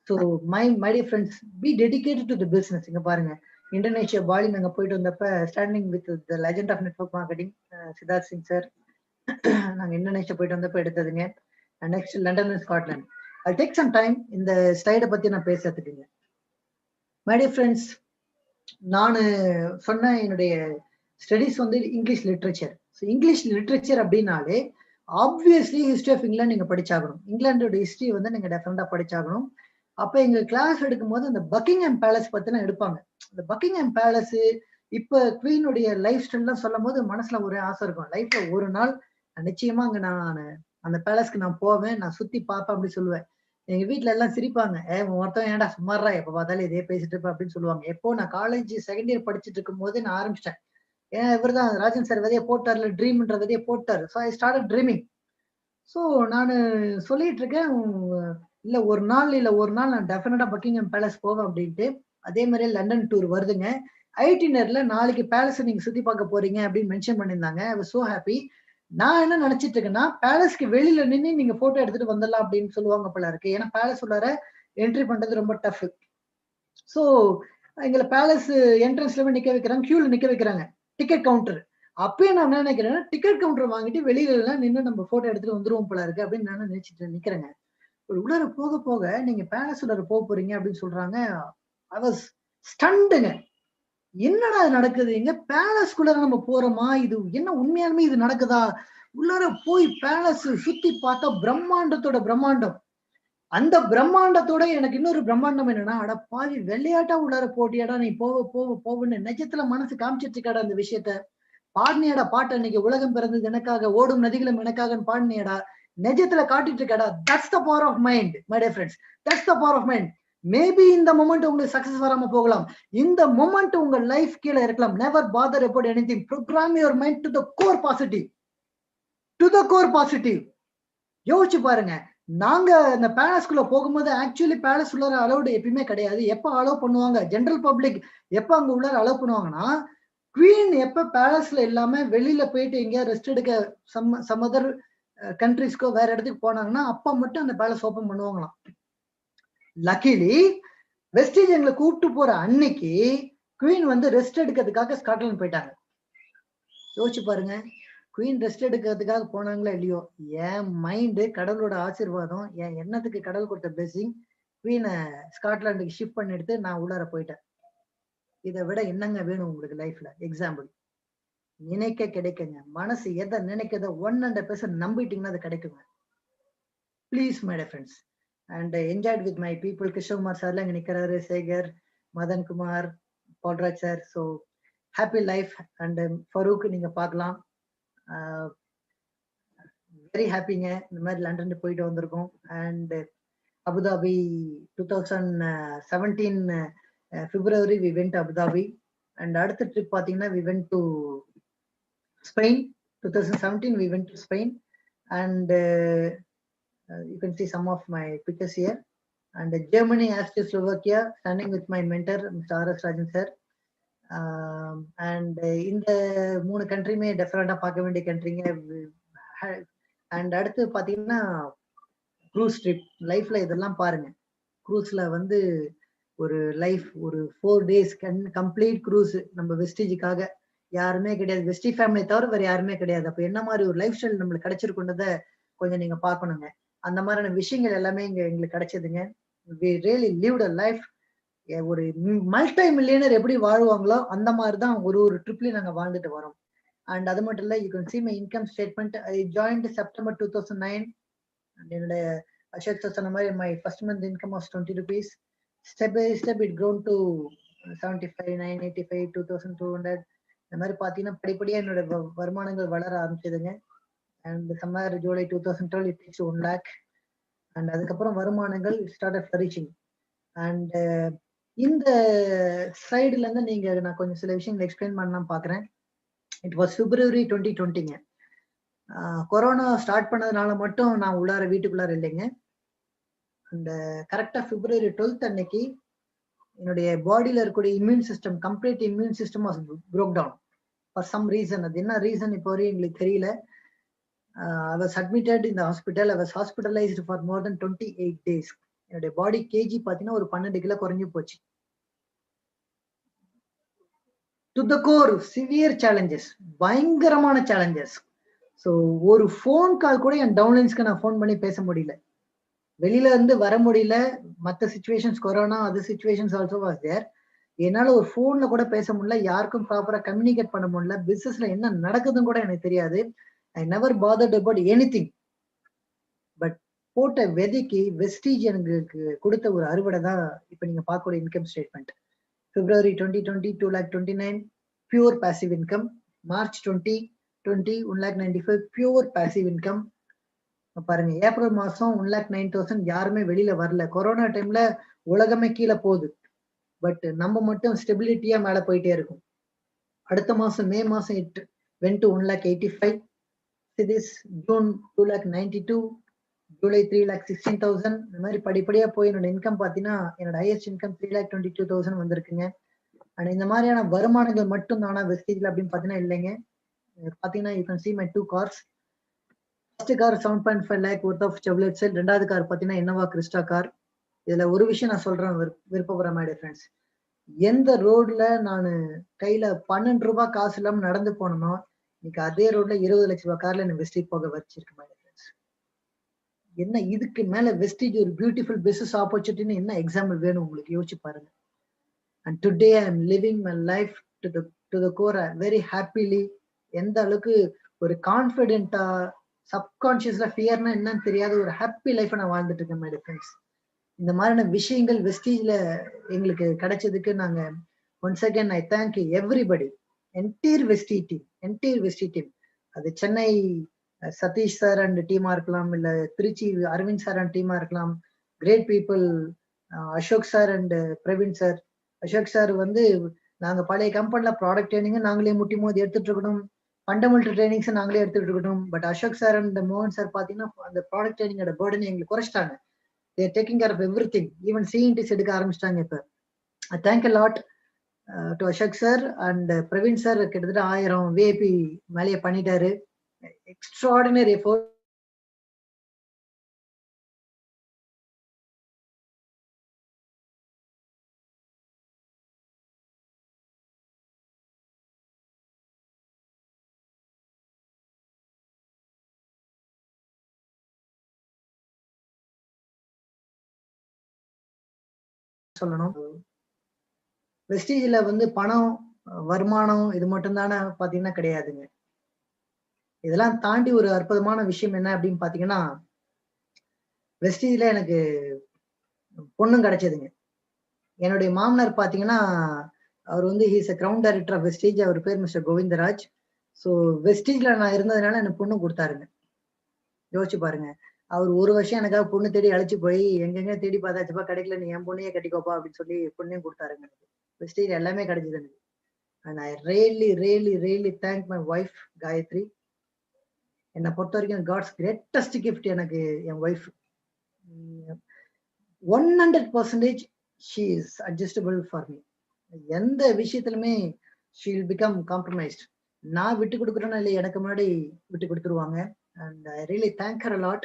So my dear friends, be dedicated to the business. இங்க பாருங்க, இந்தோனேஷியா பாலி நாங்க போயிட்டு வந்தப்ப standing with the legend of network marketing Siddharth Singh sir, நாங்க இந்தோனேஷியா போயிட்டு வந்தப்ப எடுத்ததுங்க. And next London and Scotland. I take some time இந்த ஸ்லைடை பத்தி நான் பேசுறதுக்குங்க. மை டியர் ஃப்ரெண்ட்ஸ், நான் சொன்ன என்னுடைய ஸ்டடிஸ் வந்து English literature. So English literature அப்படின்னாலே ஆப்வியஸ்லி ஹிஸ்டரி ஆஃப் இங்கிலாந்து நீங்க படிச்சாகணும். இங்கிலாண்டோட ஹிஸ்டரி வந்து நீங்க டெஃபினட்டா படிச்சாகணும். அப்ப எங்க கிளாஸ் எடுக்கும் போது அந்த பக்கிங்ஹாம் பேலஸ் பத்தின எடுப்பாங்க. இந்த பக்கிங்ஹாம் பேலஸ் இப்ப குவீனுடைய லைஃப் ஸ்டைல்லாம் சொல்லும் போது மனசுல ஒரே ஆசை இருக்கும். லைஃப்ல ஒரு நாள் நிச்சயமா அங்க நான் அந்த பேலஸ்க்கு நான் போவேன், நான் சுத்தி பார்ப்பேன் அப்படி சொல்லுவேன். எங்க வீட்டுல எல்லாம் சிரிப்பாங்க, ஒருத்தன் ஏன்டா சும்மாறா எப்ப பார்த்தாலும் இதே பேசிட்டு இருப்பேன் அப்படின்னு சொல்லுவாங்க. எப்போ நான் காலேஜ் செகண்ட் இயர் படிச்சுட்டு இருக்கும் போது நான் ஆரம்பிச்சிட்டேன். ஏன்னா இவர் தான் ராஜன் சார் விதைய போட்டார்ல, ட்ரீம்ன்ற விதைய போட்டாரு. So I start dreaming. So நான் சொல்லிட்டு இருக்கேன், இல்ல ஒரு நாள் நான் டெஃபினட்டா பக்கிங்ஹாம் பேலஸ் போவேன் அப்படின்ட்டு. அதே மாதிரி லண்டன் டூர் வருதுங்க. ஐடினர்ல நாளைக்கு பேலஸ் நீங்க சுத்தி பார்க்க போறீங்க அப்படின்னு மென்ஷன் பண்ணியிருந்தாங்க. ஐ வாஸ் சோ ஹாப்பி. நான் என்ன நினைச்சிட்டு இருக்கேன்னா, பேலஸ்க்கு வெளியில நின்று நீங்க போட்டோ எடுத்துட்டு வந்துடலாம் அப்படின்னு சொல்லுவாங்க போல இருக்கு. ஏன்னா பேலஸ் உள்ளார என்ட்ரி பண்றது ரொம்ப டஃப். ஸோ எங்களை பேலஸ் என்ட்ரன்ஸ்ல நிக்க வைக்கிறாங்க, கியூல நிக்க வைக்கிறாங்க, டிக்கெட் கவுண்டர். அப்பயே நான் என்ன நினைக்கிறேன்னா, டிக்கெட் கவுண்டர் வாங்கிட்டு வெளியில எல்லாம் நின்று நம்ம போட்டோ எடுத்துட்டு வந்துருவோம் போல இருக்கு அப்படின்னு நான் நினைச்சிட்டு நிக்கிறேங்க. உள்ளார போக போக நீங்க பேலஸ் உள்ளார போக போறீங்க அப்படின்னு சொல்றாங்க. ஐ வாஸ் ஸ்டண்டுங்க. என்னடா நடக்குது? எங்க பேலஸ்குள்ள நம்ம போறோமா? இது என்ன உண்மையாலுமே இது நடக்குதா? உள்ளார போய் பேலஸ் சுத்தி பார்த்தா பிரம்மாண்டத்தோட பிரம்மாண்டம். அந்த பிரம்மாண்டத்தோட எனக்கு இன்னொரு பிரம்மாண்டம் என்னன்னா, அட பாவி வெள்ளையாட்டா உள்ளார போட்டியாடா, நீ போவன்னு நிஜத்துல மனசு காமிச்சிட்டு இருக்காடா அந்த விஷயத்த. பாடினியாடா பாட்டு, அன்னைக்கு உலகம் பிறந்தது எனக்காக, ஓடும் நதிகளும் எனக்காக பாடினியாடா, நிஜத்துல காட்டிட்டு இருக்காடா. That's the power of mind my dear friends. That's the power of mind. Maybe இந்த மொமெண்ட் உங்களுக்கு சக்சஸ் வராம போகலாம். இந்த மொமெண்ட் உங்க லைஃப் கீழே இருக்கலாம். Never bother about anything. Program your mind to the core positive. To the core positive. யோசிச்சு பாருங்க. நாங்க இந்த பேலஸ்குள்ள போகும்போது ஆக்சுவலி பேலஸ் உள்ளார அலௌடு எப்பயுமே கிடையாது. எப்ப அலோவ் பண்ணுவாங்க, ஜெனரல் பப்ளிக் எப்ப அங்க உள்ளார அலோவ் பண்ணுவாங்கன்னா, குவீன் எப்ப பேலஸ்ல இல்லாம வெளியில போயிட்டு எங்கேயா ரெஸ்ட் எடுக்க சம் அதர் கண்ட்ரிஸ்க்கோ வேற இடத்துக்கு போனாங்கன்னா அப்ப மட்டும் அந்த பேலஸ் ஓபன் பண்ணுவாங்களாம். லக்கிலி வெஸ்டீஜ் எங்களை கூப்பிட்டு போற அன்னைக்கு குவீன் வந்து ரெஸ்ட் எடுக்கிறதுக்காக ஸ்காட்லாந்து போயிட்டாங்க. யோசிச்சு பாருங்க, குவீன் ரெஸ்ட் எடுக்கிறதுக்காக போனாங்களா இல்லையோ, என் மைண்டு கடவுளோட ஆசீர்வாதம், என் எண்ணத்துக்கு கடவுள் கொடுத்த பிளெஸிங், குவீனை ஸ்காட்லாண்டுக்கு ஷிஃப்ட் பண்ணி எடுத்து நான் உள்ளார போயிட்டேன். இதை விட என்னங்க வேணும் உங்களுக்கு லைஃப்ல? எக்ஸாம்பிள், நினைக்க கிடைக்குங்க. மனசு எதை நினைக்கிறத 100% நம்பிட்டீங்கன்னா அது கிடைக்குங்க. Please my dear friends, and I enjoyed with my people. Kishore Sarla இங்க நிக்கிறாரு, Sekar, Madan Kumar, Palraj sir. So happy life. And Farooq நீங்க பார்க்கலாம், வெரி ஹாப்பிங்க. இந்த மாதிரி லண்டன் போயிட்டு வந்திருக்கோம். And Abu Dhabi 2017 February we went Abu Dhabi. And அடுத்த ட்ரிப் பார்த்தீங்கன்னா we went to Spain. 2017 we went to Spain. And you can see some of my pictures here. And Germany, Austria, Slovakia, standing with my mentor, Mr. R.S. Rajan sir. And இந்த 3 கண்ட்ரியுமே டெஃபினட்டா பார்க்க வேண்டிய கண்ட்ரிங்க. And அடுத்து பார்த்தீங்கன்னா cruise trip. லைஃப்ல இதெல்லாம் பாருங்க. க்ரூஸ்ல வந்து ஒரு லைஃப், ஒரு 4 days கம்ப்ளீட் க்ரூஸ் நம்ம வெஸ்டீஜுக்காக. யாருமே கிடையாது, வெஸ்டி ஃபேமிலி தவிர வேற யாருமே கிடையாது. அப்ப என்ன மாதிரி ஒரு லைஃப் ஸ்டைல் நம்மளுக்கு கிடைச்சிருக்குன்றத கொஞ்சம் நீங்க பார்க்கணுங்க. அந்த மாதிரியான விஷயங்கள் எல்லாமே இங்க எங்களுக்கு கிடைச்சதுங்க. we really lived a life. ஒரு மல்டி மில்லியனர் எப்படி வாழ்வாங்களோ அந்த மாதிரி தான் ஒரு ட்ரிப்லயும் நாங்க வாழ்ந்துட்டு வரோம். அண்ட் அது மட்டும் இல்ல, you can see my income statement. I joined September 2009. என்னுடைய அசோக் சார் சொன்ன மாதிரி my first month income was 20 rupees. Step by step it grown to 75, 985, 2200. இந்த மாதிரி பாத்தீங்கன்னா படிப்படியா என்னோட வருமானங்கள் வளர ஆரம்பிச்சதுங்க. And somewhere July 2012 it reached 1 lakh. And அதுக்கப்புறம் வருமானங்கள் started flourishing. And இந்த சைடுல இருந்து நீங்க நான் கொஞ்சம் சில விஷயங்கள் எக்ஸ்பிளைன் பண்ணலாம் பாக்குறேன். இட் வாஸ் February 2020ங்க. கொரோனா ஸ்டார்ட் பண்ணதுனால மட்டும் நான் உள்ளார வீட்டுக்குள்ளார இல்லைங்க. அந்த கரெக்டா February 12th அன்னைக்கு என்னுடைய பாடியில இருக்கக்கூடிய immune system, complete immune system was broke down for some reason. அது என்ன ரீசன் இப்போ வரையும் எங்களுக்கு தெரியல. I was admitted in the hospital. I was hospitalized for more than 28 days. என்னுடைய பாடி கேஜி பார்த்தீங்கன்னா ஒரு 12 கிலோ குறைஞ்சு போச்சு. To the core severe challenges, பயங்கரமான சேலஞ்சஸ். ஸோ ஒரு ஃபோன் கால் கூட என் டவுன்லைன்ஸ்க்கு நான் ஃபோன் பண்ணி பேச முடியல. வெளியில இருந்து வர முடியல. மற்ற சுச்சுவேஷன்ஸ் கொரோனா அது சுச்சுவேஷன்ஸ் ஆல்சோ வாஸ் தேர். என்னால ஒரு ஃபோன்ல கூட பேச முடியல. யாருக்கும் ப்ராப்பரா கம்யூனிகேட் பண்ண முடியல. பிசினஸ்ல என்ன நடக்குதுன்னு கூட எனக்கு தெரியாது. ஐ never bothered about anything. But போட்ட விதைக்கு வெஸ்டீஜ் எனக்கு கொடுத்த ஒரு அறுவடை தான் இப்ப நீங்க பார்க்கக்கூடிய இன்கம் ஸ்டேட்மெண்ட். பிப்ரவரி 2020 2,29,000 pure passive income. March 2020 1,95,000 pure passive income. பாருங்க, ஏப்ரல் மாசம் 1,09,000 யாருமே வெளியில வரல. கொரோனா டைம்ல உலகமே கீழே போகுது. பட் நம்ம மட்டும் ஸ்டெபிலிட்டியா மேல போயிட்டே இருக்கும். அடுத்த மாசம் மே மாசம் it went to 1,85,000. this June 2,92,000, July 3,16,000. இந்த மாதிரி படிப்படியா போய் என்னோட இன்கம் பாத்தீங்கன்னா என்னோட ஹையஸ்ட் இன்கம் 3,22,000 வந்திருக்குங்க. அண்ட் இந்த மாதிரியான வருமானங்கள் மட்டும் தானா வெஸ்டீஜ்ல அப்படின்னு பாத்தீங்கன்னா இல்லைங்க. பாத்தீங்கன்னா you can see my 2 cars. First car 7.5 lakh worth of Chevrolet Cell. ரெண்டாவது கார் பாத்தீங்கன்னா Innova Crista கார். இதுல ஒரு விஷயம் நான் சொல்றேன் விருப்பப்படுற மாதிரி ஃப்ரெண்ட்ஸ், எந்த ரோட்ல நான் கையில 12 ரூபாய் காசு இல்லாம நடந்து போனோமோ இன்னைக்கு அதே ரோட்ல 20 லட்சம் ரூபாய் கார்ல என்ன வெஸ்டீஜ் போக வச்சிருக்கு மாதிரி ஃப்ரெண்ட்ஸ். என்ன இதுக்கு மேல வெஸ்டீஜ் ஒரு பியூட்டிஃபுல் பிசினஸ் ஆப்பர்ச்சுனிட்டின்னு என்ன எக்ஸாம்பிள் வேணும் உங்களுக்கு? யோசிச்சு பாருங்க. And today I am living my life to the core very happily. எந்த அளவுக்கு ஒரு கான்பிடென்டா, சப்கான்சியஸ்ல ஃபியர்னா என்னன்னு தெரியாத ஒரு ஹாப்பி லைஃப் நான் வாழ்ந்துட்டு இருக்கேன் மை ஃப்ரெண்ட்ஸ். இந்த மாதிரியான விஷயங்கள் வெஸ்டீஜ்ல எங்களுக்கு கிடைச்சதுக்கு நாங்க once again I thank everybody, entire Vestige team. அது சென்னை சதீஷ் சார் அண்ட் டீமா இருக்கலாம், இல்ல திருச்சி அரவிந்த் சார் அண்ட் டீமா இருக்கலாம். Great people, Ashok sir and Praveen sir. Ashok sir வந்து நாங்க பழைய கம்பெனில ப்ராடக்ட் ட்ரைனிங் நாங்களே முட்டி மோதி எடுத்துட்டு இருக்கணும், ஃபண்டமெண்டல் ட்ரைனிங்ஸ் நாங்களே எடுத்துட்டு இருக்கணும். பட் அசோக் சார் அண்ட் மோகன் சார் பாத்தீங்கன்னா அந்த ப்ராடக்ட் ட்ரைனிங்கோட பர்டன் எங்களுக்கு குறைச்சிட்டாங்க. they are taking care of everything. even CNTs எடுக்க ஆரம்பிச்சிட்டாங்க இப்ப. I thank a lot to Ashok sir and Praveen sir. கிட்டத்தட்ட 1000 VIP மேலேயே பண்ணிட்டாரு. Extraordinary effort. சொல்லணும். வெஸ்டீஜ்ல வந்து பணம், வருமானம் இது மட்டும் தானே பாத்தீங்கன்னா கிடையாதுங்க. இதெல்லாம் தாண்டி ஒரு அற்புதமான விஷயம் என்ன அப்படின்னு பாத்தீங்கன்னா, வெஸ்டீஜ்ல எனக்கு பொண்ணும் கிடைச்சதுங்க. என்னுடைய மாமனார் பாத்தீங்கன்னா அவர் வந்து he's crown director of Vestige. அவர் பேர் மிஸ்டர் கோவிந்தராஜ். ஸோ வெஸ்டீஜ்ல நான் இருந்ததுனால எனக்கு பொண்ணு கொடுத்தாருங்க. யோசிச்சு பாருங்க, அவர் ஒரு வருஷம் எனக்காக பொண்ணு தேடி அழைச்சு போய் எங்கெங்க தேடி பார்த்தாச்சுப்பா கிடைக்கல, நீ என் பொண்ணையே கட்டிக்கோப்பா அப்படின்னு சொல்லி பொண்ணையும் கொடுத்தாருங்க. எனக்கு வெஸ்டீஜ் எல்லாமே கிடைச்சது எனக்கு. And I really thank my wife Gayathri. என்னை பொறுத்த வரைக்கும் காட்ஸ் கிரேட்டஸ்ட் கிஃப்ட் எனக்கு என் wife. 100% she is adjustable for me. எந்த விஷயத்திலுமே she will become compromised. நான் விட்டு கொடுக்குறேன்னா இல்லை, எனக்கு முன்னாடி விட்டு கொடுத்துருவாங்க. and I really thank her a lot.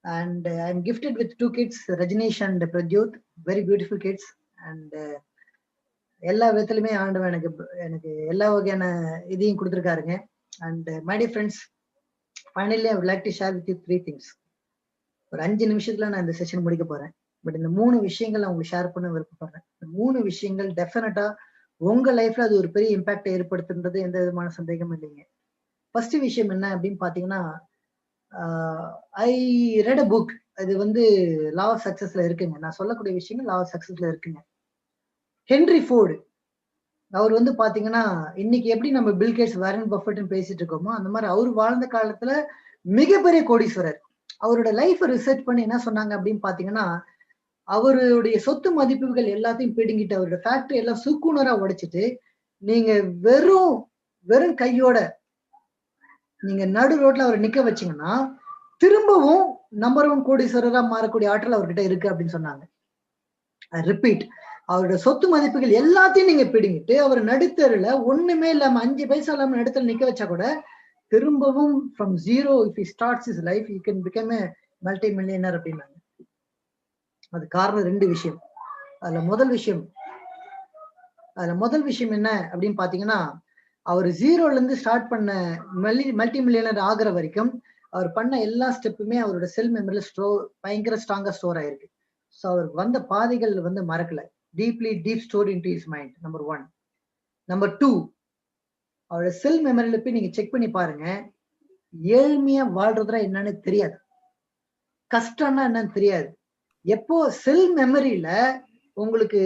and I'm gifted with 2 kids, Rajneesh and Pradyut, very beautiful kids. and எல்லா விதத்திலுமே ஆண்டவன் எனக்கு எல்லா வகையான இதையும் கொடுத்துருக்காருங்க. and my dear friends, finally I would like to share with you 3 things. ஒரு 5 நிமிஷத்துல நான் இந்த செஷன் முடிக்க போறேன். பட் இந்த 3 விஷயங்கள் நான் உங்களுக்கு ஷேர் பண்ண விருப்பப்படுறேன். இந்த 3 விஷயங்கள் டெஃபினட்டா உங்க லைஃப்ல அது ஒரு பெரிய இம்பாக்ட் ஏற்படுத்துன்றது எந்த விதமான சந்தேகமும் இல்லைங்க. ஃபர்ஸ்ட் விஷயம் என்ன அப்படின்னு பாத்தீங்கன்னா, ஐ ரெட் அ புக். அது வந்து லா ஆஃப் சக்சஸ்ல இருக்குங்க. நான் சொல்லக்கூடிய விஷயங்கள் லா ஆஃப் சக்சஸ்ல இருக்குங்க. ஹென்ரி ஃபோர்டு அவர் வந்து பாத்தீங்கன்னா, இன்னைக்கு எப்படி நம்ம பில்கேட்ஸ், வாரன் பஃபெட்னு பேசிட்டு இருக்கோமோ அந்த மாதிரி அவர் வாழ்ந்த காலத்துல மிகப்பெரிய கோடீஸ்வரர். அவரோட லைஃப் ரிசர்ச் பண்ணி என்ன சொன்னாங்க அப்படின்னு பாத்தீங்கன்னா, அவருடைய சொத்து மதிப்புகள் எல்லாத்தையும் பிடுங்கிட்டு அவரோட ஃபேக்டரி எல்லாம் சுக்குநூறா உடைச்சிட்டு நீங்க வெறும் கையோட நீங்க நடு ரோட்ல அவரை நிக்க வச்சீங்கன்னா திரும்பவும் நம்பர் 1 கோடீஸ்வரரா மாறக்கூடிய ஆற்றல் அவர்கிட்ட இருக்கு அப்படின்னு சொன்னாங்க. ரிப்பீட், அவரோட சொத்து மதிப்புகள் எல்லாத்தையும் நீங்க பிடுங்கிட்டு அவர் நடுத்தருல ஒண்ணுமே இல்லாம 5 பைசா இல்லாம நடுத்தர நிக்க வச்சா கூட திரும்பவும் from zero if he starts his life he can become a multi millionaire அப்படின்னாங்க. அது காரணம் 2 விஷயம். அதுல முதல் விஷயம் என்ன அப்படின்னு பாத்தீங்கன்னா, அவர் 0ல இருந்து ஸ்டார்ட் பண்ண மல்டி மில்லியனர் ஆகுற வரைக்கும் அவர் பண்ண எல்லா ஸ்டெப்புமே அவரோட செல் மெமரியில பயங்கர ஸ்ட்ராங்கா ஸ்டோர் ஆயிருக்கு. ஸோ அவருக்கு வந்த பாதைகள் மறக்கல. Deep store into his mind. Number 1. Number 2, அவரோட செல் மெமரியில போய் நீங்க செக் பண்ணி பாருங்க. ஏழ்மையா வாழ்றதுனா என்னன்னு தெரியாது, கஷ்டம்னா என்னன்னு தெரியாது. எப்போ செல் மெமரியில உங்களுக்கு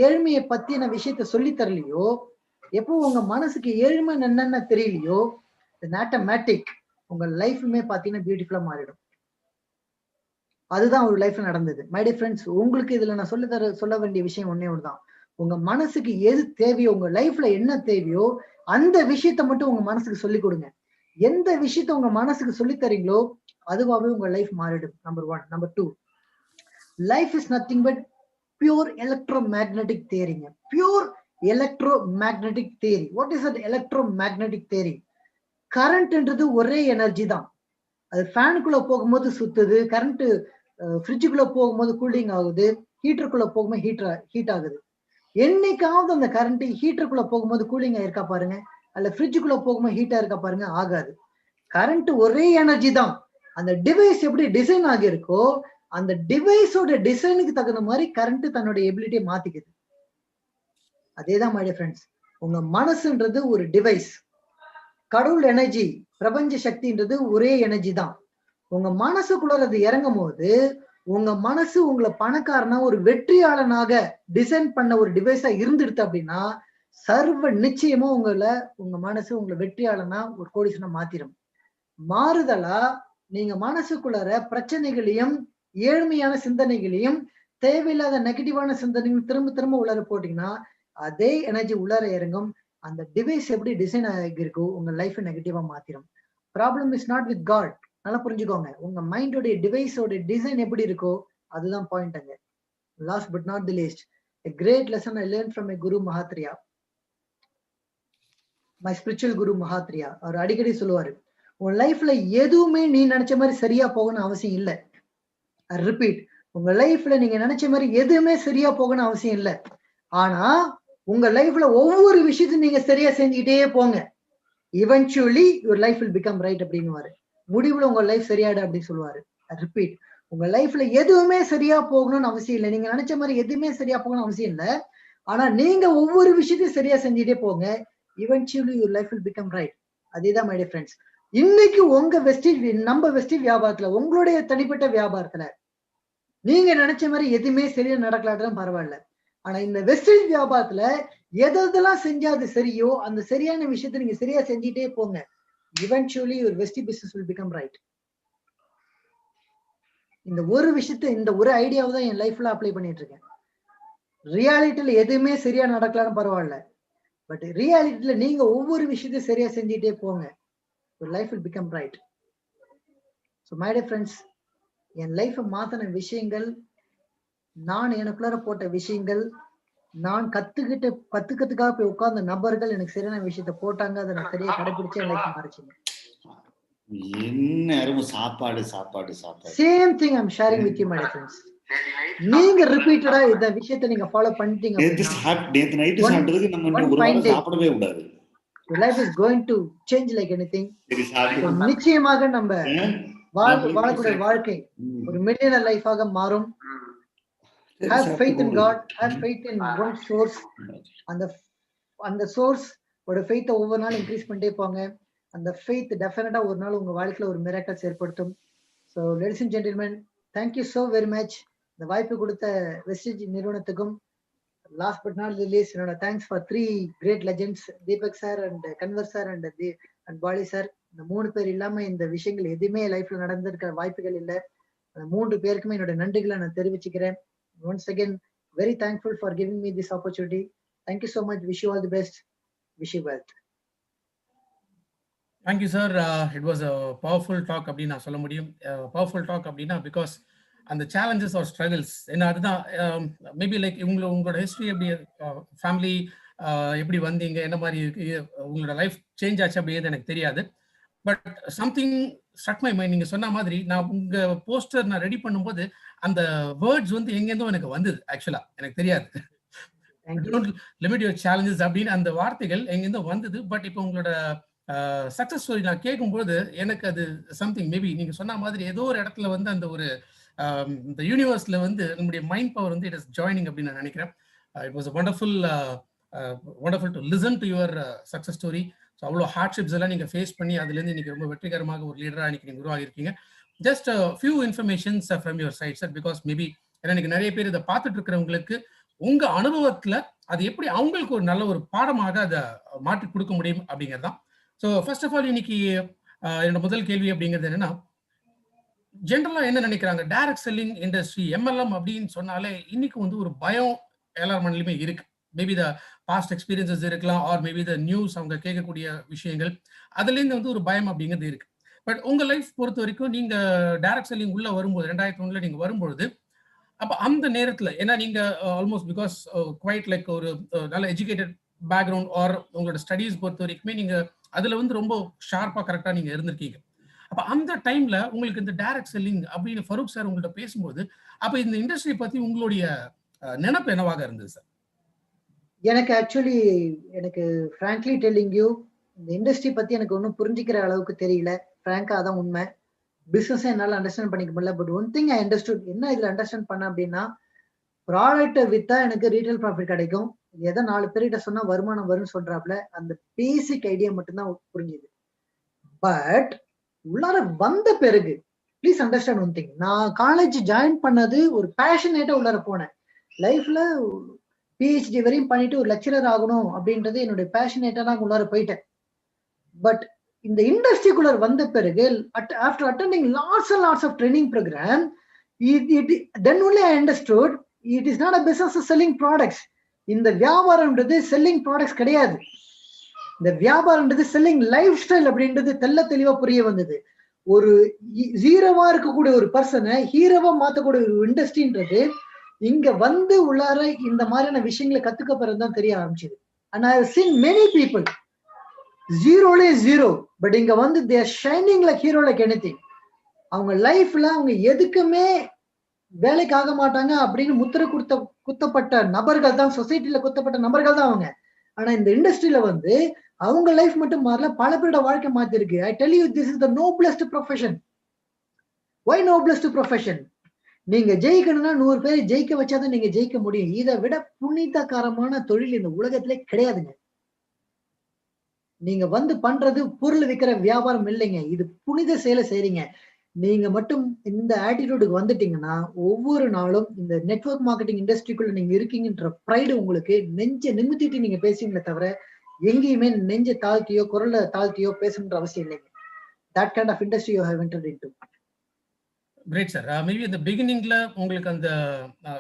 ஏழ்மையை பத்தின விஷயத்த சொல்லி தரலையோ, எப்போ உங்க மனசுக்கு ஏழ்மை என்னன்னு தெரியலையோ, ஆட்டோமேட்டிக் உங்க லைஃப்மே பாத்தீங்கன்னா பியூட்டிஃபுல்லா மாறிடும். அதுதான் ஒரு லைஃப்ல நடந்தது. மை டியர் ஃப்ரெண்ட்ஸ், உங்களுக்கு இதுல நான் சொல்ல வேண்டிய விஷயம் ஒன்னே ஒண்ணுதான். உங்க மனசுக்கு எது தேவையோ, உங்க லைஃப்ல என்ன தேவையோ அந்த விஷயத்த மட்டும் உங்க மனசுக்கு சொல்லி கொடுங்க. எந்த விஷயத்த உங்க மனசுக்கு சொல்லி தரீங்களோ அதுவாகவே உங்க லைஃப் மாறிடும். Number 1. Number 2, life is nothing but pure electromagnetic தியரிங்க. Pure electromagnetic theory. What is that electromagnetic theory? கரண்ட்ன்றது ஒரே எனர்ஜி தான். அது ஃபேனுக்குள்ள போகும்போது சுத்துது, கரண்ட் ஃப்ரிட்ஜுக்குள்ள போகும்போது கூலிங் ஆகுது, ஹீட்டருக்குள்ள போகும்போது ஹீட் ஆகுது. என்னைக்காவது அந்த கரண்ட் ஹீட்டருக்குள்ள போகும்போது கூலிங் ஆயிருக்கா பாருங்க, அல்ல ஃப்ரிட்ஜுக்குள்ள போகும்போது ஹீட்டா இருக்கா பாருங்க, ஆகாது. கரண்ட் ஒரே எனர்ஜி தான். அந்த டிவைஸ் எப்படி டிசைன் ஆகியிருக்கோ அந்த டிவைஸோட டிசைனுக்கு தகுந்த மாதிரி கரண்ட் தன்னோட எபிலிட்டியை மாத்திக்குது. அதேதான் மை டியர் ஃப்ரெண்ட்ஸ், உங்க மனசுன்றது ஒரு டிவைஸ். கடவுள் எனர்ஜி, பிரபஞ்ச சக்தின்றது ஒரே எனர்ஜி தான். உங்க மனசுக்குள்ள அது இறங்கும் போது உங்க மனசு உங்களை பணக்காரனா ஒரு வெற்றியாளனாக டிசைன் பண்ண ஒரு டிவைஸா இருந்துடுது அப்படின்னா சர்வ நிச்சயமா உங்க மனசு உங்களை வெற்றியாளனா ஒரு கோடீஸ்வரனா மாத்திரும். மாறுதலா நீங்க மனசுக்குள்ளார பிரச்சனைகளையும் ஏழ்மையான சிந்தனைகளையும் தேவையில்லாத நெகட்டிவான சிந்தனைகளையும் திரும்ப திரும்ப உள்ளார போட்டீங்கன்னா அதே எனர்ஜி உள்ளார இறங்கும். அந்த டிவைஸ் எப்படி டிசைன் ஆகிருக்கோ உங்க லைஃப் நெகட்டிவா மாத்திரும். Problem is not with God. நல்லா புரிஞ்சுக்கோங்க, உங்க மைண்டோட டிவைஸோட டிசைன் எப்படி இருக்கோ அதுதான் பாயிண்ட் அங்க. Last but not the least, a great lesson I learned from my guru Mahatria, my spiritual guru Mahatria. அவர் அடிக்கடி சொல்லுவாரு, உன் லைஃப்ல எதுவுமே நீ நினைச்ச மாதிரி சரியா போகணும்னு அவசியம் இல்லை. ரிப்பீட், உங்க லைஃப்ல நீங்க நினைச்ச மாதிரி எதுவுமே சரியா போகணும்னு அவசியம் இல்லை. ஆனா உங்க லைஃப்ல ஒவ்வொரு விஷயத்தையும் நீங்க சரியா செஞ்சுக்கிட்டே போங்க. eventually your life will become right அப்படின்னுவாரு. முடிவுல உங்க லைஃப் சரியாடு அப்படின்னு சொல்லுவாரு. ரிப்பீட், உங்க லைஃப்ல எதுவுமே சரியா போகணும்னு அவசியம் இல்லை. நீங்க நினைச்ச மாதிரி எதுவுமே சரியா போகணும்னு அவசியம் இல்லை. ஆனா நீங்க ஒவ்வொரு விஷயத்தையும் சரியா செஞ்சுட்டே போங்க. eventually your life will become right. அதேதான் மை டியர் ஃப்ரெண்ட்ஸ், இன்னைக்கு உங்க நம்ம வெஸ்டேஜ் வியாபாரத்துல, உங்களுடைய தனிப்பட்ட வியாபாரத்துல நீங்க நினைச்ச மாதிரி எதுவுமே சரியா நடக்கலாட்டும் பரவாயில்ல. ஆனா இந்த வெஸ்டேஜ் வியாபாரத்துல எதெல்லாம் செஞ்சா அது சரியோ அந்த சரியான விஷயத்தை நீங்க சரியா செஞ்சுட்டே போங்க. eventually your vestige business will become right. இந்த ஒரு விஷயத்தை, இந்த ஒரு ஐடியாவை தான் என் லைஃப்ல அப்ளை பண்ணிட்டு இருக்கேன். ரியாலிட்டியில எதுவுமே சரியா நடக்கலாம்னு பரவாயில்ல, பட் ரியாலிட்டியில நீங்க ஒவ்வொரு விஷயத்தையும் சரியா செஞ்சுட்டே போங்க. your life will become right. so my dear friends, என் லைஃப் மாத்தின விஷயங்கள், நான் எனக்குள்ளார போட்ட விஷயங்கள், நான் கத்துக்கிறதுக்காக போய் உட்கார்ந்த நபர்கள் எனக்கு சரியான விஷயத்த போட்டாங்க. அதை நான் சரியா கடைபிடிச்சு என் லைஃப் மாறிச்சுங்க. சாப்பாடு சாப்பாடு சாப்பாடு same thing I'm sharing with you my dear friends. நீங்க ரிப்பீட்டடா இந்த விஷயத்தை நீங்க ஃபாலோ பண்ணிட்டீங்க நேத்து நைட் சாப்பிட்டதுக்கு நம்ம இன்னும் ஒரு வாரம் சாப்பிடவே கூடாது. your life is going to change like anything. நிச்சயமாக நம்ம வாழக்கூடிய வாழ்க்கை ஒரு மில்லியனர் லைஃபாக மாறும். have faith in God, have faith in one source. அந்த சோர்ஸ் ஓட ஃபெய்த் ஒவ்வொரு நாள் இன்க்ரீஸ் பண்ணிட்டே போங்க. அந்த ஃபெய்த் டெஃபினட்டா ஒரு நாள் உங்க வாழ்க்கையில ஒரு மிராக்கிள்ஸ் ஏற்படுத்தும். So ladies and gentlemen, thank you so very much. இந்த வாய்ப்பு கொடுத்த வெஸ்டேஜ் நிறுவனத்துக்கும் லாஸ்ட் பட் நாட் லீஸ்ட் என்னோட thanks for 3 great legends, Deepak sir and Kanwar sir and Bali sir. இந்த 3 பேர் இல்லாம இந்த விஷயங்கள் எதுவுமே லைஃப்ல நடந்திருக்க வாய்ப்புகள் இல்லை. அந்த 3 பேருக்குமே என்னோட நன்றிகளை நான் தெரிவிச்சுக்கிறேன். once again very thankful for giving me this opportunity. Thank you so much. Wish you all the best. Wish you wealth. Thank you sir. It was a powerful talk அப்படினா சொல்ல முடியும். Powerful talk அப்படினா because and the challenges or struggles என்ன அதுதான் maybe like உங்களோட history எப்படி, family எப்படி வந்தீங்க, என்ன மாதிரி உங்களோட லைஃப் சேஞ்ச் ஆச்சு அப்படிங்கிறது எனக்கு தெரியாது. But something struck my mind. நீங்க சொன்ன மாதிரி நான் உங்க போஸ்டர் நான் ரெடி பண்ணும்போது அந்த வேர்ட்ஸ் வந்து எங்கேருந்தோ எனக்கு வந்தது. ஆக்சுவலா எனக்கு தெரியாது. டோன்ட் லிமிட் யுவர் சேலஞ்சஸ் அப்படின்னு அந்த வார்த்தைகள் எங்கிருந்து வந்தது. பட் இப்போ உங்களோட சக்சஸ் ஸ்டோரி நான் கேட்கும்போது எனக்கு அது சம்திங் மேபி நீங்க சொன்ன மாதிரி ஏதோ ஒரு இடத்துல வந்து அந்த ஒரு இந்த யூனிவர்ஸ்ல வந்து நம்முடைய மைண்ட் பவர் வந்து இட் இஸ் ஜாயினிங் அப்படின்னு நான் நினைக்கிறேன். It was wonderful to listen to your success story. So அவ்வளோ ஹார்ட்ஷிப்ஸ் எல்லாம் நீங்கள் ஃபேஸ் பண்ணி அதுலேருந்து இன்னைக்கு ரொம்ப வெற்றிகரமாக ஒரு லீடராக இன்னைக்கு நீங்கள் உருவாகிருக்கீங்க. Just few informations from your side sir, because maybe ஏன்னா இன்னைக்கு நிறைய பேர் இதை பார்த்துட்டு இருக்கிறவங்களுக்கு உங்க அனுபவத்துல அது எப்படி அவங்களுக்கு ஒரு நல்ல ஒரு பாடமாக அதை மாற்றி கொடுக்க முடியும் அப்படிங்கிறது தான். ஸோ ஃபர்ஸ்ட் ஆஃப் ஆல் இன்னைக்கு என்னோட முதல் கேள்வி அப்படிங்கிறது என்னன்னா, ஜென்ரலா என்ன நினைக்கிறாங்க, டைரக்ட் செல்லிங் இண்டஸ்ட்ரி MLM அப்படின்னு சொன்னாலே இன்னைக்கு வந்து ஒரு பயம் எல்லார் மனதிலுமே இருக்கு. மேபி த பாஸ்ட் எக்ஸ்பீரியன்சஸ் இருக்கலாம், ஆர் மேபி த நியூஸ் அவங்க கேட்கக்கூடிய விஷயங்கள், அதுலேருந்து வந்து ஒரு பயம் அப்படிங்கிறது இருக்கு. பட் உங்க லைஃப் பொறுத்த வரைக்கும் நீங்க டைரக்ட் செல்லிங் உள்ள வரும்போது 2001 நீங்க வரும்பொழுது, அப்ப அந்த நேரத்துல ஏன்னா நீங்க ஆல்மோஸ்ட் பிகாஸ் குவைட் லைக் ஒரு நல்ல எஜுகேட்டட் பேக்ரவுண்ட் ஆர் உங்களோட ஸ்டடீஸ் பொறுத்த வரைக்குமே நீங்க அதுல வந்து ரொம்ப ஷார்ப்பா கரெக்டா நீங்க இருந்திருக்கீங்க. அப்ப அந்த டைம்ல உங்களுக்கு இந்த டைரக்ட் செல்லிங் அப்படின்னு ஃபரூக் சார் உங்கள்ட்ட பேசும்போது அப்ப இந்த இண்டஸ்ட்ரி பத்தி உங்களுடைய நினைப்பு என்னவாக இருந்தது சார்? எனக்கு ஆக்சுவலி எனக்கு ஃப்ராங்க்லி டெல்லிங் யூ இந்த இண்டஸ்ட்ரி பத்தி எனக்கு ஒன்றும் புரிஞ்சுக்கிற அளவுக்கு தெரியல. ஃப்ராங்கா அதான் உண்மை. பிசினஸ் என்னால் அண்டர்ஸ்டாண்ட் பண்ணிக்க முடியல. But one thing I understood, என்ன இதுல அண்டர்ஸ்டாண்ட் பண்ண அப்படின்னா, ப்ராடக்ட்டை வித்தா எனக்கு ரீட்டைல் ப்ராஃபிட் கிடைக்கும், எதை 4 பேர்கிட்ட சொன்னா வருமானம் வரும்னு சொல்றாப்ல, அந்த பேசிக் ஐடியா மட்டும்தான் புரிஞ்சுது. பட் உள்ளார வந்த பிறகு ப்ளீஸ் அண்டர்ஸ்டாண்ட் ஒன் திங், நான் காலேஜ் ஜாயின் பண்ணது ஒரு பேஷனேட்டா உள்ளார போனேன். லைஃப்ல PhD வரையும் பண்ணிட்டு ஒரு லெக்சரர் ஆகணும் அப்படின்றது என்னுடைய பேஷனேட்டா நான் உள்ளார போயிட்டேன். பட் இந்த இண்டஸ்ட்ரிக்குள்ள வந்த பிறகு after attending lots and lots of training program, then only I understood it is not a business of selling products. இந்த வியாபாரம்ன்றது செல்லிங் ப்ராடக்ட்ஸ் கிடையாது. இந்த வியாபாரம்ன்றது செல்லிங் லைஃப் ஸ்டைல் அப்படின்றது தெளிவா புரிய வந்தது. ஒரு ஜீரோவா இருக்கக்கூடிய ஒரு பர்சனை ஹீரோவா மாத்தக்கூடிய ஒரு இண்டஸ்ட்ரின்றது இங்க வந்து உள்ளார இந்த மாதிரியான விஷயங்களை கத்துக்க பிறகுதான் தெரிய ஆரம்பிச்சது. And I have seen many people ஜீரோலே ஜீரோ, பட் இங்க வந்து they are shining like hero like anything. அவங்க லைஃப்ல அவங்க எதுக்குமே வேலைக்கு ஆக மாட்டாங்க அப்படின்னு முத்திரை குத்தப்பட்ட நபர்கள் தான், சொசைட்டில குத்தப்பட்ட நபர்கள் தான் அவங்க. ஆனா இந்த இண்டஸ்ட்ரியில வந்து அவங்க லைஃப் மட்டும் மாறல, பல பேரோட வாழ்க்கை மாத்தி இருக்கு. I tell you, this is the noblest profession. Why noblest profession? நீங்க ஜெயிக்கணும்னா 100 பேரை ஜெயிக்க வச்சாதான் நீங்க ஜெயிக்க முடியும். இதை விட புனிதகரமான தொழில் இந்த உலகத்திலே கிடையாதுங்க. நீங்க வந்து பண்றது பொருள் விற்கிற வியாபாரம் இல்லைங்க, இது புனித செயலை செய்றீங்க. நீங்க மட்டும் இந்த ஆட்டிடியூடுக்கு வந்துட்டீங்கன்னா ஒவ்வொரு நாளும் இந்த நெட்வொர்க் மார்க்கெட்டிங் இண்டஸ்ட்ரிக்குள்ள நீங்க இருக்கீங்கன்ற ப்ரைடு உங்களுக்கு நெஞ்ச நிமித்திட்டு நீங்க பேசுவீங்களே தவிர எங்கேயுமே நெஞ்ச தாழ்த்தியோ குரலை தாழ்த்தியோ பேசணுன்ற அவசியம் இல்லைங்க. That kind of industry you have entered into. Great sir. Maybe இந்த பிகினிங்ல உங்களுக்கு அந்த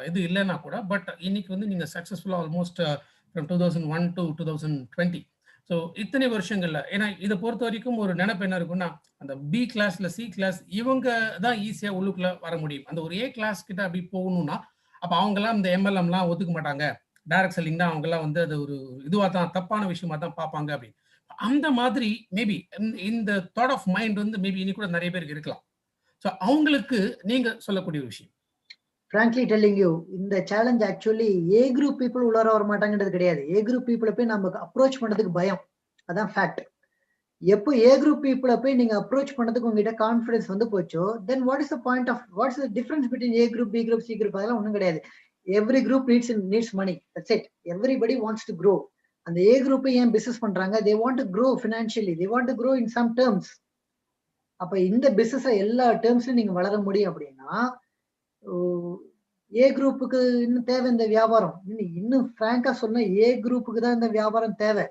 இது இல்லைன்னா கூட, பட் இன்னைக்கு வந்து நீங்க சக்சஸ்ஃபுல்லா ஆல்மோஸ்ட் ஃப்ரம் 2001 to 2020. ஸோ இத்தனை வருஷங்கள்ல ஏன்னா இதை பொறுத்த வரைக்கும் ஒரு நினைப்பு என்ன இருக்குன்னா, அந்த B கிளாஸ்ல C கிளாஸ் இவங்க தான் ஈஸியா உள்ளுக்குள்ள வர முடியும். அந்த ஒரு A கிளாஸ் கிட்ட அப்படி போகணும்னா அப்ப அவங்கெல்லாம் இந்த MLMலாம் ஒத்துக்க மாட்டாங்க, டைரக்ட் செல்லிங் தான் அவங்கெல்லாம் வந்து அது ஒரு இதுவா தான் தப்பான விஷயமா தான் பார்ப்பாங்க அப்படின்னு. அந்த மாதிரி மேபி இந்த தாட் ஆஃப் மைண்ட் வந்து மேபி இனி கூட நிறைய பேருக்கு இருக்கலாம். ஸோ அவங்களுக்கு நீங்க சொல்லக்கூடிய விஷயம். Frankly telling you, இந்த சேலஞ்ச் ஆக்சுவலி ஏ குரூப் பீப்புள் உள்ளார வர மாட்டாங்கன்றது கிடையாது. ஏ குரூப் பீப்புளை போய் நம்ம அப்ரோச் பண்றதுக்கு பயம், அதான் ஃபேக்ட். எப்போ ஏ குரூப் பீப்புளை போய் நீங்க அப்ரோச் பண்ணதுக்கு உங்ககிட்ட கான்ஃபிடன்ஸ் வந்து போச்சோ, then what is the point of what's the difference between A group, B group, C group? அதெல்லாம் ஒன்றும் கிடையாது. Every group needs money, that's it. Everybody wants to grow. அந்த ஏ குரூப் ஏன் பிசினஸ் பண்றாங்க? They want to grow financially, they want to grow in some terms. அப்ப இந்த business எல்லா டேர்ம்ஸ்லயும் நீங்க வளர முடியும் அப்படின்னா ஏ குரூப்புக்கு இன்னும் தேவை இந்த வியாபாரம். இன்னும் பிராங்கா சொன்னா ஏ குரூப்புக்கு தான் இந்த வியாபாரம் தேவை.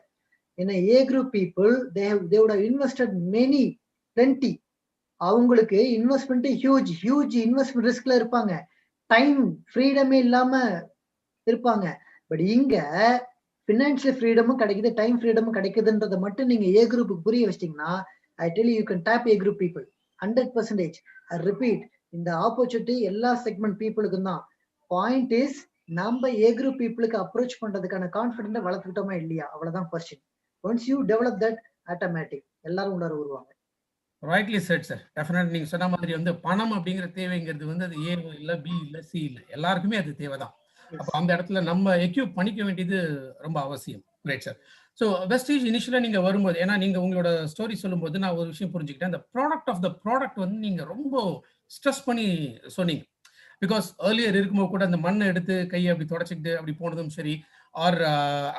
ஏன்னா ஏ group people they would have invested many plenty. அவங்களுக்கு இன்வெஸ்ட்மெண்ட் ஹியூஜ் இன்வெஸ்ட்மெண்ட் ரிஸ்க்ல இருப்பாங்க, டைம் ஃப்ரீடமே இல்லாம இருப்பாங்க. பட் இங்க பினான்சியல் ஃப்ரீடமும் கிடைக்குது, டைம் ஃப்ரீடமும் கிடைக்குதுன்றதை மட்டும் நீங்க ஏ குரூப்புக்கு புரிய வச்சிட்டீங்கன்னா, I tell you, you can tap A group people 100%. I repeat, இந்த ஆப்பர்ச்சுனிட்டி எல்லா செக்மெண்ட் பீப்புளுக்கும் தான். பாயிண்ட் இஸ் நம்ம ஏ குரூப் பீப்புளுக்கு அப்ரோச் பண்றதுக்கான கான்ஃபிடென்ட்டை வளர்த்துக்கிட்டோமா இல்லையா, அவ்வளவுதான் question. Once you develop that, automatic எல்லாரும் உள்ளார வருவாங்க. Rightly said sir. டெஃபினெட் நீங்க சொன்ன மாதிரி வந்து பணம் அப்படிங்கிற தேவைங்கிறது வந்து அது ஏ இல்ல, பி இல்ல, சி இல்ல, எல்லாருக்குமே அது தேவைதான். அப்போ அந்த இடத்துல நம்ம எக்யூப் பண்ணிக்க வேண்டியது ரொம்ப அவசியம். Great sir. ஸோ வெஸ்டீஜ் இனிஷியலாக நீங்கள் வரும்போது, ஏன்னா நீங்கள் உங்களோட ஸ்டோரி சொல்லும்போது நான் ஒரு விஷயம் புரிஞ்சுக்கிட்டேன். அந்த ப்ராடக்ட் ஆஃப் த ப்ராடக்ட் வந்து நீங்கள் ரொம்ப ஸ்ட்ரெஸ் பண்ணி சொன்னீங்க. பிகாஸ் ஏர்லியர் இருக்கும்போது கூட அந்த மண்ணை எடுத்து கையை அப்படி தொடச்சிக்கிட்டு அப்படி போனதும் சரி, ஆர்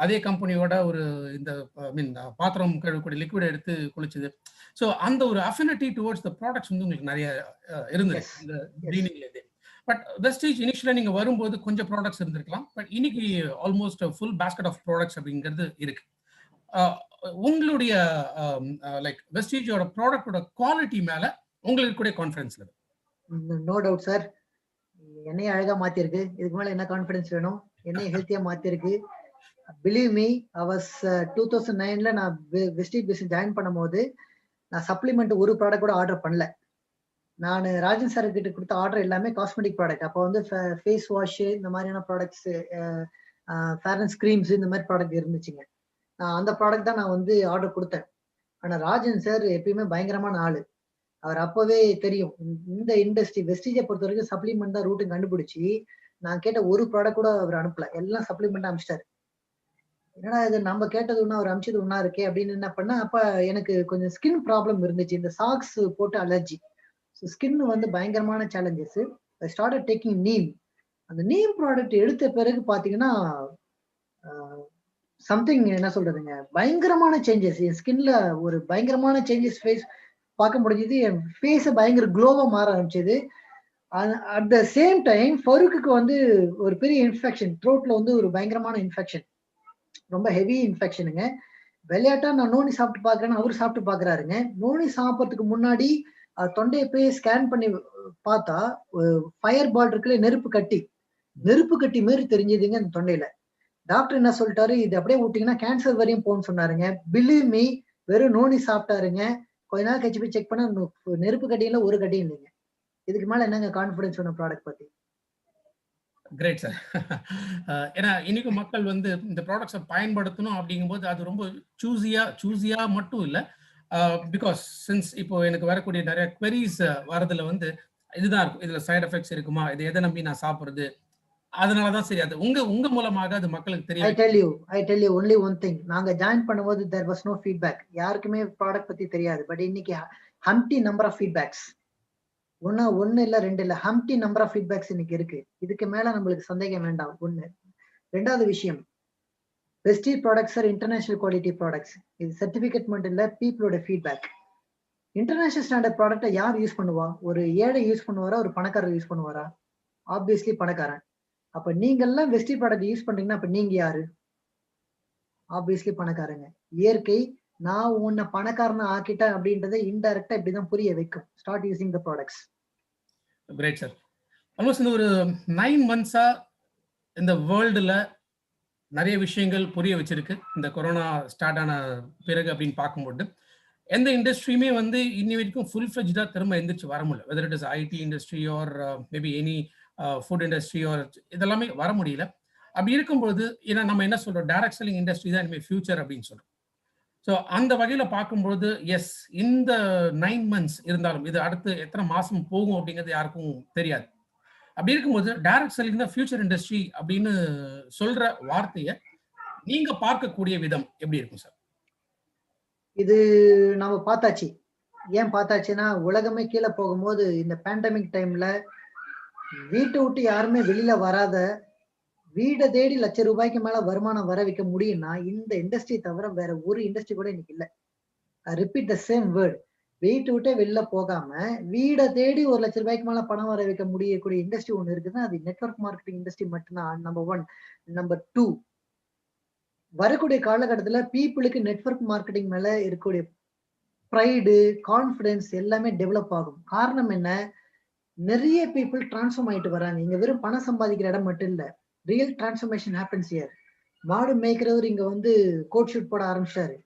அதே கம்பெனியோட ஒரு இந்த மீன் பாத்திரம் கழுவக்கூடிய லிக்விட் எடுத்து குளிச்சது. ஸோ அந்த ஒரு அஃபினிட்டி டுவர்ட்ஸ் த ப்ராடக்ட்ஸ் வந்து உங்களுக்கு நிறைய இருந்தது இந்த க்ளீனிங்லேருந்து. பட் வெஸ்டீஜ் இனிஷியலாக நீங்கள் வரும்போது கொஞ்சம் ப்ராடக்ட்ஸ் இருந்திருக்கலாம். பட் இன்னைக்கு almost full basket of products அப்படிங்கிறது இருக்கு. உங்களுடைய லைக் வெஸ்டீஜோட ப்ராடக்டோட குவாலிட்டி மேல உங்களுக்கு கூட கான்ஃபிடன்ஸ் இருக்கு? No doubt sir. என்னைய அழகா மாத்திருக்கு. இதுக்கு மேல என்ன கான்ஃபிடன்ஸ் வேணும்? என்னைய ஹெல்த்தியா மாத்திருக்கு. பிலீவ் மீ, I was 2009ல நான் வெஸ்டீஜ் பிசினஸ் ஜாயின் பண்ணும்போது நான் சப்ளிமெண்ட் ஒரு ப்ராடக்ட் கூட ஆர்டர் பண்ணல. நான் ராஜன் சார் கிட்ட கொடுத்த ஆர்டர் எல்லாமே காஸ்மெட்டிக் ப்ராடக்ட். அப்போ வந்து ஃபேஸ் வாஷ் இந்த மாதிரியான ப்ராடக்ட்ஸ், ஃபேரன்ஸ் கிரீம்ஸ் இந்த மாதிரி ப்ராடக்ட் இருந்துச்சுங்க. நான் அந்த ப்ராடக்ட் தான் நான் வந்து ஆர்டர் கொடுத்தேன். ஆனா ராஜன் சார் எப்பயுமே பயங்கரமான ஆளு. அவர் அப்பவே தெரியும் இந்த இண்டஸ்ட்ரி வெஸ்டீஜை பொறுத்த வரைக்கும் சப்ளிமெண்ட் தான் ரூட்டு கண்டுபிடிச்சி நான் கேட்ட ஒரு ப்ராடக்ட் கூட அவர் அனுப்பல. எல்லாம் சப்ளிமெண்ட் அனுப்பிச்சிட்டாரு. என்னடா இது நம்ம கேட்டது ஒண்ணா அவர் அனுப்பிச்சது ஒண்ணா இருக்கே அப்படின்னு என்ன பண்ண, அப்ப எனக்கு கொஞ்சம் ஸ்கின் ப்ராப்ளம் இருந்துச்சு. இந்த சாக்ஸ் போட்டு அலர்ஜி. ஸோ ஸ்கின் வந்து பயங்கரமான challenges. I started taking neem. அந்த நீம் ப்ராடக்ட் எடுத்த பிறகு பாத்தீங்கன்னா சம்திங் என்ன சொல்றதுங்க, பயங்கரமான சேஞ்சஸ் என் ஸ்கின்ல, ஒரு பயங்கரமான சேஞ்சஸ் ஃபேஸ் பார்க்க முடிஞ்சது. என் ஃபேஸை பயங்கர க்ளோவா மாற ஆரம்பிச்சது. அட் த சேம் டைம் ஃபருக்குக்கு வந்து ஒரு பெரிய இன்ஃபெக்ஷன், த்ரோட்ல வந்து ஒரு பயங்கரமான இன்ஃபெக்ஷன், ரொம்ப ஹெவி இன்ஃபெக்ஷனுங்க. விளையாட்டா நான் நோனி சாப்பிட்டு பாக்குறேன்னு அவரு சாப்பிட்டு பாக்குறாருங்க. நோனி சாப்பிட்றதுக்கு முன்னாடி தொண்டையை போய் ஸ்கேன் பண்ணி பார்த்தா ஃபயர் பால் இருக்குல்ல, நெருப்பு கட்டி மாதிரி தெரிஞ்சதுங்க அந்த தொண்டையில. டாக்டர் என்ன சொல்லிட்டாரு, இது அப்படியே விட்டீங்கன்னா கேன்சர் வரையும் போன்னு சொன்னாருங்க. பிலீவ் மீ, வெறும் நோனி சாப்பிட்டாருங்க. கொஞ்ச நாள் கழிச்சு போய் செக் பண்ண நெருப்பு கட்டியில ஒரு கட்டியும் இல்லைங்க. இதுக்கு மேல என்னங்க கான்ஃபிடன்ஸ் வேணும் ப்ராடக்ட் பத்தி? Great sir. ஏன்னா இன்னைக்கு மக்கள் வந்து இந்த ப்ராடக்ட்ஸை பயன்படுத்தணும் அப்படிங்கும்போது அது ரொம்ப சூஸியா மட்டும் இல்லை. பிகாஸ் சின்ஸ் இப்போ எனக்கு வரக்கூடிய நிறைய queries வரதுல வந்து இதுதான் இருக்கும், இதுல சைடு எஃபெக்ட்ஸ் இருக்குமா, இது எதை நம்பி நான் சாப்பிடுறது, அதனாலதான் சரி அது உங்க மூலமாக அது மக்களுக்கு தெரியும். I tell you only one thing. நாங்க ஜாயின் பண்ணும்போது there was no feedback. யாருக்குமே ப்ராடக்ட் பத்தி தெரியாது. பட் இன்னைக்கு ஹம்டி நம்பர் ஆஃப் ஃபீட்பேக்ஸ், ஒன்னு இல்ல ரெண்டு இல்ல, ஹம்டி நம்பர் ஆஃப் ஃபீட்பேக்ஸ் இன்னைக்கு இருக்கு. இதுக்கு மேல நம்மளுக்கு சந்தேகம் வேண்டாம். ஒண்ணு. ரெண்டாவது விஷயம், Vestige products are international quality products. இது சர்டிபிகேட் மட்டும் இல்ல, பீப்புளோட ஃபீட்பேக். இன்டர்நேஷனல் ஸ்டாண்டர்ட் ப்ராடக்ட்டை யார் யூஸ் பண்ணுவா? ஒரு ஏழை யூஸ் பண்ணுவாரா, ஒரு பணக்காரர் யூஸ் பண்ணுவாரா? ஆப்வியஸ்லி பணக்காரன். அப்ப நீங்க எல்லாம் வெஸ்டீஜ் ப்ராடக்ட் யூஸ் பண்றீங்கன்னா அப்ப நீங்க யாரு? ஆப்வியஸ்லி பணக்காரங்க. இயற்கை நான் உன்னை பணக்காரனை ஆக்கிட்டேன் அப்படின்றத இன்டைரக்டா இப்படிதான் புரிய வைக்கும். Start using the products. Great sir. Almost இந்த ஒரு 9 months-ஆ இந்த வேர்ல்டுல நிறைய விஷயங்கள் புரிய வச்சிருக்கு. இந்த கொரோனா ஸ்டார்ட் ஆன பிறகு அப்படின்னு பார்க்கும்போது எந்த இண்டஸ்ட்ரியுமே வந்து இன்னி வரைக்கும் ஃபுல் ஃப்ளெஜ்டாக திரும்ப எந்திரிச்சு வர முடியல. Whether it is IT industry or maybe any food industry or இதெல்லாமே வர முடியல. அப்படி இருக்கும்போது ஏன்னா நம்ம என்ன சொல்றோம், டைரக்ட் செல்லிங் இண்டஸ்ட்ரி தான் இனிமேல் ஃபியூச்சர் அப்படின்னு சொல்றோம். ஸோ அந்த வகையில் பார்க்கும்போது எஸ், இந்த 9 months இருந்தாலும் இது அடுத்து எத்தனை மாசம் போகும் அப்படிங்கிறது யாருக்கும் தெரியாது. அப்படி இருக்கும்போது டைரக்ட் செல்லிங் தான் ஃபியூச்சர் இண்டஸ்ட்ரி அப்படின்னு சொல்ற வார்த்தையை நீங்க பார்க்கக்கூடிய விதம் எப்படி இருக்கும் சார்? இது நம்ம பார்த்தாச்சு. ஏன் பார்த்தாச்சுன்னா, உலகமே கீழே போகும்போது இந்த பேண்டமிக் டைம்ல வீட்டை விட்டு யாருமே வெளியில வராத, வீடை தேடி ₹1,00,000 மேல வருமானம் வர வைக்க முடியும்னா இந்த இண்டஸ்ட்ரி தவிர வேற ஒரு இண்டஸ்ட்ரி கூட இன்னைக்கு இல்ல. Repeat the same word. வீட்டை விட்டே வெளில போகாம வீடை தேடி ₹1,00,000 மேல பணம் வர வைக்க முடியக்கூடிய இண்டஸ்ட்ரி ஒண்ணு இருக்குதுன்னா அது நெட்வொர்க் மார்க்கெட்டிங் இண்டஸ்ட்ரி மட்டும்தான். நம்பர் 1. நம்பர் 2, வரக்கூடிய காலகட்டத்துல பீப்புளுக்கு நெட்வொர்க் மார்க்கெட்டிங் மேல இருக்கக்கூடிய ப்ரைடு, கான்ஃபிடன்ஸ் எல்லாமே டெவலப் ஆகும். காரணம் என்ன? நிறைய பீப்புள் டிரான்ஸ்ஃபார்ம் ஆயிட்டு வராங்க. இங்க வெறும் பணம் சம்பாதிக்கிற இடம் மட்டும் இல்ல, ரியல் டிரான்ஸ்ஃபர்மேஷன் ஹேப்பன்ஸ் ஹியர். மாடு மேய்க்கிறவர் இங்க வந்து கோட் ஷூட் போட ஆரம்பிச்சாரு.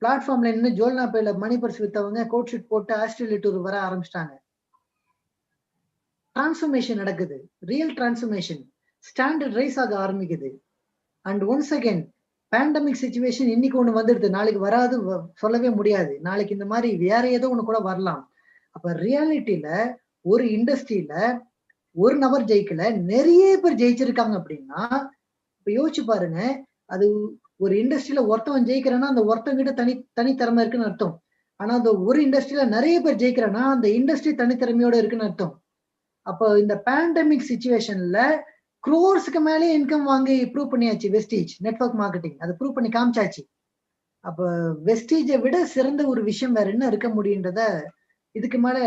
பிளாட்ஃபார்ம்ல நின்று ஜோல்னா பேல மணி பர்ஸ் வித்தவங்க கோட் ஷூட் போட்டு ஆஸ்திரேலியா டூர் வர ஆரம்பிச்சிட்டாங்க. டிரான்ஸ்ஃபர்மேஷன் நடக்குது, ரியல் டிரான்ஸ்ஃபர்மேஷன். ஸ்டாண்டர்ட் ரைஸ் ஆக ஆரம்பிக்குது. And once again pandemic situation இன்னைக்கு ஒண்ணு வந்துடுது, நாளைக்கு வராது சொல்லவே முடியாது. நாளைக்கு இந்த மாதிரி வேற ஏதோ ஒண்ணு கூட வரலாம். அப்ப ரியாலிட்டியில ஒரு இண்டஸ்ட்ரியில ஒரு நபர் ஜெயிக்கல, நிறைய பேர் ஜெயிச்சிருக்காங்க அப்படின்னா இப்ப யோசிச்சு பாருங்க. அது ஒரு இண்டஸ்ட்ரியில ஒருத்தவன் ஜெயிக்கிறான்னா அந்த ஒருத்தங்கிட்ட தனித்திறமை இருக்குன்னு அர்த்தம். ஆனா அந்த ஒரு இண்டஸ்ட்ரியில நிறைய பேர் ஜெயிக்கிறான்னா அந்த இண்டஸ்ட்ரி தனித்திறமையோட இருக்குன்னு அர்த்தம். அப்போ இந்த பேண்டமிக் சிச்சுவேஷன்ல crores-க்கு மேலே இன்கம் வாங்கி ப்ரூவ் பண்ணியாச்சு வெஸ்டீஜ் நெட்வொர்க் மார்க்கெட்டிங். அதை ப்ரூவ் பண்ணி காமிச்சாச்சு. அப்ப வெஸ்டீஜை விட சிறந்த ஒரு விஷயம் வேற என்ன இருக்க முடியுன்றத இதுக்கு மேல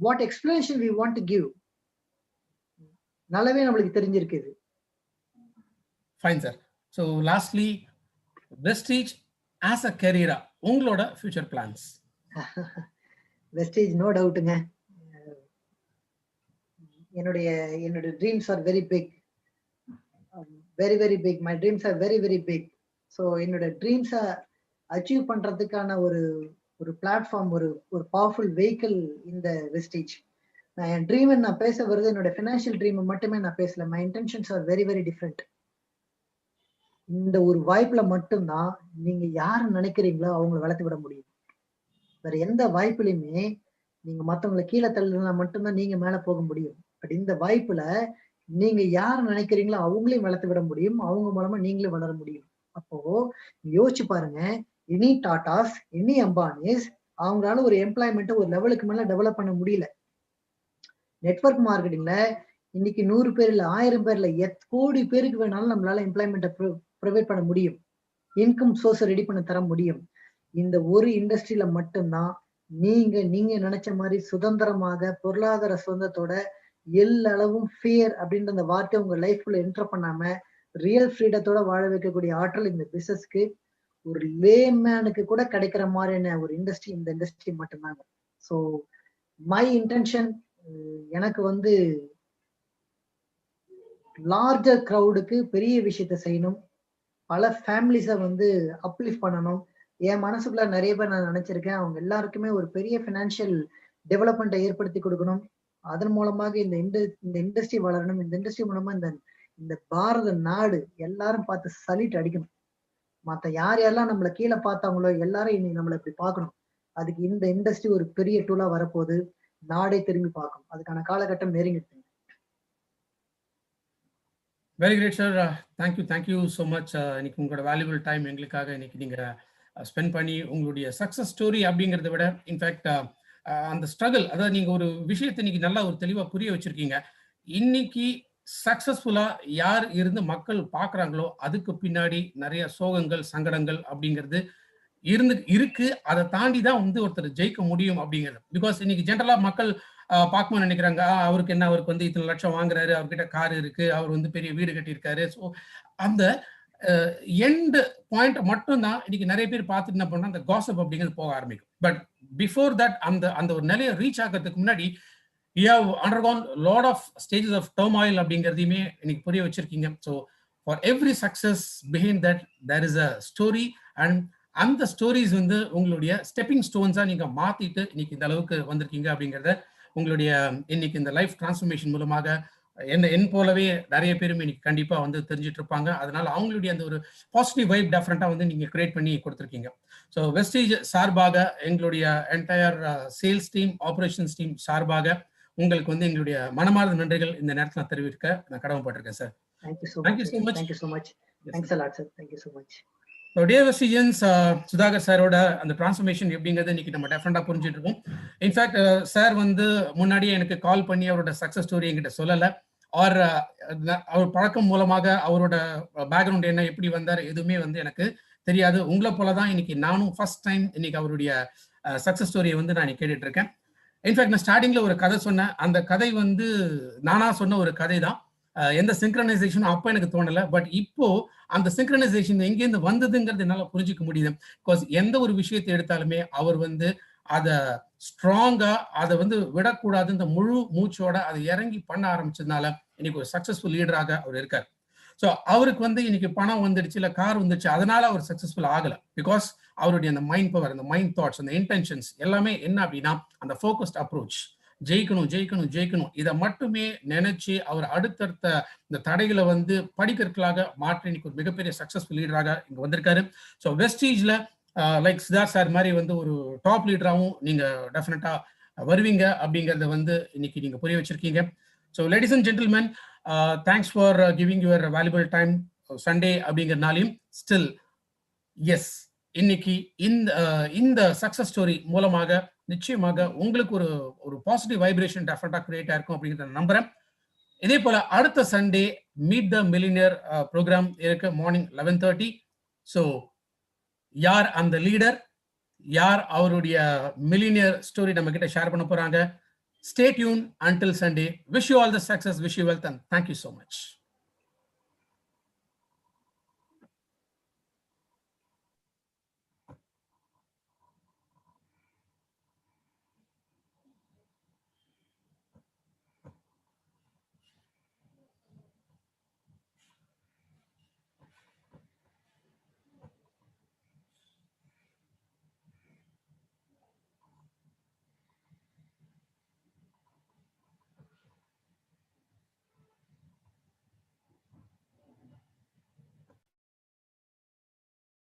what explanation we want to give நல்லாவே நம்மளுக்கு தெரிஞ்சிருக்குது. Fine sir. So lastly Vestige as a கரியரா உங்களோட ஃபியூச்சர் பிளான்ஸ்? வெஸ்டீஜ் நோ டவுட்டுங்க. என்னோட dreams are very big, very very big. My dreams are very very big. So என்னோட ட்ரீம்ஸை achieve பண்றதுக்கான ஒரு பிளாட்ஃபார்ம், ஒரு பவர்ஃபுல் வெஹிக்கிள் இந்த வெஸ்டீஜ். நான் என் ட்ரீம் நான் பேச வருது என்னோட ஃபினான்ஷியல் ட்ரீம் மட்டுமே நான் பேசல. My intentions R very very different. இந்த ஒரு வாய்ப்புல மட்டும்தான் நீங்க யாரு நினைக்கிறீங்களோ அவங்களை வளர்த்து விட முடியும். வேற எந்த வாய்ப்புலையுமே நீங்க மத்தவங்களை கீழே தள்ளுனா மட்டும்தான் நீங்க மேல போக முடியும். பட் இந்த வாய்ப்புல நீங்க யாரு நினைக்கிறீங்களோ அவங்களையும் வளர்த்து விட முடியும். அவங்க மூலமா நீங்களும் வளர முடியும். அப்போ யோசிச்சு பாருங்க, எனி டாடாஸ், எனி அம்பானிஸ் அவங்களால ஒரு எம்ப்ளாய்மெண்ட் ஒரு லெவலுக்கு மேல டெவலப் பண்ண முடியல. நெட்வொர்க் மார்க்கெட்டிங்ல இன்னைக்கு 100 பேர் இல்ல 1000 பேர்ல கோடி பேருக்கு வேணாலும் நம்மளால எம்ப்ளாய்மெண்ட் ப்ரொவைட் பண்ண முடியும். இன்கம் சோர்ஸ் ரெடி பண்ண தர முடியும். இந்த ஒரு இண்டஸ்ட்ரியில மட்டும்தான் நீங்க நினைச்ச மாதிரி சுதந்திரமாக பொருளாதார சுதந்திரத்தோட எல்லளவும் ஃபியர் அப்படின்ற அந்த வார்த்தை உங்க லைஃப்ல என்டர் பண்ணாம ரியல் ஃப்ரீடத்தோட வாழ வைக்கக்கூடிய ஆற்றல் இந்த பிசினஸ்க்கு ஒரு லேமேனுக்கு கூட கிடைக்கிற மாதிரியான ஒரு இண்டஸ்ட்ரி இந்த இண்டஸ்ட்ரி மட்டும்தாங்க. ஸோ மை இன்டென்ஷன் எனக்கு வந்து லார்ஜர் க்ரௌடுக்கு பெரிய விஷயத்த செய்யணும். பல ஃபேமிலிஸை வந்து அப்லிஃப்ட் பண்ணணும். என் மனசுக்குள்ள நிறைய பேர் நான் நினைச்சிருக்கேன். அவங்க எல்லாருக்குமே ஒரு பெரிய ஃபினான்ஷியல் டெவலப்மெண்ட்டை ஏற்படுத்தி கொடுக்கணும். அதன் மூலமாக இந்த இண்டஸ்ட்ரி வளரணும். இந்த இண்டஸ்ட்ரி மூலமா இந்த பாரத நாடு எல்லாரும் பார்த்து சல்யூட் அடிக்கணும். மற்ற யாரெல்லாம் நம்மளை கீழே பார்த்தாங்களோ எல்லாரும் இன்னைக்கு நம்மளை இப்படி பார்க்கணும். அதுக்கு இந்த இண்டஸ்ட்ரி ஒரு பெரிய டூலா வரப்போகுது. நாடே திரும்பி பார்க்கும். அதுக்கான காலகட்டம் நெருங்கிட்டு. Very great sir. Thank you so much. இன்னைக்கு உங்களோட வேல்யூபிள் டைம் எங்களுக்காக இன்னைக்கு நீங்க ஸ்பெண்ட் பண்ணி உங்களுடைய சக்சஸ் ஸ்டோரி அப்படிங்கிறத விட இன்ஃபேக்ட் அந்த ஸ்ட்ரகிள், அதாவது நீங்க ஒரு விஷயத்தை இன்னைக்கு நல்லா ஒரு தெளிவா புரிய வச்சிருக்கீங்க. இன்னைக்கு சக்சஸ்ஃபுல்லா யார் இருந்து மக்கள் பார்க்குறாங்களோ அதுக்கு பின்னாடி நிறைய சோகங்கள் சங்கடங்கள் அப்படிங்கிறது இருக்கு. அதை தாண்டி தான் வந்து ஒருத்தர் ஜெயிக்க முடியும் அப்படிங்கிறது. பிகாஸ் இன்னைக்கு ஜென்ரலா மக்கள் பார்க்கணும்னு நினைக்கிறாங்க, அவருக்கு என்ன, அவருக்கு வந்து இத்தனை லட்சம் வாங்குறாரு, அவர்கிட்ட கார் இருக்கு, அவர் வந்து பெரிய வீடு கட்டியிருக்காரு. ஸோ அந்த எண்ட் பாயிண்ட் மட்டும் தான் இன்னைக்கு நிறைய பேர் பார்த்துட்டு என்ன பண்ணா அந்த காசப் அப்படிங்கிறது போக ஆரம்பிக்கும். பட் பிஃபோர் தட் அந்த ஒரு நிலையை ரீச் ஆகிறதுக்கு முன்னாடி you have undergone lot of stages of turmoil அப்படிங்கிறதையுமே இன்னைக்கு புரிய வச்சிருக்கீங்க. So for every success behind that there is a story. And அந்த ஸ்டோரிஸ் வந்து உங்களுடைய ஸ்டெப்பிங் ஸ்டோன்ஸா நீங்க மாத்திட்டு இன்னைக்கு இந்த அளவுக்கு வந்திருக்கீங்க அப்படிங்கிறத உங்களுடைய இன்னைக்கு இந்த லைஃப் டிரான்ஸ்ஃபர்மேஷன் மூலமாக என் போலவே நிறைய பேரும் இன்னைக்கு கண்டிப்பா வந்து தெரிஞ்சிட்டு இருப்பாங்க. அதனால அவங்களுடைய அந்த ஒரு பாசிட்டிவ் வைப் டெஃபரெண்டா வந்து நீங்க கிரியேட் பண்ணி கொடுத்துருக்கீங்க. ஸோ வெஸ்டீஜ் சார்பாக எங்களுடைய entire sales team, operations team சார்பாக உங்களுக்கு வந்து எங்களுடைய மனமார்ந்த நன்றிகள் இந்த நேரத்தில் நான் தெரிவிக்க நான் கடமைப்பட்டிருக்கேன் sir. Thank you so much. Thanks a lot, sir. Thank you so much. Dear Vestigians, Sudhakar சாரோட அந்த டிரான்ஸ்ஃபர்மேஷன் எப்படிங்கிறது இன்னைக்கு நம்ம டெஃபரெண்டா புரிஞ்சுட்டு இருக்கோம். இன்ஃபேக்ட் சார் வந்து முன்னாடியே எனக்கு கால் பண்ணி அவரோட சக்சஸ் ஸ்டோரி என்கிட்ட சொல்லலை. ஆர் அவர் பழக்கம் மூலமாக அவரோட பேக்ரவுண்ட் என்ன, எப்படி வந்தார், எதுவுமே வந்து எனக்கு தெரியாது. உங்களை போலதான் இன்னைக்கு நானும் ஃபர்ஸ்ட் டைம் இன்னைக்கு அவருடைய சக்சஸ் ஸ்டோரியை வந்து நான் கேட்டுட்டு இருக்கேன். இன்ஃபேக்ட் நான் ஸ்டார்டிங்ல ஒரு கதை சொன்னேன். அந்த கதை வந்து நானா சொன்ன ஒரு கதை தான். எந்த சிங்க்ரனைசேஷனும் அப்போ எனக்கு தோணலை. பட் இப்போ அந்த சிங்க்ரனைசேஷன் எங்கேருந்து வந்ததுங்கிறது என்னால் புரிஞ்சிக்க முடியுது. பிகாஸ் எந்த ஒரு விஷயத்தை எடுத்தாலுமே அவர் வந்து அதை ஸ்ட்ராங்கா அதை வந்து விடக்கூடாது, இந்த முழு மூச்சோட அதை இறங்கி பண்ண ஆரம்பிச்சதுனால இன்னைக்கு ஒரு சக்சஸ்ஃபுல் லீடராக அவர் இருக்கார். ஸோ அவருக்கு வந்து இன்னைக்கு பணம் வந்துடுச்சு, இல்லை கார் வந்துடுச்சு, அதனால அவர் சக்சஸ்ஃபுல் ஆகலை. பிகாஸ் அவருடைய அந்த மைண்ட் பவர், அந்த மைண்ட் தாட்ஸ், அந்த இன்டென்ஷன்ஸ் எல்லாமே என்ன அப்படின்னா அந்த ஃபோக்கஸ்ட் அப்ரோச், ஜெயிக்கணும் ஜெயிக்கணும் ஜெயிக்கணும், இதை மட்டுமே நினைச்சு அவர் அடுத்தடுத்த இந்த தடைகளை வந்து படிக்கற்களாக மாற்றி இன்னைக்கு ஒரு மிகப்பெரிய சக்சஸ்ஃபுல் லீடராக இங்க வந்திருக்காரு. ஸோ வெஸ்டீஜ்ல லைக் சித்தார்த் சார் மாதிரி வந்து ஒரு டாப் லீடராகவும் நீங்க டெஃபினட்டா வருவீங்க அப்படிங்கறத வந்து இன்னைக்கு நீங்க புரிய வச்சிருக்கீங்க. So ladies and gentlemen, thanks for giving your valuable time. Sunday அப்படிங்கிறனாலையும் ஸ்டில் எஸ், இன்னைக்கு இந்த சக்சஸ் ஸ்டோரி மூலமாக நிச்சயமாக உங்களுக்கு ஒரு பாசிட்டிவ் வைப்ரேஷன் டெஃபினட்டா கிரியேட் ஆயிருக்கும் அப்படிங்கிறத நம்புறேன். இதே போல அடுத்த Sunday meet the millionaire program இருக்கு மார்னிங் 11:30. ஸோ யார் அந்த லீடர், யார் அவருடைய மில்லினியர் ஸ்டோரி நம்ம கிட்ட ஷேர் பண்ண போறாங்க. Stay tuned until Sunday. Wish you all the success, wish you wealth, and thank you so much.